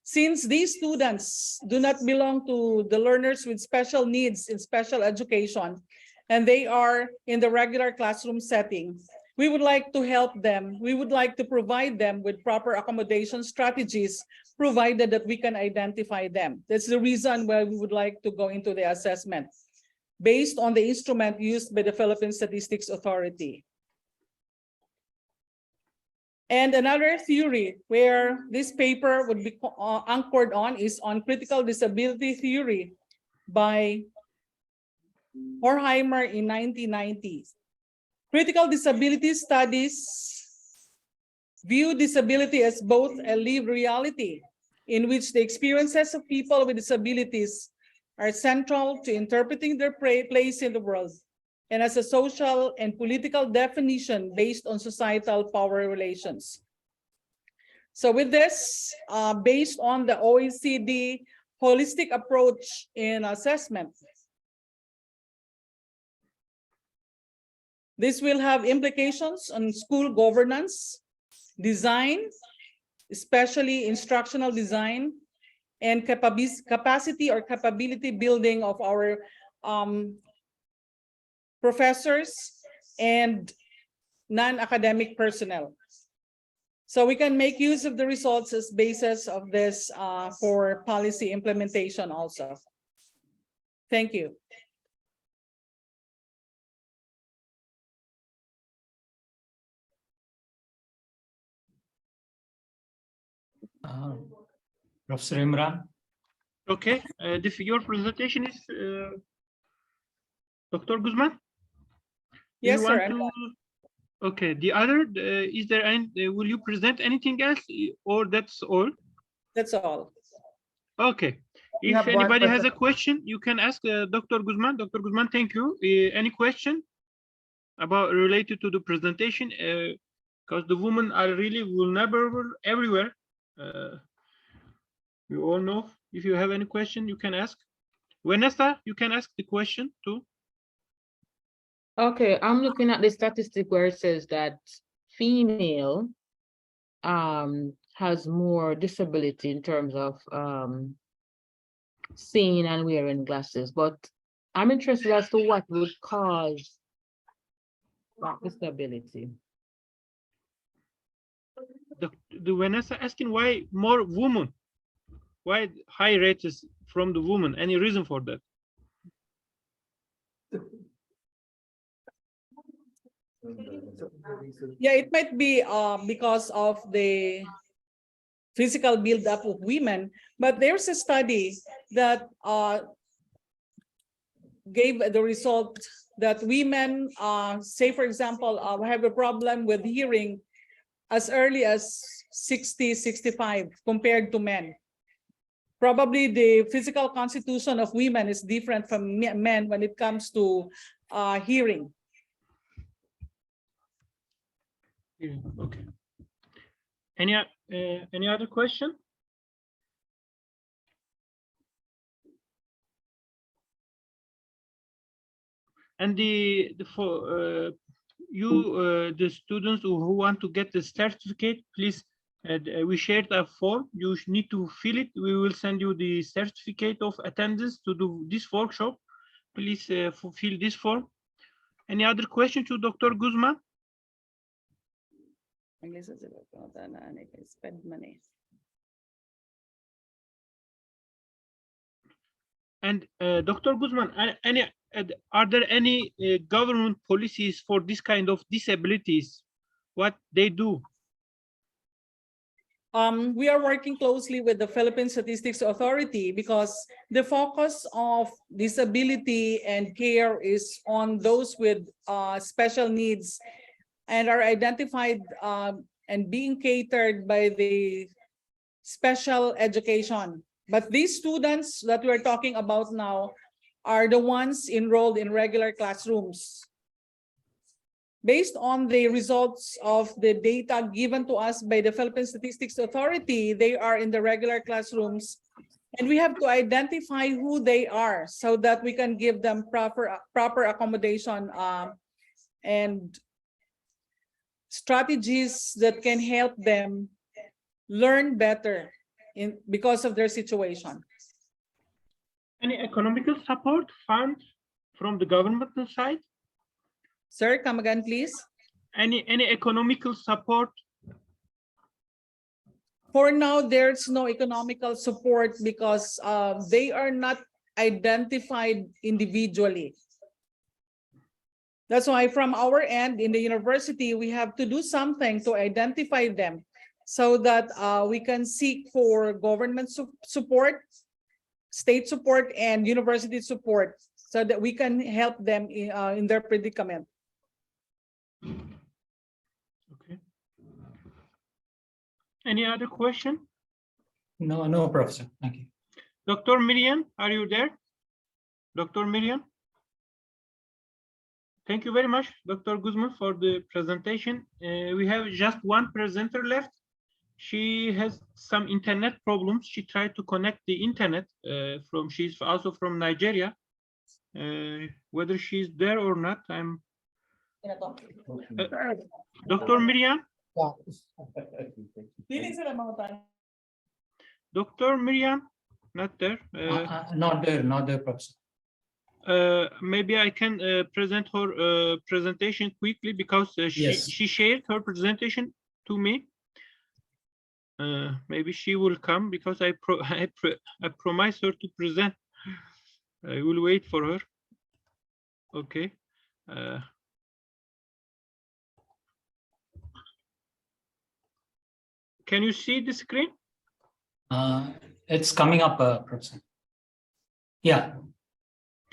Since these students do not belong to the learners with special needs in special education, and they are in the regular classroom setting, we would like to help them. We would like to provide them with proper accommodation strategies, provided that we can identify them. That's the reason why we would like to go into the assessment, based on the instrument used by the Philippine Statistics Authority. And another theory where this paper would be anchored on is on critical disability theory by Horkheimer in 1990. Critical disability studies view disability as both a lived reality in which the experiences of people with disabilities are central to interpreting their place in the world, and as a social and political definition based on societal power relations. So with this, based on the OECD holistic approach in assessment, this will have implications on school governance, design, especially instructional design, and capacity or capability building of our professors and non-academic personnel. So we can make use of the results as basis of this for policy implementation also. Thank you. Professor Imran. Okay, your presentation is Dr. Guzman? Yes, sir. Okay, the other, is there any, will you present anything else or that's all? That's all. Okay, if anybody has a question, you can ask Dr. Guzman. Dr. Guzman, thank you. Any question about related to the presentation? Because the women are really vulnerable everywhere. You all know. If you have any question, you can ask. Vanessa, you can ask the question too. Okay, I'm looking at the statistic where it says that female has more disability in terms of seeing and wearing glasses, but I'm interested as to what would cause that disability. The Vanessa asking why more women, why high rates from the woman? Any reason for that? Yeah, it might be because of the physical buildup of women, but there's a study that gave the result that women, say for example, have a problem with hearing as early as 60, 65 compared to men. Probably the physical constitution of women is different from men when it comes to hearing. Okay. Any other question? And the students who want to get the certificate, please, we shared a form. You need to fill it. We will send you the certificate of attendance to do this workshop. Please fulfill this form. Any other question to Dr. Guzman? Spend money. And Dr. Guzman, are there any government policies for this kind of disabilities? What they do? We are working closely with the Philippine Statistics Authority because the focus of disability and care is on those with special needs and are identified and being catered by the special education. But these students that we're talking about now are the ones enrolled in regular classrooms. Based on the results of the data given to us by the Philippine Statistics Authority, they are in the regular classrooms, and we have to identify who they are so that we can give them proper accommodation and strategies that can help them learn better because of their situation. Any economical support fund from the governmental side? Sir, come again, please. Any economical support? For now, there's no economical support because they are not identified individually. That's why from our end in the university, we have to do something to identify them so that we can seek for government support, state support, and university support so that we can help them in their predicament. Okay. Any other question? No, Professor. Thank you. Dr. Miriam, are you there? Dr. Miriam? Thank you very much, Dr. Guzman, for the presentation. We have just one presenter left. She has some internet problems. She tried to connect the internet she's also from Nigeria. Whether she's there or not, I'm Dr. Miriam? Dr. Miriam? Not there. Not there, Professor. Maybe I can present her presentation quickly because she shared her presentation to me. Maybe she will come because I promised her to present. I will wait for her. Okay. Can you see the screen? It's coming up, Professor. Yeah.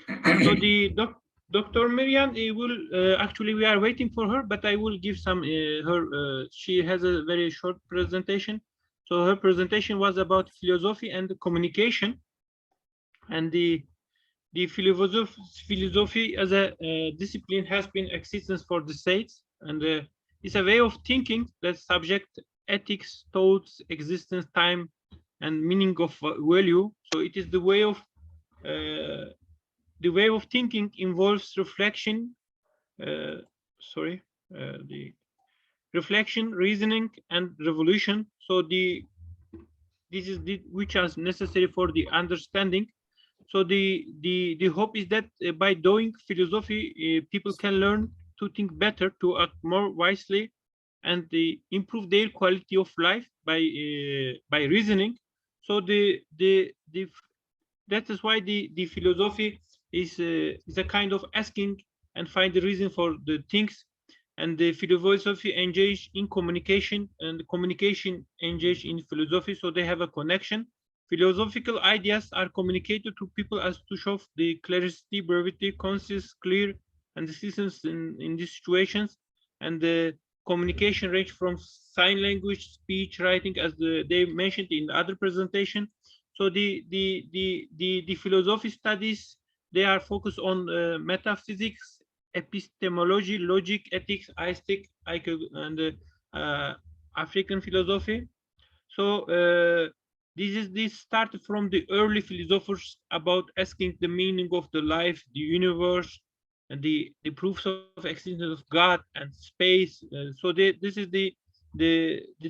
So the Dr. Miriam will actually we are waiting for her, but I will give some she has a very short presentation. So her presentation was about philosophy and communication, and the philosophy as a discipline has been existence for the states, and it's a way of thinking that subject ethics, thoughts, existence, time, and meaning of value. So it is the way of thinking involves reflection, the reflection, reasoning, and revolution. So this is which is necessary for the understanding. So the hope is that by doing philosophy, people can learn to think better, to act more wisely, and improve their quality of life by reasoning. So that is why the philosophy is a kind of asking and find the reason for the things, and the philosophy engage in communication, and the communication engage in philosophy. So they have a connection. Philosophical ideas are communicated to people as to show the clarity, brevity, concise, clear, and decisions in these situations. And the communication range from sign language, speech, writing, as they mentioned in the other presentation. So the philosophy studies, they are focused on metaphysics, epistemology, logic, ethics, aesthetic, and African philosophy. So this started from the early philosophers about asking the meaning of the life, the universe, and the proofs of existence of God and space. So this is the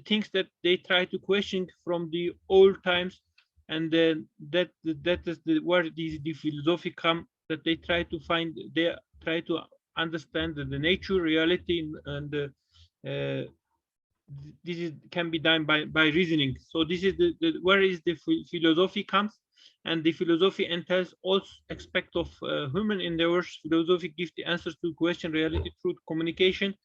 things that they try to question from the old times, and then that is where the philosophy come, that they try to find, they try to understand the nature, reality, and this is can be done by reasoning. So this is the where is the philosophy comes, and the philosophy entails all aspects of human endeavors. Philosophy gives the answers to question reality through communication,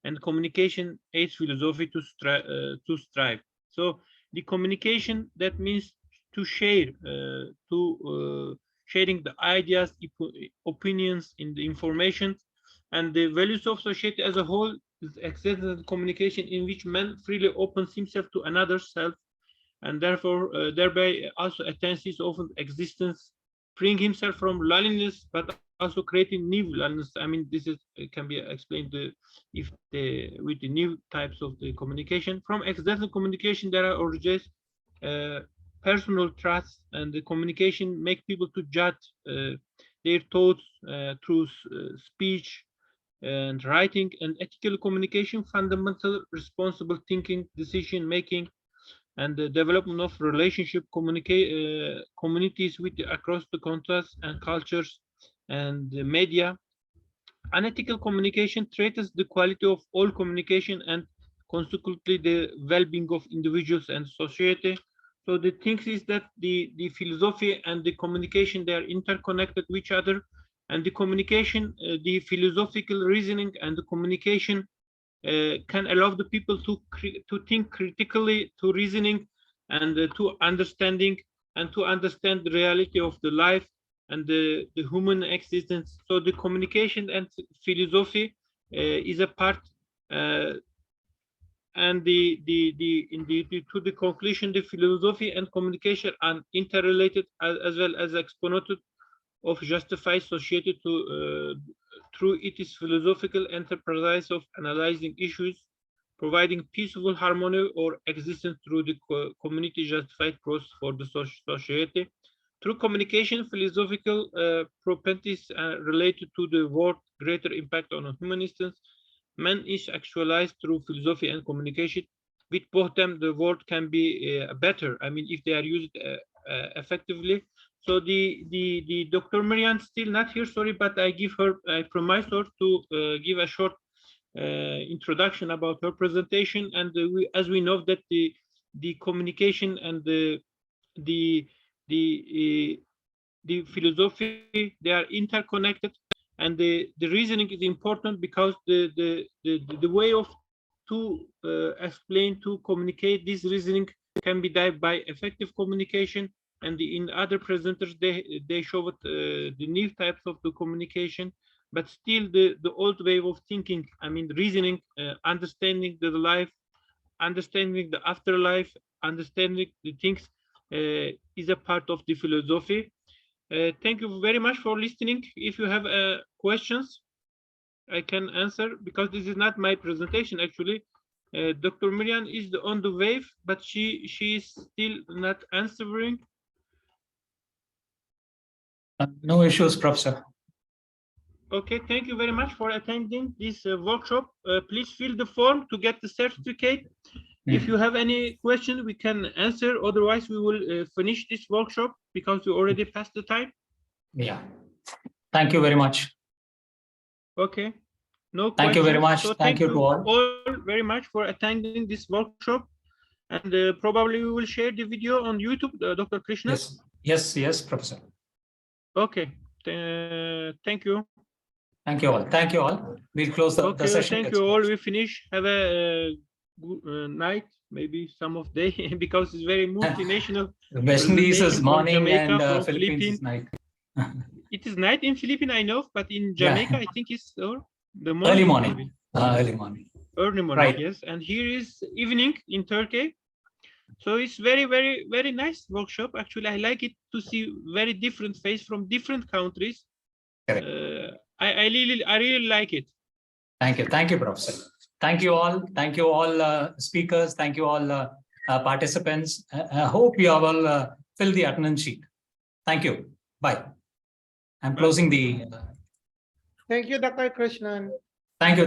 and communication aids philosophy to strive. So the communication, that means to share, sharing the ideas, opinions, in the information, and the values of society as a whole is extended communication in which man freely opens himself to another self, and therefore thereby also attains his own existence, freeing himself from loneliness, but also creating new loneliness. I mean, this is can be explained with the new types of the communication. From accidental communication, there are origins personal trust, and the communication make people to judge their thoughts through speech and writing, and ethical communication, fundamental responsible thinking, decision making, and the development of relationship communities with across the contexts and cultures and the media. Unethical communication threatens the quality of all communication and consequently the well-being of individuals and society. So the thing is that the philosophy and the communication, they are interconnected with each other, and the communication, the philosophical reasoning and the communication can allow the people to think critically, to reasoning, and to understanding, and to understand the reality of the life and the human existence. So the communication and philosophy is a part, and to the conclusion, the philosophy and communication are interrelated as well as exponent of justified society through its philosophical enterprise of analyzing issues, providing peaceful harmony or existence through the community justified process for the society. Through communication, philosophical propensities related to the world greater impact on a human instance. Man is actualized through philosophy and communication. With both them, the world can be better. I mean, if they are used effectively. So the Dr. Marianne still not here, sorry, but I promise her to give a short introduction about her presentation. And as we know that the communication and the philosophy, they are interconnected, and the reasoning is important because the way of to explain, to communicate this reasoning can be done by effective communication. And in other presenters, they show the new types of the communication, but still the old way of thinking, I mean, reasoning, understanding the life, understanding the afterlife, understanding the things is a part of the philosophy. Thank you very much for listening. If you have questions, I can answer, because this is not my presentation actually. Dr. Miriam is on the wave, but she is still not answering. No issues, Professor. Okay, thank you very much for attending this workshop. Please fill the form to get the certificate. If you have any question, we can answer. Otherwise, we will finish this workshop because we already passed the time. Yeah. Thank you very much. Okay. No questions. Thank you very much. So thank you to all very much for attending this workshop. And probably we will share the video on YouTube, Dr. Krishna. Yes, Professor. Okay. Thank you. Thank you all. Thank you all. We'll close the session. Thank you all. We finish. Have a good night, maybe some of day, because it's very multinational. West Indies is morning, Jamaica, and Philippines is night. It is night in Philippines, I know, but in Jamaica, I think it's the morning. Early morning. Early morning. Early morning, right. Yes. And here is evening in Turkey. So it's very, very, very nice workshop. Actually, I like it to see very different face from different countries. I really like it. Thank you, Professor. Thank you all speakers. Thank you all participants. I hope you all fill the attendance sheet. Thank you. Bye. I'm closing the Thank you, Dr. Krishnan. Thank you.